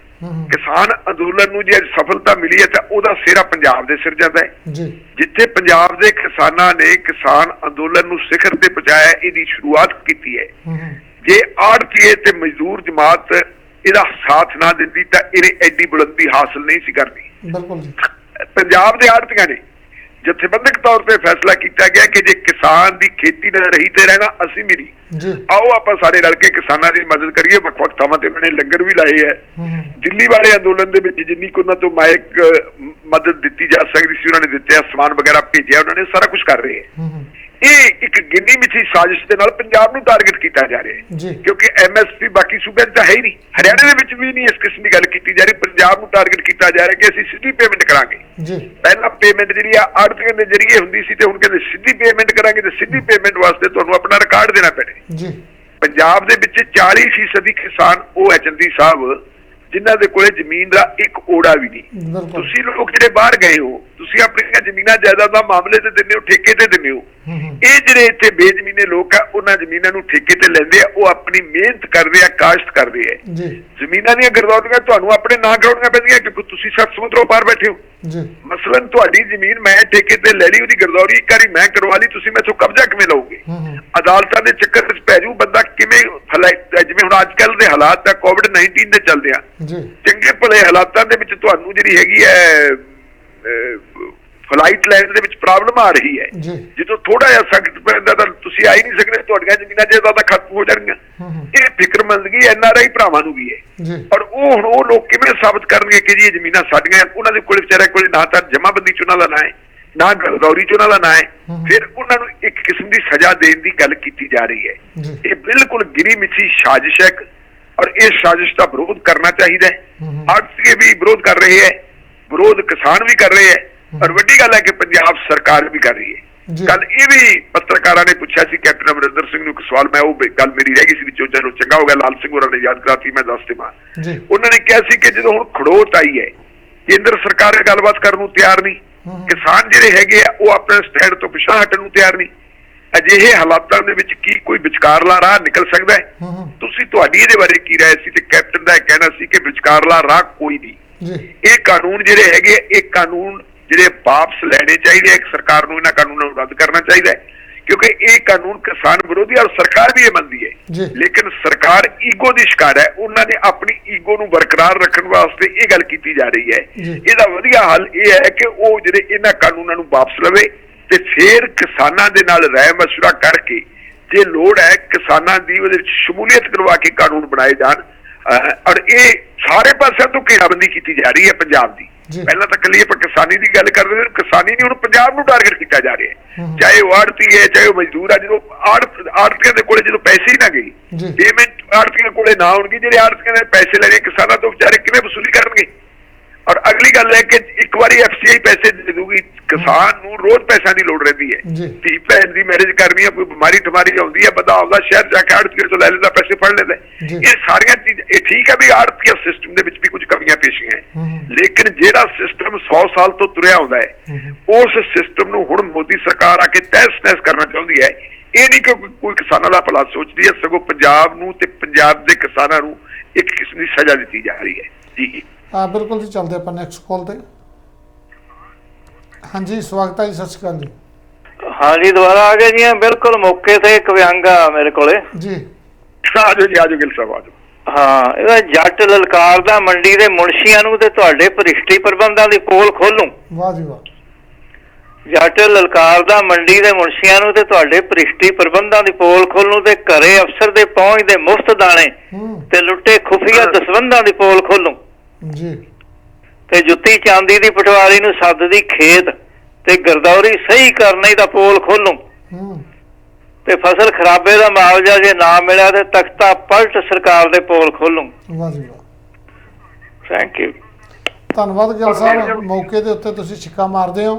किसान अंदोलन ਨੂੰ ਜੇ ਸਫਲਤਾ ਮਿਲੀ ਹੈ ਤਾਂ ਉਹਦਾ ਸਿਹਰਾ ਪੰਜਾਬ ਦੇ ਸਿਰ ਜਾਂਦਾ ਹੈ ਜੀ। ਜਿੱਥੇ ਪੰਜਾਬ ਦੇ ਕਿਸਾਨਾਂ ਨੇ ਕਿਸਾਨ ਅੰਦੋਲਨ ਨੂੰ ਸਿਖਰ ਤੇ ਪਹੁੰਚਾਇਆ, ਇਹਦੀ ਸ਼ੁਰੂਆਤ ਕੀਤੀ ਹੈ। ਜੇ ਆੜਤੀਏ ਤੇ ਮਜ਼ਦੂਰ ਜਮਾਤ ਇਹਦਾ ਸਾਥ ਨਾ ਦਿੰਦੀ ਤਾਂ ਇਹਨੇ ਐਡੀ ਬੁਲੰਦੀ ਹਾਸਲ ਨਹੀਂ ਸੀ ਕਰਨੀ। ਬਿਲਕੁਲ ਜੀ, ਪੰਜਾਬ ਦੇ ਆੜਤੀਆਂ ਨੇ ਜਥੇਬੰਦਕ ਤੌਰ ਤੇ ਫੈਸਲਾ ਕੀਤਾ ਗਿਆ ਕਿ ਜੇ ਕਿਸਾਨ ਦੀ ਖੇਤੀ ਨਾਲ ਰਹੀ ਤੇ ਰਹਿਣਾ ਅਸੀਂ ਵੀ ਨਹੀਂ, ਆਓ ਆਪਾਂ ਸਾਰੇ ਰਲ ਕੇ ਕਿਸਾਨਾਂ ਦੀ ਮਦਦ ਕਰੀਏ। ਵੱਖ-ਵੱਖ ਥਾਵਾਂ ਤੇ ਉਹਨਾਂ ਨੇ ਲੰਗਰ ਵੀ ਲਾਏ ਹੈ। ਦਿੱਲੀ ਵਾਲੇ ਅੰਦੋਲਨ ਦੇ ਵਿੱਚ ਜਿੰਨੀ ਕੁ ਉਹਨਾਂ ਤੋਂ ਮਾਇਕ ਮਦਦ ਦਿੱਤੀ ਜਾ ਸਕਦੀ ਸੀ ਉਹਨਾਂ ਨੇ ਦਿੱਤੇ, ਸਮਾਨ ਵਗੈਰਾ ਭੇਜਿਆ, ਉਹਨਾਂ ਨੇ ਸਾਰਾ ਕੁਝ ਕਰ ਰਹੇ ਹੈ। ਇਹ ਇੱਕ ਗਿਣੀ ਮਿੱਥੀ ਸਾਜ਼ਿਸ਼ ਦੇ ਨਾਲ ਪੰਜਾਬ ਨੂੰ ਟਾਰਗੇਟ ਕੀਤਾ ਜਾ ਰਿਹਾ ਹੈ ਕਿਉਂਕਿ MSP ਬਾਕੀ ਸੂਬਿਆਂ 'ਚ ਤਾਂ ਹੈ ਹੀ ਨਹੀਂ, ਹਰਿਆਣੇ ਦੇ ਵਿੱਚ ਵੀ ਨਹੀਂ ਇਸ ਕਿਸਮ ਦੀ ਗੱਲ ਕੀਤੀ ਜਾ ਰਹੀ। ਪੰਜਾਬ ਨੂੰ ਟਾਰਗੇਟ ਕੀਤਾ ਜਾ ਰਿਹਾ ਕਿ ਅਸੀਂ ਸਿੱਧੀ ਪੇਮੈਂਟ ਕਰਾਂਗੇ। ਪਹਿਲਾਂ ਪੇਮੈਂਟ ਜਿਹੜੀ ਆ ਆੜਤੀਆਂ ਦੇ ਜ਼ਰੀਏ ਹੁੰਦੀ ਸੀ ਤੇ ਹੁਣ ਕਹਿੰਦੇ ਸਿੱਧੀ ਪੇਮੈਂਟ ਕਰਾਂਗੇ ਤੇ ਸਿੱਧੀ ਪੇਮੈਂਟ ਵਾਸਤੇ ਤੁਹਾਨੂੰ ਆਪਣਾ ਰਿਕਾਰਡ ਦੇਣਾ ਪੈਣਾ। ਪੰਜਾਬ ਦੇ ਵਿੱਚ 40% ਕਿਸਾਨ ਉਹ ਹੈ ਚੰਦੀ ਸਾਹਿਬ ਜਿਨ੍ਹਾਂ ਦੇ ਕੋਲੇ ਜ਼ਮੀਨ ਦਾ ਇੱਕ ਓੜਾ ਵੀ ਨਹੀਂ। ਤੁਸੀਂ ਲੋਕ ਜਿਹੜੇ ਬਾਹਰ ਗਏ ਹੋ, ਤੁਸੀਂ ਆਪਣੀਆਂ ਜ਼ਮੀਨਾਂ ਜਾਇਦਾਦਾਂ ਮਾਮਲੇ ਤੇ ਦਿੰਦੇ ਹੋ, ਠੇਕੇ ਤੇ ਦਿੰਦੇ ਹੋ। ਇਹ ਜਿਹੜੇ ਇੱਥੇ ਬੇਜ਼ਮੀਨੇ ਲੋਕ ਆ ਉਹਨਾਂ ਜ਼ਮੀਨਾਂ ਨੂੰ ਠੇਕੇ ਤੇ ਲੈਂਦੇ ਆ, ਉਹ ਆਪਣੀ ਮਿਹਨਤ ਕਰਦੇ ਆ, ਕਾਸ਼ਤ ਕਰਦੇ ਆ। ਜ਼ਮੀਨਾਂ ਦੀਆਂ ਗਰਦੌਰੀਆਂ ਤੁਹਾਨੂੰ ਆਪਣੇ ਨਾਂ ਕਰਾਉਣੀਆਂ ਪੈਂਦੀਆਂ ਕਿਉਂਕਿ ਤੁਸੀਂ ਸੱਤ ਸਮੁੰਦਰੋਂ ਪਾਰ ਬੈਠੇ ਹੋ। ਮਸਲਨ ਤੁਹਾਡੀ ਜ਼ਮੀਨ ਮੈਂ ਠੇਕੇ ਤੇ ਲੈ ਲਈ, ਉਹਦੀ ਗਰਦੌਰੀ ਇੱਕ ਵਾਰੀ ਮੈਂ ਕਰਵਾ ਲਈ, ਤੁਸੀਂ ਮੈਥੋਂ ਕਬਜ਼ਾ ਕਿਵੇਂ ਲਓਗੇ? ਅਦਾਲਤਾਂ ਦੇ ਚੱਕਰ ਵਿੱਚ ਪੈ ਜਾਊ ਬੰਦਾ ਕਿਵੇਂ? ਜਿਵੇਂ ਹੁਣ ਅੱਜ ਕੱਲ੍ਹ ਦੇ ਹਾਲਾਤ ਆ, COVID-19 ਦੇ ਚੱਲਦੇ ਆ, ਚੰਗੇ ਭਲੇ ਹਾਲਾਤਾਂ ਦੇ ਵਿੱਚ ਤੁਹਾਨੂੰ ਜਿਹੜੀ ਹੈਗੀ ਹੈ ਫਲਾਈਟ ਲੈਣ ਦੇ ਵਿੱਚ ਪ੍ਰੋਬਲਮ ਆ ਰਹੀ ਹੈ। ਜਦੋਂ ਥੋੜਾ ਜਿਹਾ ਸੰਕਟ ਪੈਂਦਾ ਤਾਂ ਤੁਸੀਂ ਆ ਹੀ ਨਹੀਂ ਸਕਦੇ, ਤੁਹਾਡੀਆਂ ਜ਼ਮੀਨਾਂ ਜਾਇਦਾਦਾਂ ਖਤਮ ਹੋ ਜਾਣਗੀਆਂ। ਇਹ ਫਿਕਰਮੰਦਗੀ NRI ਭਰਾਵਾਂ ਨੂੰ ਵੀ ਹੈ ਔਰ ਉਹ ਹੁਣ ਉਹ ਲੋਕ ਕਿਵੇਂ ਸਾਬਤ ਕਰਨਗੇ ਕਿ ਜੀ ਇਹ ਜ਼ਮੀਨਾਂ ਸਾਡੀਆਂ? ਉਹਨਾਂ ਦੇ ਕੋਲ ਵਿਚਾਰਿਆਂ ਕੋਲ ਨਾ ਤਾਂ ਜਮਾਬੰਦੀ 'ਚ ਉਹਨਾਂ ਦਾ ਨਾਂ ਹੈ, ਨਾ ਗਰਦੌਰੀ 'ਚ ਉਹਨਾਂ ਦਾ ਨਾਂ ਹੈ। ਫਿਰ ਉਹਨਾਂ ਨੂੰ ਇੱਕ ਕਿਸਮ ਦੀ ਸਜ਼ਾ ਦੇਣ ਦੀ ਗੱਲ ਕੀਤੀ ਜਾ ਰਹੀ ਹੈ। ਇਹ ਬਿਲਕੁਲ ਗਿਰੀ ਮਿੱਥੀ ਸਾਜ਼ਿਸ਼ ਹੈ ਔਰ ਇਸ ਸਾਜ਼ਿਸ਼ ਦਾ ਵਿਰੋਧ ਕਰਨਾ ਚਾਹੀਦਾ ਹੈ। ਆੜਤੀਏ ਵੀ ਵਿਰੋਧ ਕਰ ਰਹੇ ਹੈ, ਵਿਰੋਧ ਕਿਸਾਨ ਵੀ ਕਰ ਰਹੇ ਹੈ ਔਰ ਵੱਡੀ ਗੱਲ ਹੈ ਕਿ ਪੰਜਾਬ ਸਰਕਾਰ ਵੀ ਕਰ ਰਹੀ ਹੈ। ਕੱਲ ਇਹ ਵੀ ਪੱਤਰਕਾਰਾਂ ਨੇ ਪੁੱਛਿਆ ਸੀ ਕੈਪਟਨ ਅਮਰਿੰਦਰ ਸਿੰਘ ਨੂੰ ਇੱਕ ਸਵਾਲ, ਮੈਂ ਉਹ ਗੱਲ ਮੇਰੀ ਰਹਿ ਗਈ ਸੀ ਵਿੱਚੋਂ, ਚਲੋ ਚੰਗਾ ਹੋ ਗਿਆ ਲਾਲ ਸਿੰਘ ਹੋਰਾਂ ਨੇ ਯਾਦ ਕਰਾਤੀ, ਮੈਂ ਦੱਸ ਦੇਵਾਂ। ਉਹਨਾਂ ਨੇ ਕਿਹਾ ਸੀ ਕਿ ਜਦੋਂ ਹੁਣ ਖੜੋਤ ਆਈ ਹੈ, ਕੇਂਦਰ ਸਰਕਾਰ ਗੱਲਬਾਤ ਕਰਨ ਨੂੰ ਤਿਆਰ ਨਹੀਂ, ਕਿਸਾਨ ਜਿਹੜੇ ਹੈਗੇ ਆ ਉਹ ਆਪਣੇ ਸਟੈਂਡ ਤੋਂ ਪਿਛਾਂਹ ਹਟਣ ਨੂੰ ਤਿਆਰ ਨਹੀਂ। ਅਜਿਹੇ ਹਾਲਾਤਾਂ ਦੇ ਵਿੱਚ ਕੀ ਕੋਈ ਵਿਚਕਾਰਲਾ ਰਾਹ ਨਿਕਲ ਸਕਦਾ ਹੈ? ਤੁਸੀਂ ਤੁਹਾਡੀ ਇਹਦੇ ਬਾਰੇ ਕੀ ਰਾਏ ਸੀ? ਤੇ ਕੈਪਟਨ ਦਾ ਇਹ ਕਹਿਣਾ ਸੀ ਕਿ ਵਿਚਕਾਰਲਾ ਰਾਹ ਕੋਈ ਨਹੀਂ। ਇਹ ਕਾਨੂੰਨ ਜਿਹੜੇ ਹੈਗੇ, ਇਹ ਕਾਨੂੰਨ ਜਿਹੜੇ ਵਾਪਸ ਲੈਣੇ ਚਾਹੀਦੇ, ਇੱਕ ਸਰਕਾਰ ਨੂੰ ਇਹਨਾਂ ਕਾਨੂੰਨਾਂ ਨੂੰ ਰੱਦ ਕਰਨਾ ਚਾਹੀਦਾ ਹੈ ਕਿਉਂਕਿ ਇਹ ਕਾਨੂੰਨ ਕਿਸਾਨ ਵਿਰੋਧੀ ਔਰ ਸਰਕਾਰ ਵੀ ਇਹ ਮੰਨਦੀ ਹੈ। ਲੇਕਿਨ ਸਰਕਾਰ ਈਗੋ ਦੀ ਸ਼ਿਕਾਰ ਹੈ, ਉਹਨਾਂ ਨੇ ਆਪਣੀ ਈਗੋ ਨੂੰ ਬਰਕਰਾਰ ਰੱਖਣ ਵਾਸਤੇ ਇਹ ਗੱਲ ਕੀਤੀ ਜਾ ਰਹੀ ਹੈ। ਇਹਦਾ ਵਧੀਆ ਹੱਲ ਇਹ ਹੈ ਕਿ ਉਹ ਜਿਹੜੇ ਇਹਨਾਂ ਕਾਨੂੰਨਾਂ ਨੂੰ ਵਾਪਸ ਲਵੇ ਤੇ ਫਿਰ ਕਿਸਾਨਾਂ ਦੇ ਨਾਲ ਰਾਏ ਮਸ਼ਵਰਾ ਕਰਕੇ ਜੇ ਲੋੜ ਹੈ ਕਿਸਾਨਾਂ ਦੀ ਉਹਦੇ ਵਿੱਚ ਸ਼ਮੂਲੀਅਤ ਕਰਵਾ ਕੇ ਕਾਨੂੰਨ ਬਣਾਏ ਜਾਣ। ਔਰ ਇਹ ਸਾਰੇ ਪਾਸਿਆਂ ਤੋਂ ਘੇਰਾਬੰਦੀ ਕੀਤੀ ਜਾ ਰਹੀ ਹੈ ਪੰਜਾਬ ਦੀ। ਪਹਿਲਾਂ ਤਾਂ ਇਕੱਲੀ ਆਪਾਂ ਕਿਸਾਨੀ ਦੀ ਗੱਲ ਕਰਦੇ ਸੀ, ਕਿਸਾਨੀ ਨਹੀਂ ਹੁਣ ਪੰਜਾਬ ਨੂੰ ਟਾਰਗੇਟ ਕੀਤਾ ਜਾ ਰਿਹਾ ਹੈ। ਚਾਹੇ ਉਹ ਆੜਤੀ ਹੈ, ਚਾਹੇ ਉਹ ਮਜ਼ਦੂਰ ਆ। ਜਦੋਂ ਆੜਤੀਆਂ ਦੇ ਕੋਲੇ ਜਦੋਂ ਪੈਸੇ ਹੀ ਨਾ ਗਏ, ਪੇਮੈਂਟ ਆੜਤੀਆਂ ਕੋਲੇ ਨਾ ਹੋਣਗੀ, ਜਿਹੜੇ ਆੜਤੀਆਂ ਦੇ ਪੈਸੇ ਲੈਣੇ ਕਿਸਾਨਾਂ ਤੋਂ ਵਿਚਾਰੇ ਕਿਵੇਂ ਵਸੂਲੀ ਕਰਨਗੇ? ਔਰ ਅਗਲੀ ਗੱਲ ਹੈ ਕਿ ਇੱਕ ਵਾਰੀ FCI ਪੈਸੇ ਦੇ ਦੂਗੀ, ਕਿਸਾਨ ਨੂੰ ਰੋਜ਼ ਪੈਸਿਆਂ ਦੀ ਲੋੜ ਰਹਿੰਦੀ ਹੈ। ਧੀ ਭੈਣ ਦੀ ਮੈਰਿਜ ਕਰਨੀ ਹੈ, ਕੋਈ ਬਿਮਾਰੀ ਠਮਾਰੀ ਆਉਂਦੀ ਹੈ, ਬੰਦਾ ਆਉਂਦਾ ਸ਼ਹਿਰ ਜਾ ਕੇ ਆੜਤੀਏ ਤੋਂ ਲੈ ਲੈਂਦਾ, ਪੈਸੇ ਫੜ ਲੈਂਦਾ। ਇਹ ਸਾਰੀਆਂ ਚੀਜ਼ਾਂ, ਇਹ ਠੀਕ ਹੈ ਵੀ ਆੜਤੀਆ ਸਿਸਟਮ ਦੇ ਵਿੱਚ ਵੀ ਕੁਝ ਕਮੀਆਂ ਪੇਸ਼ੀਆਂ ਹੈ, ਲੇਕਿਨ ਜਿਹੜਾ ਸਿਸਟਮ 100 ਸਾਲ ਤੋਂ ਤੁਰਿਆ ਆਉਂਦਾ ਹੈ ਉਸ ਸਿਸਟਮ ਨੂੰ ਹੁਣ ਮੋਦੀ ਸਰਕਾਰ ਆ ਕੇ ਤਹਿਸ-ਨਹਿਸ ਕਰਨਾ ਚਾਹੁੰਦੀ ਹੈ। ਇਹ ਨਹੀਂ ਕਿ ਕੋਈ ਕਿਸਾਨਾਂ ਦਾ ਭਲਾ ਸੋਚਦੀ ਹੈ, ਸਗੋਂ ਪੰਜਾਬ ਨੂੰ ਤੇ ਪੰਜਾਬ ਦੇ ਕਿਸਾਨਾਂ ਨੂੰ ਇੱਕ ਕਿਸਮ ਦੀ ਸਜ਼ਾ ਦਿੱਤੀ ਜਾ ਰਹੀ ਹੈ। ਜੀ ਬਿਲਕੁਲ ਜੀ, ਚੱਲਦੇ ਆਪਾਂ ਨੈਕਸਟ ਕਾਲ ਤੇ। हाँ जी स्वागत है जी, सत श्री अकाल जी। हाँ जी दोबारा आ गए जी, बिल्कुल मौके ते एक व्यंग आ मेरे कोले जी। ਆਜੋ ਜੀ, ਆਜੋ ਗਿੱਲ ਸਾਹਿਬ ਆਜੋ। ਹਾਂ, ਇਹਦਾ ਜੱਟ ਲਲਕਾਰਦਾ ਮੰਡੀ ਦੇ ਮੁਨਸ਼ੀਆਂ ਨੂੰ ਤੇ ਤੁਹਾਡੇ ਭ੍ਰਿਸ਼ਟੀ ਪ੍ਰਬੰਧਾਂ ਦੀ ਪੋਲ ਖੋਲੂ। वाह जी वाह। ਜੱਟ ਲਲਕਾਰਦਾ ਮੰਡੀ ਦੇ ਮੁਨਸ਼ੀਆਂ ਨੂੰ ਤੇ ਤੁਹਾਡੇ ਭ੍ਰਿਸ਼ਟੀ ਪ੍ਰਬੰਧਾਂ ਦੀ ਪੋਲ ਖੋਲੂ ਤੇ ਘਰੇ ਅਫਸਰ ਦੇ ਪਹੁੰਚਦੇ ਮੁਫਤ ਦਾਣੇ ਤੇ ਲੁੱਟੇ ਖੁਫੀਆ ਦਸਵੰਧਾਂ ਦੀ ਪੋਲ ਖੋਲੂ जी। ਤੇ ਜੁੱਤੀ ਚਾਂਦੀ ਦੀ ਪਟਵਾਰੀ ਨੂੰ ਸੱਦਦੀ ਖੇਤ ਤੇ ਗਰਦੌਰੀ ਸਹੀ ਕਰਨੇ ਦਾ ਪੋਲ ਖੋਲੂ ਤੇ ਫਸਲ ਖਰਾਬੇ ਦਾ ਮੁਆਵਜ਼ਾ ਜੇ ਨਾ ਮਿਲਿਆ ਤੇ ਤਖਤਾ ਪਲਟ ਸਰਕਾਰ ਦੇ ਪੋਲ ਖੋਲੂ। वाह जी वाह। Thank you. ਧੰਨਵਾਦ ਗਿੱਲ ਸਾਹਿਬ, ਮੌਕੇ ਦੇ ਉੱਤੇ ਤੁਸੀਂ ਛਿੱਕਾ ਮਾਰਦੇ ਹੋ।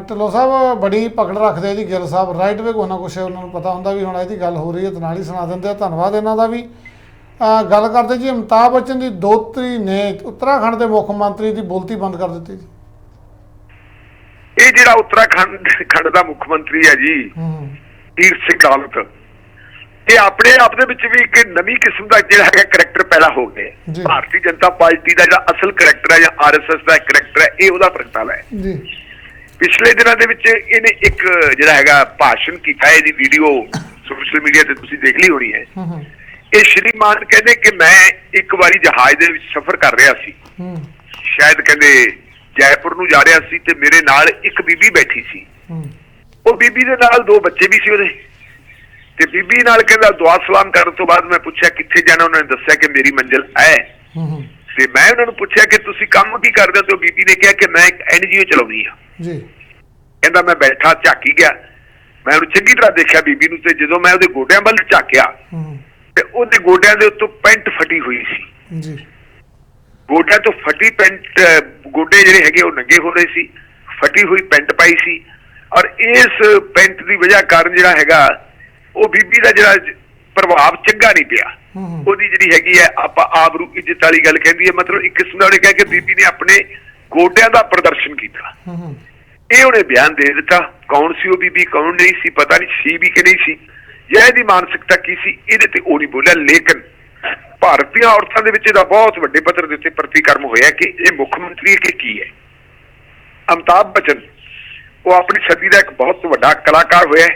ਢਿੱਲੋਂ ਸਾਹਿਬ ਬੜੀ ਪਕੜ ਰੱਖਦੇ ਆ ਜੀ ਗਿੱਲ ਸਾਹਿਬ, ਰਾਈਟ ਵੇ ਕੋਈ ਨਾ ਕੁਛ ਉਹਨਾਂ ਨੂੰ ਪਤਾ ਹੁੰਦਾ ਵੀ ਹੁਣ ਇਹਦੀ ਗੱਲ ਹੋ ਰਹੀ ਹੈ ਤੇ ਨਾਲ ਹੀ ਸੁਣਾ ਦਿੰਦੇ ਆ। ਧੰਨਵਾਦ ਇਹਨਾਂ ਦਾ ਵੀ। ਗੱਲ ਕਰਦੇ ਜੀ ਅਮਿਤਾਭ ਬੱਚਨ ਦੀ ਦੋਹਤਰੀ ਨੇ ਉੱਤਰਾਖੰਡ ਦੇ ਮੁੱਖ ਮੰਤਰੀ ਦੀ ਬੋਲਤੀ ਬੰਦ ਕਰ ਦਿੱਤੀ ਜੀ। ਇਹ ਜਿਹੜਾ ਉੱਤਰਾਖੰਡ ਦਾ ਮੁੱਖ ਮੰਤਰੀ ਹੈ ਜੀ ਤੀਰਥ ਸਿੰਘ ਰਾਵਤ, ਇਹ ਆਪਣੇ ਆਪ ਦੇ ਵਿੱਚ ਵੀ ਇੱਕ ਨਵੀਂ ਕਿਸਮ ਦਾ ਜਿਹੜਾ ਹੈਗਾ ਕਰੈਕਟਰ ਪੈਦਾ ਹੋ ਗਿਆ। ਭਾਰਤੀ ਜਨਤਾ ਪਾਰਟੀ ਦਾ ਜਿਹੜਾ ਅਸਲ ਕਰੈਕਟਰ ਹੈ ਜਾਂ RSS ਦਾ ਕਰੈਕਟਰ ਹੈ, ਇਹ ਉਹਦਾ ਪ੍ਰਗਟਾਵਾ ਹੈ ਜੀ। ਪਿਛਲੇ ਦਿਨਾਂ ਦੇ ਵਿੱਚ ਇਹਨੇ ਇੱਕ ਜਿਹੜਾ ਹੈਗਾ ਭਾਸ਼ਣ ਕੀਤਾ, ਇਹਦੀ ਵੀਡੀਓ ਸੋਸ਼ਲ ਮੀਡੀਆ ਤੇ ਤੁਸੀਂ ਦੇਖ ਲਈ ਹੋਣੀ ਹੈ। ਇਹ ਸ਼੍ਰੀਮਾਨ ਕਹਿੰਦੇ ਕਿ ਮੈਂ ਇੱਕ ਵਾਰੀ ਜਹਾਜ਼ ਦੇ ਵਿੱਚ ਸਫ਼ਰ ਕਰ ਰਿਹਾ ਸੀ, ਸ਼ਾਇਦ ਕਹਿੰਦੇ ਜੈਪੁਰ ਨੂੰ ਜਾ ਰਿਹਾ ਸੀ ਤੇ ਮੇਰੇ ਨਾਲ ਇੱਕ ਬੀਬੀ ਬੈਠੀ ਸੀ। ਉਹ ਬੀਬੀ ਦੇ ਨਾਲ ਦੋ ਬੱਚੇ ਵੀ ਸੀ ਉਹਦੇ, ਤੇ ਬੀਬੀ ਨਾਲ ਕਹਿੰਦਾ ਦੁਆ ਸਲਾਮ ਕਰਨ ਤੋਂ ਬਾਅਦ ਮੈਂ ਪੁੱਛਿਆ ਕਿੱਥੇ ਜਾਣਾ, ਉਹਨਾਂ ਨੇ ਦੱਸਿਆ ਕਿ ਮੇਰੀ ਮੰਜ਼ਿਲ ਹੈ। ਤੇ ਮੈਂ ਉਹਨਾਂ ਨੂੰ ਪੁੱਛਿਆ ਕਿ ਤੁਸੀਂ ਕੰਮ ਕੀ ਕਰਦੇ ਹੋ, ਤੇ ਬੀਬੀ ਨੇ ਕਿਹਾ ਕਿ ਮੈਂ ਇੱਕ NGO ਚਲਾਉਂਦੀ ਹਾਂ ਜੀ। ਕਹਿੰਦਾ ਮੈਂ ਬੈਠਾ ਝਾਕੀ ਗਿਆ, ਮੈਂ ਉਹਨੂੰ ਚੰਗੀ ਤਰ੍ਹਾਂ ਦੇਖਿਆ ਬੀਬੀ ਨੂੰ, ਤੇ ਜਦੋਂ ਮੈਂ ਉਹਦੇ ਗੋਡਿਆਂ ਵੱਲ ਝਾਕਿਆ ਤੇ ਉਹਦੇ ਗੋਡਿਆਂ ਦੇ ਉੱਤੋਂ ਪੈਂਟ ਫਟੀ ਹੋਈ ਸੀ ਜੀ। ਗੋਡਿਆਂ ਤੋਂ ਫਟੀ ਪੈਂਟ, ਗੋਡੇ ਜਿਹੜੇ ਹੈਗੇ ਉਹ ਨੰਗੇ ਹੋ ਰਹੇ ਸੀ, ਫਟੀ ਹੋਈ ਪੈਂਟ ਪਾਈ ਸੀ। ਔਰ ਇਸ ਪੈਂਟ ਦੀ ਵਜ੍ਹਾ ਕਾਰਨ ਜਿਹੜਾ ਹੈਗਾ ਉਹ ਬੀਬੀ ਦਾ ਜਿਹੜਾ ਪ੍ਰਭਾਵ ਚੰਗਾ ਨਹੀਂ ਪਿਆ। ਉਹਦੀ ਜਿਹੜੀ ਹੈਗੀ ਹੈ ਆਪਾਂ ਆਬਰੂ ਇੱਜ਼ਤ ਵਾਲੀ ਗੱਲ ਕਹਿੰਦੀ ਹੈ, ਮਤਲਬ ਇੱਕ ਕਿਸਮ ਦਾ ਉਹਨੇ ਕਿਹਾ ਕਿ ਬੀਬੀ ਨੇ ਆਪਣੇ ਗੋਡਿਆਂ ਦਾ ਪ੍ਰਦਰਸ਼ਨ ਕੀਤਾ। ਇਹ ਉਹਨੇ ਬਿਆਨ ਦੇ ਦਿੱਤਾ। ਕੌਣ ਸੀ ਉਹ ਬੀਬੀ, ਕੌਣ ਨਹੀਂ ਸੀ, ਪਤਾ ਨਹੀਂ ਸੀ ਵੀ ਕਿ ਨਹੀਂ ਸੀ, ਜਾਂ ਇਹਦੀ ਮਾਨਸਿਕਤਾ ਕੀ ਸੀ, ਇਹਦੇ ਤੇ ਉਹ ਨਹੀਂ ਬੋਲਿਆ। ਲੇਕਿਨ ਭਾਰਤੀ ਔਰਤਾਂ ਦੇ ਵਿੱਚ ਇਹਦਾ ਬਹੁਤ ਵੱਡੇ ਪੱਧਰ ਦੇ ਉੱਤੇ ਪ੍ਰਤੀਕਰਮ ਹੋਇਆ ਕਿ ਇਹ ਮੁੱਖ ਮੰਤਰੀ ਕਿ ਕੀ ਹੈ। ਅਮਿਤਾਭ ਬੱਚਨ ਉਹ ਆਪਣੀ ਸਦੀ ਦਾ ਇੱਕ ਬਹੁਤ ਵੱਡਾ ਕਲਾਕਾਰ ਹੋਇਆ।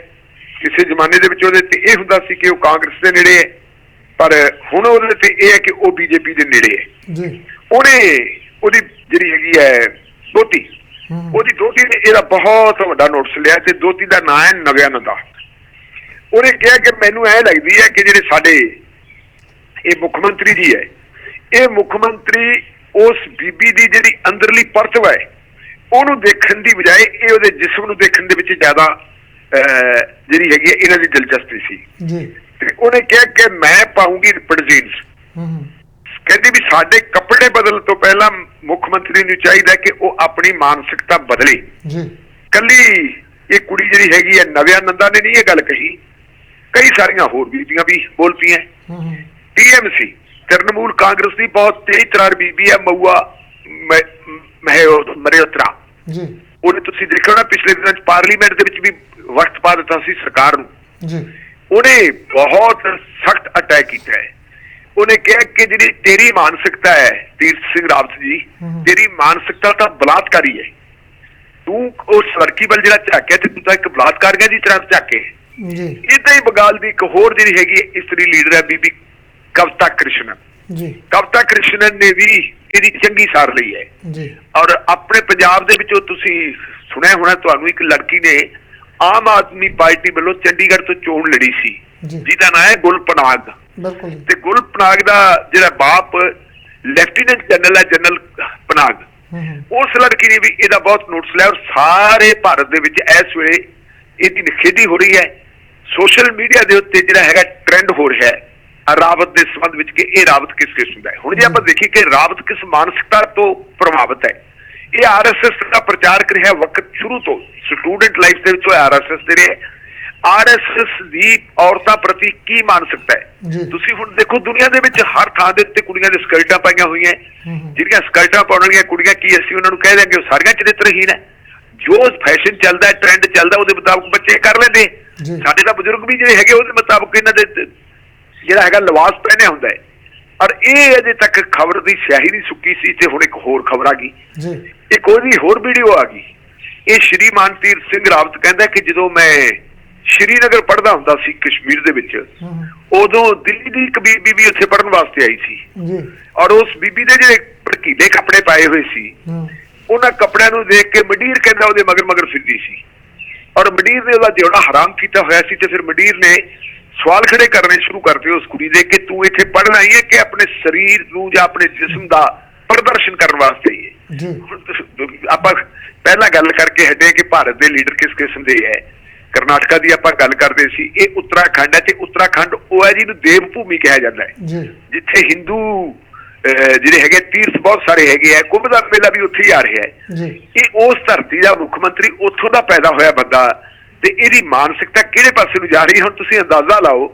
ਕਿਸੇ ਜ਼ਮਾਨੇ ਦੇ ਵਿੱਚ ਉਹਦੇ ਤੇ ਇਹ ਹੁੰਦਾ ਸੀ ਕਿ ਉਹ ਕਾਂਗਰਸ ਦੇ ਨੇੜੇ ਹੈ, ਪਰ ਹੁਣ ਉਹਦੇ ਤੇ ਇਹ ਹੈ ਕਿ ਉਹ BJP ਦੇ ਨੇੜੇ ਹੈ। ਉਹਦੀ ਜਿਹੜੀ ਹੈਗੀ ਹੈ ਦੋਤੀ, ਉਹਦੀ ਦੋਤੀ ਨੇ ਇਹਦਾ ਬਹੁਤ ਵੱਡਾ ਨੋਟਿਸ ਲਿਆ ਤੇ ਦੋਤੀ ਦਾ ਨਾਂ ਹੈ ਨਵਿਆਨੰਦਾ। ਉਹਨੇ ਕਿਹਾ ਕਿ ਮੈਨੂੰ ਇਹ ਲੱਗਦੀ ਹੈ ਕਿ ਜਿਹੜੇ ਸਾਡੇ ਇਹ ਮੁੱਖ ਮੰਤਰੀ ਜੀ ਹੈ, ਇਹ ਮੁੱਖ ਮੰਤਰੀ ਉਸ ਬੀਬੀ ਦੀ ਜਿਹੜੀ ਅੰਦਰਲੀ ਪਰਤ ਹੈ ਉਹਨੂੰ ਦੇਖਣ ਦੀ ਬਜਾਏ ਇਹ ਉਹਦੇ ਜਿਸਮ ਨੂੰ ਦੇਖਣ ਦੇ ਵਿੱਚ ਜ਼ਿਆਦਾ ਜਿਹੜੀ ਹੈਗੀ ਇਹਨਾਂ ਦੀ ਦਿਲਚਸਪੀ ਸੀ ਜੀ। ਤੇ ਉਹਨੇ ਕਿਹਾ ਕਿ ਮੈਂ ਪਾਉਂਗੀ ਰਿਪਡ ਜੀਨਸ। ਕਹਿੰਦੀ ਵੀ ਸਾਡੇ ਕੱਪੜੇ ਬਦਲਣ ਤੋਂ ਪਹਿਲਾਂ ਮੁੱਖ ਮੰਤਰੀ ਨੂੰ ਚਾਹੀਦਾ ਕਿ ਉਹ ਆਪਣੀ ਮਾਨਸਿਕਤਾ ਬਦਲੇ ਜੀ। ਕੱਲੀ ਇਹ ਕੁੜੀ ਜਿਹੜੀ ਹੈਗੀ ਹੈ ਨਵਿਆਨੰਦਾ ਨੇ ਨਹੀਂ ਇਹ ਗੱਲ ਕਹੀ, ਕਈ ਸਾਰੀਆਂ ਹੋਰ ਬੀਬੀਆਂ ਵੀ ਬੋਲ ਪਈਆਂ। TMC ਤ੍ਰਿਣਮੂਲ ਕਾਂਗਰਸ ਦੀ ਬਹੁਤ ਤੇਜ਼ ਤਰਾਰ ਬੀਬੀ ਹੈ ਮਊਆ ਮਹਿਓਤਰਾ ਜੀ। ਉਹਨੇ ਤੁਸੀਂ ਦੇਖਿਆ ਹੋਣਾ ਪਿਛਲੇ ਦਿਨਾਂ ਚ ਪਾਰਲੀਮੈਂਟ ਦੇ ਵਿੱਚ ਵੀ ਵਕਤ ਪਾ ਦਿੱਤਾ ਸੀ ਸਰਕਾਰ ਨੂੰ ਜੀ। ਉਹਨੇ ਬਹੁਤ ਸਖਤ ਅਟੈਕ ਕੀਤਾ ਹੈ। ਉਹਨੇ ਕਿਹਾ ਕਿ ਜਿਹੜੀ ਤੇਰੀ ਮਾਨਸਿਕਤਾ ਹੈ ਤੀਰਥ ਸਿੰਘ ਰਾਵਤ ਜੀ, ਤੇਰੀ ਮਾਨਸਿਕਤਾ ਤਾਂ ਬਲਾਤਕਾਰੀ ਹੈ। ਤੂੰ ਉਸ ਲੜਕੀ ਵੱਲ ਜਿਹੜਾ ਝਾਕਿਆ ਤੇ ਤੂੰ ਤਾਂ ਇੱਕ ਬਲਾਤਕਾਰੀਆਂ ਦੀ ਤਰ੍ਹਾਂ ਝਾਕੇ ਜੀ। ਏਦਾਂ ਹੀ ਬੰਗਾਲ ਦੀ ਇੱਕ ਹੋਰ ਜਿਹੜੀ ਹੈਗੀ ਇਸਤਰੀ ਲੀਡਰ ਹੈ ਬੀਬੀ ਕਵਿਤਾ ਕ੍ਰਿਸ਼ਨਨ ਜੀ। ਕਵਿਤਾ ਕ੍ਰਿਸ਼ਨਨ ਨੇ ਵੀ ਇਹਦੀ ਚੰਗੀ ਸਾਰ ਲਈ ਹੈ ਜੀ। ਔਰ ਆਪਣੇ ਪੰਜਾਬ ਦੇ ਵਿੱਚੋਂ ਤੁਸੀਂ ਸੁਣਿਆ ਹੋਣਾ, ਤੁਹਾਨੂੰ ਇੱਕ ਲੜਕੀ ਨੇ ਆਮ ਆਦਮੀ ਪਾਰਟੀ ਵੱਲੋਂ ਚੰਡੀਗੜ੍ਹ ਤੋਂ ਚੋਣ ਲੜੀ ਸੀ ਜਿਹਦਾ ਨਾਂ ਹੈ ਗੁਲਪਨਾਗ। ਤੇ ਗੁਲਪਨਾਗ ਦਾ ਜਿਹੜਾ ਬਾਪ ਲੈਫਟੀਨੈਂਟ ਜਨਰਲ ਹੈ, ਜਨਰਲ ਪਨਾਗ, ਉਸ ਲੜਕੀ ਨੇ ਵੀ ਇਹਦਾ ਬਹੁਤ ਨੋਟਿਸ ਲਿਆ। ਔਰ ਸਾਰੇ ਭਾਰਤ ਦੇ ਵਿੱਚ ਇਸ ਵੇਲੇ ਇਹਦੀ ਨਿਖੇਧੀ ਹੋ ਰਹੀ ਹੈ। ਸੋਸ਼ਲ ਮੀਡੀਆ ਦੇ ਉੱਤੇ ਜਿਹੜਾ ਹੈਗਾ ਟ੍ਰੈਂਡ ਹੋ ਰਿਹਾ ਹੈ ਰਾਵਤ ਦੇ ਸੰਬੰਧ ਵਿੱਚ ਕਿ ਇਹ ਰਾਵਤ ਕਿਸ ਕਿਸਮ ਦਾ ਹੈ। ਹੁਣ ਜੇ ਆਪਾਂ ਦੇਖੀਏ ਕਿ ਰਾਵਤ ਕਿਸ ਮਾਨਸਿਕਤਾ ਤੋਂ ਪ੍ਰਭਾਵਿਤ ਹੈ, ਇਹ RSS ਦਾ ਪ੍ਰਚਾਰਕ ਰਿਹਾ ਵਕਤ ਸ਼ੁਰੂ ਤੋਂ, ਸਟੂਡੈਂਟ ਲਾਈਫ ਦੇ ਵਿੱਚ RSS ਦੇ ਰਹੇ। RSS ਦੀ ਔਰਤਾਂ ਪ੍ਰਤੀ ਕੀ ਮਾਨਸਿਕਤਾ ਹੈ ਤੁਸੀਂ ਹੁਣ ਦੇਖੋ, ਦੁਨੀਆ ਦੇ ਵਿੱਚ ਹਰ ਥਾਂ ਦੇ ਉੱਤੇ ਕੁੜੀਆਂ ਦੇ ਸਕਰਟਾਂ ਪਾਈਆਂ ਹੋਈਆਂ। ਜਿਹੜੀਆਂ ਸਕਰਟਾਂ ਪਾਉਣ ਵਾਲੀਆਂ ਕੁੜੀਆਂ ਕੀ ਅਸੀਂ ਉਹਨਾਂ ਨੂੰ ਕਹਿ ਦਿਆਂਗੇ ਉਹ ਸਾਰੀਆਂ ਚਰਿੱਤਰਹੀਣ ਹੈ। ਜੋ ਫੈਸ਼ਨ ਚੱਲਦਾ, ਟ੍ਰੈਂਡ ਚੱਲਦਾ, ਉਹਦੇ ਮੁਤਾਬਕ ਬੱਚੇ ਕਰ ਲੈਂਦੇ। ਸਾਡੇ ਤਾਂ ਬਜ਼ੁਰਗ ਵੀ ਜਿਹੜੇ ਹੈਗੇ ਉਹਦੇ ਮੁਤਾਬਕ ਇਹਨਾਂ ਦੇ ਜਿਹੜਾ ਹੈਗਾ ਲਿਬਾਸ ਪਹਿਨਿਆ ਹੁੰਦਾ ਹੈ। ਔਰ ਇਹ ਅਜੇ ਤੱਕ ਖਬਰ ਦੀ ਸਿਆਹੀ ਨਹੀਂ ਸੁੱਕੀ ਸੀ ਤੇ ਹੁਣ ਇੱਕ ਹੋਰ ਖਬਰ ਆ ਗਈ, ਇੱਕ ਉਹਦੀ ਹੋਰ ਵੀਡੀਓ ਆ ਗਈ ਇਹ ਸ਼੍ਰੀਮਾਨ ਤੀਰਥ ਸਿੰਘ ਰਾਵਤ ਕਹਿੰਦਾ ਕਿ ਜਦੋਂ ਮੈਂ ਸ਼੍ਰੀਨਗਰ ਪੜ੍ਹਦਾ ਹੁੰਦਾ ਸੀ ਕਸ਼ਮੀਰ ਦੇ ਵਿੱਚ, ਉਦੋਂ ਦਿੱਲੀ ਦੀ ਇੱਕ ਬੀਬੀ ਵੀ ਉੱਥੇ ਪੜ੍ਹਨ ਵਾਸਤੇ ਆਈ ਸੀ ਔਰ ਉਸ ਬੀਬੀ ਦੇ ਜਿਹੜੇ ਭੜਕੀਲੇ ਕੱਪੜੇ ਪਾਏ ਹੋਏ ਸੀ ਉਹਨਾਂ ਕੱਪੜਿਆਂ ਨੂੰ ਦੇਖ ਕੇ ਮੰਡੀਰ ਕਹਿੰਦਾ ਉਹਦੇ ਮਗਰ ਮਗਰ ਫਿਰਦੀ ਸੀ ਔਰ ਮੰਡੀਰ ਨੇ ਉਹਦਾ ਜਿਉਣਾ ਹਰਾਮ ਕੀਤਾ ਹੋਇਆ ਸੀ। ਤੇ ਫਿਰ ਮੰਡੀਰ ਨੇ ਸਵਾਲ ਖੜੇ ਕਰਨੇ ਸ਼ੁਰੂ ਕਰਤੇ ਉਸ ਕੁੜੀ ਦੇ ਕਿ ਤੂੰ ਇੱਥੇ ਪੜ੍ਹਨ ਆਈ ਹੈ ਕਿ ਆਪਣੇ ਸਰੀਰ ਨੂੰ ਜਾਂ ਆਪਣੇ ਜਿਸਮ ਦਾ ਪ੍ਰਦਰਸ਼ਨ ਕਰਨ ਵਾਸਤੇ ਆਈ ਹੈ। ਆਪਾਂ ਪਹਿਲਾਂ ਗੱਲ ਕਰਕੇ ਹਟੇ ਕਿ ਭਾਰਤ ਦੇ ਲੀਡਰ ਕਿਸ ਕਿਸਮ ਦੇ ਹੈ। ਕਰਨਾਟਕਾ ਦੀ ਆਪਾਂ ਗੱਲ ਕਰਦੇ ਸੀ, ਇਹ ਉੱਤਰਾਖੰਡ ਹੈ ਤੇ ਉੱਤਰਾਖੰਡ ਉਹ ਹੈ ਜਿਹਨੂੰ ਦੇਵ ਭੂਮੀ ਕਿਹਾ ਜਾਂਦਾ ਹੈ, ਜਿੱਥੇ ਹਿੰਦੂ ਜਿਹੜੇ ਹੈਗੇ ਤੀਰਥ ਬਹੁਤ ਸਾਰੇ ਹੈਗੇ ਆ। ਕੁੰਭ ਦਾ ਮੇਲਾ ਵੀ ਉੱਥੇ ਹੀ ਆ ਰਿਹਾ ਹੈ। ਇਹ ਉਸ ਧਰਤੀ ਦਾ ਮੁੱਖ ਮੰਤਰੀ ਉੱਥੋਂ ਦਾ ਪੈਦਾ ਹੋਇਆ ਬੰਦਾ ਤੇ ਇਹਦੀ ਮਾਨਸਿਕਤਾ ਕਿਹੜੇ ਪਾਸੇ ਨੂੰ ਜਾ ਰਹੀ ਹੈ। ਹੁਣ ਤੁਸੀਂ ਅੰਦਾਜ਼ਾ ਲਾਓ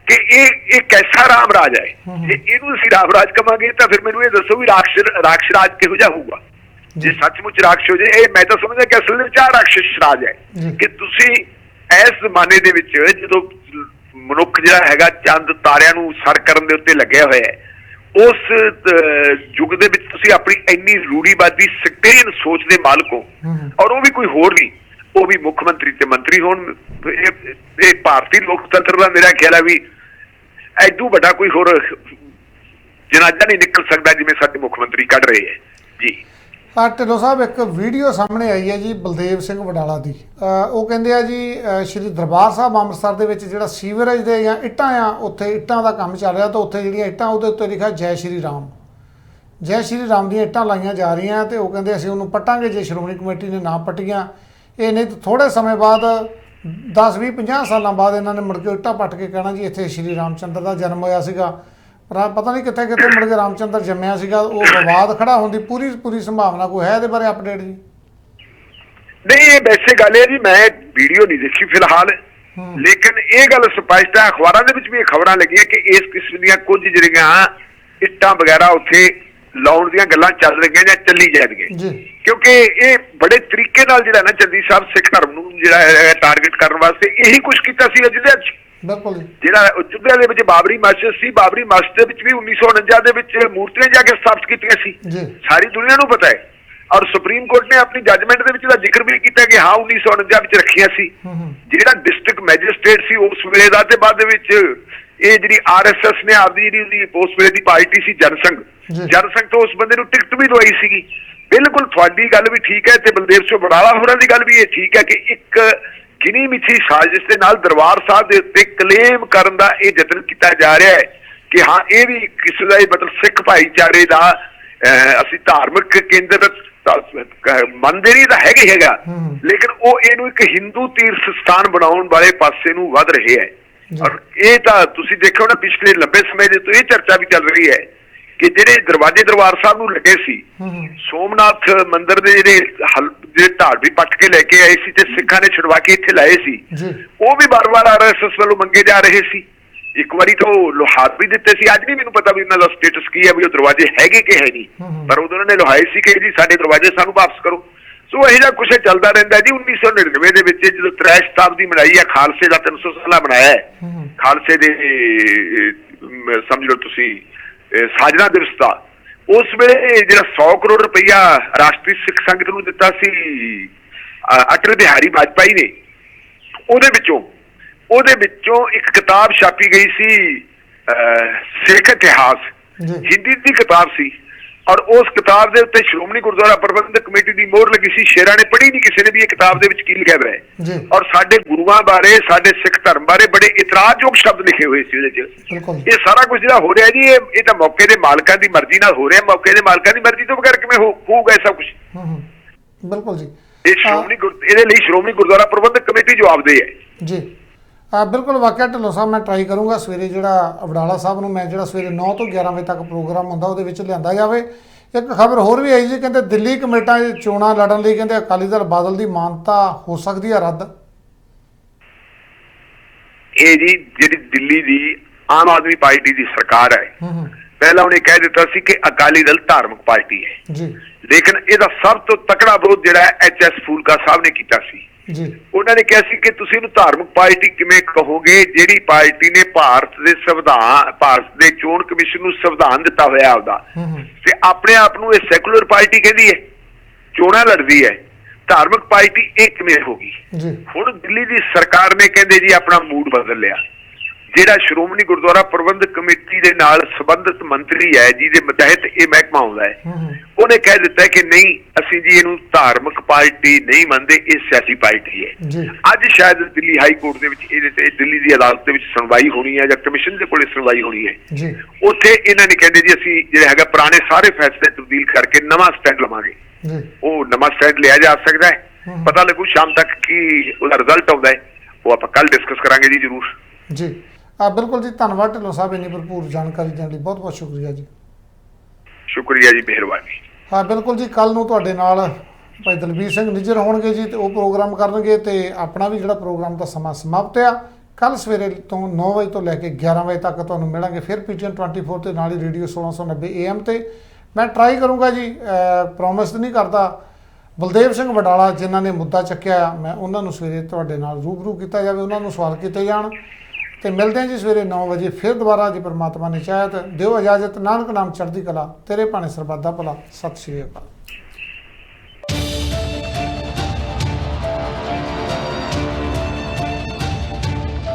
ਕਿ ਇਹ ਕੈਸਾ ਰਾਮ ਰਾਜ ਹੈ। ਜੇ ਇਹਨੂੰ ਅਸੀਂ ਰਾਮ ਰਾਜ ਕਵਾਂਗੇ ਤਾਂ ਫਿਰ ਮੈਨੂੰ ਇਹ ਦੱਸੋ ਵੀ ਰਾਕਸ਼ ਰਾਜ ਕਿਹੋ ਜਿਹਾ ਹੋਊਗਾ। ਜੇ ਸੱਚਮੁੱਚ ਰਾਕਸ਼ ਹੋ ਜਾਏ, ਇਹ ਮੈਂ ਤਾਂ ਸਮਝਦਾ ਕਿ ਅਸਲ ਵਿੱਚ ਆ ਰਾਕਸ਼ ਰਾਜ ਹੈ ਕਿ ਤੁਸੀਂ ਇਸ ਜ਼ਮਾਨੇ ਦੇ ਵਿੱਚ ਜਦੋਂ ਮਨੁੱਖ ਜਿਹੜਾ ਹੈਗਾ ਚੰਦ ਤਾਰਿਆਂ ਨੂੰ ਸਰ ਕਰਨ ਦੇ ਉੱਤੇ ਲੱਗਿਆ ਹੋਇਆ ਹੈ, ਉਸ ਯੁੱਗ ਦੇ ਵਿੱਚ ਤੁਸੀਂ ਆਪਣੀ ਇੰਨੀ ਰੂੜੀਵਾਦੀ ਸੈਕਟੇਰੀਅਨ ਸੋਚ ਦੇ ਮਾਲਕ ਹੋ ਔਰ ਉਹ ਵੀ ਕੋਈ ਹੋਰ ਨਹੀਂ, ਉਹ ਵੀ ਮੁੱਖ ਮੰਤਰੀ ਤੇ ਮੰਤਰੀ ਹੋਣ। ਇਹ ਭਾਰਤੀ ਲੋਕਤੰਤਰ ਦਾ ਮੇਰਾ ਖਿਆਲ ਹੈ ਵੀ ਐਡੂ ਵੱਡਾ ਕੋਈ ਹੋਰ ਜਨਾਜ਼ਾ ਨਹੀਂ ਨਿਕਲ ਸਕਦਾ ਜਿਵੇਂ ਸਾਡੇ ਮੁੱਖ ਮੰਤਰੀ ਕੱਢ ਰਹੇ ਹੈ ਜੀ। ਢਿੱਲੋਂ ਸਾਹਿਬ, ਇੱਕ ਵੀਡੀਓ ਸਾਹਮਣੇ ਆਈ ਹੈ ਜੀ ਬਲਦੇਵ ਸਿੰਘ ਵਡਾਲਾ ਦੀ। ਉਹ ਕਹਿੰਦੇ ਆ ਜੀ ਸ਼੍ਰੀ ਦਰਬਾਰ ਸਾਹਿਬ ਅੰਮ੍ਰਿਤਸਰ ਦੇ ਵਿੱਚ ਜਿਹੜਾ ਸੀਵਰੇਜ ਦੇ ਜਾਂ ਇੱਟਾਂ ਆ, ਉੱਥੇ ਇੱਟਾਂ ਦਾ ਕੰਮ ਚੱਲ ਰਿਹਾ ਤਾਂ ਉੱਥੇ ਜਿਹੜੀਆਂ ਇੱਟਾਂ ਉਹਦੇ ਉੱਤੇ ਲਿਖਿਆ ਜੈ ਸ਼੍ਰੀ ਰਾਮ, ਜੈ ਸ਼੍ਰੀ ਰਾਮ ਦੀਆਂ ਇੱਟਾਂ ਲਾਈਆਂ ਜਾ ਰਹੀਆਂ ਤੇ ਉਹ ਕਹਿੰਦੇ ਅਸੀਂ ਉਹਨੂੰ ਪੱਟਾਂਗੇ ਜੇ ਸ਼੍ਰੋਮਣੀ ਕਮੇਟੀ ਨੇ ਨਾ ਪੱਟੀਆਂ। ਇਹ ਨਹੀਂ ਤਾਂ ਥੋੜ੍ਹੇ ਸਮੇਂ ਬਾਅਦ 10 20 50 ਸਾਲਾਂ ਬਾਅਦ ਇਹਨਾਂ ਨੇ ਮੁੜ ਕੇ ਇੱਟਾਂ ਪੱਟ ਕੇ ਕਹਿਣਾ ਜੀ ਇੱਥੇ ਸ਼੍ਰੀ ਰਾਮ ਚੰਦਰ ਦਾ ਜਨਮ ਹੋਇਆ ਸੀਗਾ। ਪਰ ਪਤਾ ਨਹੀਂ ਕਿੱਥੇ ਕਿੱਥੇ ਮੁੜ ਕੇ ਰਾਮ ਚੰਦਰ ਜੰਮਿਆ ਸੀਗਾ। ਉਹ ਵਿਵਾਦ ਖੜਾ ਹੋਣ ਦੀ ਪੂਰੀ ਸੰਭਾਵਨਾ ਕੋਈ ਹੈ? ਇਹਦੇ ਬਾਰੇ ਅਪਡੇਟ ਜੀ। ਨਹੀਂ, ਇਹ ਵੈਸੇ ਗੱਲ ਹੈ ਜੀ, ਮੈਂ ਵੀਡੀਓ ਨਹੀਂ ਦੇਖੀ ਫਿਲਹਾਲ, ਲੇਕਿਨ ਇਹ ਗੱਲ ਸਪਸ਼ਟ ਹੈ, ਅਖਬਾਰਾਂ ਦੇ ਵਿੱਚ ਵੀ ਇਹ ਖਬਰਾਂ ਲੱਗੀਆਂ ਕਿ ਇਸ ਕਿਸਮ ਦੀਆਂ ਕੁਝ ਜਿਹੜੀਆਂ ਇੱਟਾਂ ਵਗੈਰਾ ਉੱਥੇ ਲਾਉਣ ਦੀਆਂ ਗੱਲਾਂ ਚੱਲ ਰਹੀਆਂ ਜਾਂ ਚੱਲੀ ਜਾਣਗੀਆਂ, ਕਿਉਂਕਿ ਇਹ ਬੜੇ ਤਰੀਕੇ ਨਾਲ ਜਿਹੜਾ ਨਾ ਚੰਦੀ ਸਾਹਿਬ ਸਿੱਖ ਧਰਮ ਨੂੰ ਜਿਹੜਾ ਹੈ ਟਾਰਗੇਟ ਕਰਨ ਵਾਸਤੇ ਇਹੀ ਕੁਝ ਕੀਤਾ ਸੀ ਅਯੁੱਧਿਆ 'ਚ। ਜਿਹੜਾ ਅਯੁੱਧਿਆ ਦੇ ਵਿੱਚ ਬਾਬਰੀ ਮਸਜਿਦ ਸੀ, ਬਾਬਰੀ ਮਸਜਿਦ ਦੇ ਵਿੱਚ ਵੀ 1949 ਦੇ ਵਿੱਚ ਮੂਰਤੀਆਂ ਜਾ ਕੇ ਸਥਾਪਿਤ ਕੀਤੀਆਂ ਸੀ, ਸਾਰੀ ਦੁਨੀਆ ਨੂੰ ਪਤਾ ਹੈ। ਔਰ ਸੁਪਰੀਮ ਕੋਰਟ ਨੇ ਆਪਣੀ ਜੱਜਮੈਂਟ ਦੇ ਵਿੱਚ ਦਾ ਜ਼ਿਕਰ ਵੀ ਕੀਤਾ ਕਿ ਹਾਂ 1949 ਵਿੱਚ ਰੱਖੀਆਂ ਸੀ। ਜਿਹੜਾ ਡਿਸਟ੍ਰਿਕਟ ਮੈਜਿਸਟ੍ਰੇਟ ਸੀ ਉਸ ਵੇਲੇ ਦਾ, ਤੇ ਬਾਅਦ ਦੇ ਵਿੱਚ ਇਹ ਜਿਹੜੀ RSS ਨੇ ਆਪਦੀ ਜਿਹੜੀ ਉਸ ਵੇਲੇ ਦੀ ਪਾਰਟੀ ਸੀ ਜਨਸੰਘ ਤੋਂ ਉਸ ਬੰਦੇ ਨੂੰ ਟਿਕਟ ਵੀ ਦਵਾਈ ਸੀਗੀ। ਬਿਲਕੁਲ ਤੁਹਾਡੀ ਗੱਲ ਵੀ ਠੀਕ ਹੈ ਤੇ ਬਲਦੇਵ ਸਿੰਘ ਵਡਾਲਾ ਹੋਰਾਂ ਦੀ ਗੱਲ ਵੀ ਇਹ ਠੀਕ ਹੈ ਕਿ ਇੱਕ ਗਿਣੀ ਮਿੱਥੀ ਸਾਜ਼ਿਸ਼ ਦੇ ਨਾਲ ਦਰਬਾਰ ਸਾਹਿਬ ਦੇ ਉੱਤੇ ਕਲੇਮ ਕਰਨ ਦਾ ਇਹ ਯਤਨ ਕੀਤਾ ਜਾ ਰਿਹਾ ਹੈ ਕਿ ਹਾਂ ਇਹ ਵੀ ਕਿਸੇ ਦਾ ਮਤਲਬ ਸਿੱਖ ਭਾਈਚਾਰੇ ਦਾ ਅਸੀਂ ਧਾਰਮਿਕ ਕੇਂਦਰ ਮੰਨਦੇ ਨਹੀਂ ਤਾਂ ਹੈਗਾ, ਲੇਕਿਨ ਉਹ ਇਹਨੂੰ ਇੱਕ ਹਿੰਦੂ ਤੀਰਥ ਸਥਾਨ ਬਣਾਉਣ ਵਾਲੇ ਪਾਸੇ ਨੂੰ ਵੱਧ ਰਹੇ ਹੈ। ਔਰ ਇਹ ਤਾਂ ਤੁਸੀਂ ਦੇਖੋ ਨਾ, ਪਿਛਲੇ ਲੰਬੇ ਸਮੇਂ ਦੇ ਤੋਂ ਇਹ ਚਰਚਾ ਵੀ ਚੱਲ ਰਹੀ ਹੈ ਕਿ ਜਿਹੜੇ ਦਰਵਾਜ਼ੇ ਦਰਬਾਰ ਸਾਹਿਬ ਨੂੰ ਲੱਗੇ ਸੀ, ਸੋਮਨਾਥ ਮੰਦਿਰ ਦੇ ਜਿਹੜੇ ਢਾਲ ਵੀ ਪੱਟ ਕੇ ਲੈ ਕੇ ਆਏ ਸੀ ਤੇ ਸਿੱਖਾਂ ਨੇ ਛੁਡਵਾ ਕੇ ਇੱਥੇ ਲਾਏ ਸੀ, ਉਹ ਵੀ ਵਾਰ-ਵਾਰ RSS ਵੱਲੋਂ ਮੰਗੇ ਜਾ ਰਹੇ ਸੀ। ਇੱਕ ਵਾਰੀ ਤਾਂ ਉਹ ਲੋਹਾਰ ਵੀ ਦਿੱਤੇ ਸੀ, ਅੱਜ ਨਹੀਂ ਮੈਨੂੰ ਪਤਾ ਵੀ ਇਹਨਾਂ ਦਾ ਸਟੇਟਸ ਕੀ ਹੈ, ਵੀ ਉਹ ਦਰਵਾਜ਼ੇ ਹੈਗੇ ਕਿ ਹੈ ਨਹੀਂ, ਪਰ ਉਦੋਂ ਉਹਨਾਂ ਨੇ ਲੋਹਾਏ ਸੀ ਕਿ ਜੀ ਸਾਡੇ ਦਰਵਾਜ਼ੇ ਸਾਨੂੰ ਵਾਪਸ ਕਰੋ। ਸੋ ਇਹੋ ਜਿਹਾ ਕੁਛ ਚੱਲਦਾ ਰਹਿੰਦਾ ਜੀ। 1999 ਦੇ ਵਿੱਚ ਜਦੋਂ ਤ੍ਰੈ ਸ਼ਤਾਬਦੀ ਮਨਾਈ ਹੈ, ਖਾਲਸੇ ਦਾ 300 ਸਾਲਾ ਮਨਾਇਆ ਹੈ, ਖਾਲਸੇ ਦੇ ਸਮਝ ਲਓ ਤੁਸੀਂ ਸਾਜਨਾ ਦਿਵਸ ਦਾ, ਉਸ ਵੇਲੇ ਜਿਹੜਾ 100 ਕਰੋੜ ਰੁਪਈਆ ਰਾਸ਼ਟਰੀ ਸਿੱਖ ਸੰਗਤ ਨੂੰ ਦਿੱਤਾ ਸੀ ਅਟਲ ਬਿਹਾਰੀ ਵਾਜਪਾਈ ਨੇ, ਉਹਦੇ ਵਿੱਚੋਂ ਇੱਕ ਕਿਤਾਬ ਛਾਪੀ ਗਈ ਸੀ ਸਿੱਖ ਇਤਿਹਾਸ, ਹਿੰਦੀ ਦੀ ਕਿਤਾਬ ਸੀ ਔਰ ਉਸ ਕਿਤਾਬ ਦੇ ਉੱਤੇ ਸ਼੍ਰੋਮਣੀ ਗੁਰਦੁਆਰਾ ਪ੍ਰਬੰਧਕ ਕਮੇਟੀ ਦੀ ਮੋਹਰ ਲੱਗੀ ਸੀ। ਸ਼ੇਰਾਂ ਨੇ ਪੜ੍ਹੀ ਨਹੀਂ ਕਿਸੇ ਨੇ ਵੀ ਇਹ ਕਿਤਾਬ ਦੇ ਵਿੱਚ ਕੀ ਲਿਖਿਆ ਹੋਇਆ ਹੈ ਔਰ ਸਾਡੇ ਗੁਰੂਆਂ ਬਾਰੇ, ਸਾਡੇ ਸਿੱਖ ਧਰਮ ਬਾਰੇ ਬੜੇ ਇਤਰਾਜ਼ਯੋਗ ਸ਼ਬਦ ਲਿਖੇ ਹੋਏ ਸੀ ਉਹਦੇ 'ਚ। ਇਹ ਸਾਰਾ ਕੁਝ ਜਿਹੜਾ ਹੋ ਰਿਹਾ ਜੀ, ਇਹ ਤਾਂ ਮੌਕੇ ਦੇ ਮਾਲਕਾਂ ਦੀ ਮਰਜ਼ੀ ਨਾਲ ਹੋ ਰਿਹਾ। ਮੌਕੇ ਦੇ ਮਾਲਕਾਂ ਦੀ ਮਰਜ਼ੀ ਤੋਂ ਬਗੈਰ ਕਿਵੇਂ ਹੋਊਗਾ ਇਹ ਸਭ ਕੁਝ? ਬਿਲਕੁਲ ਜੀ। ਇਹਦੇ ਲਈ ਸ਼੍ਰੋਮਣੀ ਗੁਰਦੁਆਰਾ ਪ੍ਰਬੰਧਕ ਕਮੇਟੀ ਜਵਾਬਦੇਹ ਹੈ ਜੀ। ਬਿਲਕੁਲ ਵਾਕਿਆ ਢਿੱਲੋਂ ਸਾਹਿਬ, ਮੈਂ ਟਰਾਈ ਕਰੂੰਗਾ ਸਵੇਰੇ ਜਿਹੜਾ ਵਡਾਲਾ ਸਾਹਿਬ ਨੂੰ ਮੈਂ ਜਿਹੜਾ ਸਵੇਰੇ 9 ਤੋਂ 11 ਵਜੇ ਤੱਕ ਪ੍ਰੋਗਰਾਮ ਹੁੰਦਾ ਉਹਦੇ ਵਿੱਚ ਲਿਆਂਦਾ ਜਾਵੇ। ਇੱਕ ਖਬਰ ਹੋਰ ਵੀ ਆਈ ਜੀ, ਕਹਿੰਦੇ ਦਿੱਲੀ ਕਮੇਟਾਂ ਚੋਣਾਂ ਲੜਨ ਲਈ ਕਹਿੰਦੇ ਅਕਾਲੀ ਦਲ ਬਾਦਲ ਦੀ ਮਾਨਤਾ ਹੋ ਸਕਦੀ ਹੈ ਰੱਦ। ਇਹ ਜੀ ਜਿਹੜੀ ਦਿੱਲੀ ਦੀ ਆਮ ਆਦਮੀ ਪਾਰਟੀ ਦੀ ਸਰਕਾਰ ਹੈ, ਪਹਿਲਾਂ ਉਹਨੇ ਕਹਿ ਦਿੱਤਾ ਸੀ ਕਿ ਅਕਾਲੀ ਦਲ ਧਾਰਮਿਕ ਪਾਰਟੀ ਹੈ ਜੀ, ਲੇਕਿਨ ਇਹਦਾ ਸਭ ਤੋਂ ਤਕੜਾ ਵਿਰੋਧ ਜਿਹੜਾ HS ਫੂਲਕਾ ਸਾਹਿਬ ਨੇ ਕੀਤਾ ਸੀ। ਉਹਨਾਂ ਨੇ ਕਿਹਾ ਸੀ ਕਿ ਤੁਸੀਂ ਇਹਨੂੰ ਧਾਰਮਿਕ ਪਾਰਟੀ ਕਿਵੇਂ ਕਹੋਗੇ ਜਿਹੜੀ ਪਾਰਟੀ ਨੇ ਭਾਰਤ ਦੇ ਚੋਣ ਕਮਿਸ਼ਨ ਨੂੰ ਸੰਵਿਧਾਨ ਦਿੱਤਾ ਹੋਇਆ ਆਪਦਾ, ਤੇ ਆਪਣੇ ਆਪ ਨੂੰ ਇਹ ਸੈਕੂਲਰ ਪਾਰਟੀ ਕਹਿੰਦੀ ਹੈ, ਚੋਣਾਂ ਲੜਦੀ ਹੈ। ਧਾਰਮਿਕ ਪਾਰਟੀ ਇਹ ਕਿਵੇਂ ਹੋ ਗਈ? ਹੁਣ ਦਿੱਲੀ ਦੀ ਸਰਕਾਰ ਨੇ ਕਹਿੰਦੇ ਜੀ ਆਪਣਾ ਮੂਡ ਬਦਲ ਲਿਆ। ਜਿਹੜਾ ਸ਼੍ਰੋਮਣੀ ਗੁਰਦੁਆਰਾ ਪ੍ਰਬੰਧਕ ਕਮੇਟੀ ਦੇ ਨਾਲ ਸੰਬੰਧਿਤ ਮੰਤਰੀ ਹੈ ਜਿਹਦੇ ਮਤਹਿਤ ਇਹ ਮਹਿਕਮਾ ਆਉਂਦਾ ਹੈ, ਉਹਨੇ ਕਹਿ ਦਿੱਤਾ ਕਿ ਨਹੀਂ ਅਸੀਂ ਜੀ ਇਹਨੂੰ ਧਾਰਮਿਕ ਪਾਰਟੀ ਨਹੀਂ ਮੰਨਦੇ, ਇਹ ਸਿਆਸੀ ਪਾਰਟੀ ਹੈ। ਅੱਜ ਸ਼ਾਇਦ ਦਿੱਲੀ ਹਾਈ ਕੋਰਟ ਦੇ ਵਿੱਚ ਇਹਦੇ ਤੇ ਦਿੱਲੀ ਦੀ ਅਦਾਲਤ ਦੇ ਵਿੱਚ ਸੁਣਵਾਈ ਹੋਣੀ ਹੈ ਜਾਂ ਕਮਿਸ਼ਨ ਦੇ ਕੋਲੇ ਸੁਣਵਾਈ ਹੋਣੀ ਹੈ। ਉੱਥੇ ਇਹਨਾਂ ਨੇ ਕਹਿੰਦੇ ਜੀ ਅਸੀਂ ਜਿਹੜਾ ਹੈਗਾ ਪੁਰਾਣੇ ਸਾਰੇ ਫੈਸਲੇ ਤਬਦੀਲ ਕਰਕੇ ਨਵਾਂ ਸਟੈਂਡ ਲਵਾਂਗੇ। ਉਹ ਨਵਾਂ ਸਟੈਂਡ ਲਿਆ ਜਾ ਸਕਦਾ ਹੈ, ਪਤਾ ਲੱਗੂ ਸ਼ਾਮ ਤੱਕ ਕੀ ਉਹਦਾ ਰਿਜ਼ਲਟ ਆਉਂਦਾ ਹੈ, ਉਹ ਆਪਾਂ ਕੱਲ ਡਿਸਕਸ ਕਰਾਂਗੇ ਜੀ ਜ਼ਰੂਰ। ਜੀ ਬਿਲਕੁਲ ਜੀ, ਧੰਨਵਾਦ ਢਿੱਲੋਂ ਸਾਹਿਬ, ਇੰਨੀ ਭਰਪੂਰ ਜਾਣਕਾਰੀ ਦੇਣ ਲਈ ਬਹੁਤ ਬਹੁਤ ਸ਼ੁਕਰੀਆ ਜੀ। ਸ਼ੁਕਰੀਆ ਜੀ, ਮਿਹਰਬਾਨੀ। ਹਾਂ ਬਿਲਕੁਲ ਜੀ, ਕੱਲ ਨੂੰ ਤੁਹਾਡੇ ਨਾਲ ਭਾਈ ਦਲਬੀਰ ਸਿੰਘ ਨਿੱਜਰ ਹੋਣਗੇ ਜੀ, ਤੇ ਉਹ ਪ੍ਰੋਗਰਾਮ ਕਰਨਗੇ, ਤੇ ਆਪਣਾ ਵੀ ਜਿਹੜਾ ਪ੍ਰੋਗਰਾਮ ਦਾ ਸਮਾਂ ਸਮਾਪਤ ਆ। ਕੱਲ ਸਵੇਰੇ ਤੋਂ 9 ਵਜੇ ਤੋਂ ਲੈ ਕੇ 11 ਵਜੇ ਤੱਕ ਤੁਹਾਨੂੰ ਮਿਲਾਂਗੇ ਫਿਰ PTN 24 ਤੇ ਨਾਲ ਹੀ ਰੇਡੀਓ 1690 AM ਤੇ। ਮੈਂ ਟਰਾਈ ਕਰੂੰਗਾ ਜੀ, ਪ੍ਰੋਮਿਸ ਨਹੀਂ ਕਰਦਾ, ਬਲਦੇਵ ਸਿੰਘ ਵਡਾਲਾ ਜਿਨ੍ਹਾਂ ਨੇ ਮੁੱਦਾ ਚੱਕਿਆ ਆ, ਮੈਂ ਉਹਨਾਂ ਨੂੰ ਸਵੇਰੇ ਤੁਹਾਡੇ ਨਾਲ ਰੂਬਰੂ ਕੀਤਾ ਜਾਵੇ, ਉਹਨਾਂ ਨੂੰ ਸਵਾਲ ਕੀਤੇ ਜਾਣ। ਤੇ ਮਿਲਦੇ ਹਾਂ ਜੀ ਸਵੇਰੇ 9 ਵਜੇ ਫਿਰ ਦੁਬਾਰਾ, ਜੀ ਪਰਮਾਤਮਾ ਨੇ ਚਾਹਿਆ। ਦਿਓ ਇਜਾਜ਼ਤ, ਨਾਨਕ ਨਾਮ ਚੜ੍ਹਦੀ ਕਲਾ, ਤੇਰੇ ਭਾਣੇ ਸਰਬੱਤ ਦਾ ਭਲਾ। ਸਤਿ ਸ਼੍ਰੀ ਅਕਾਲ।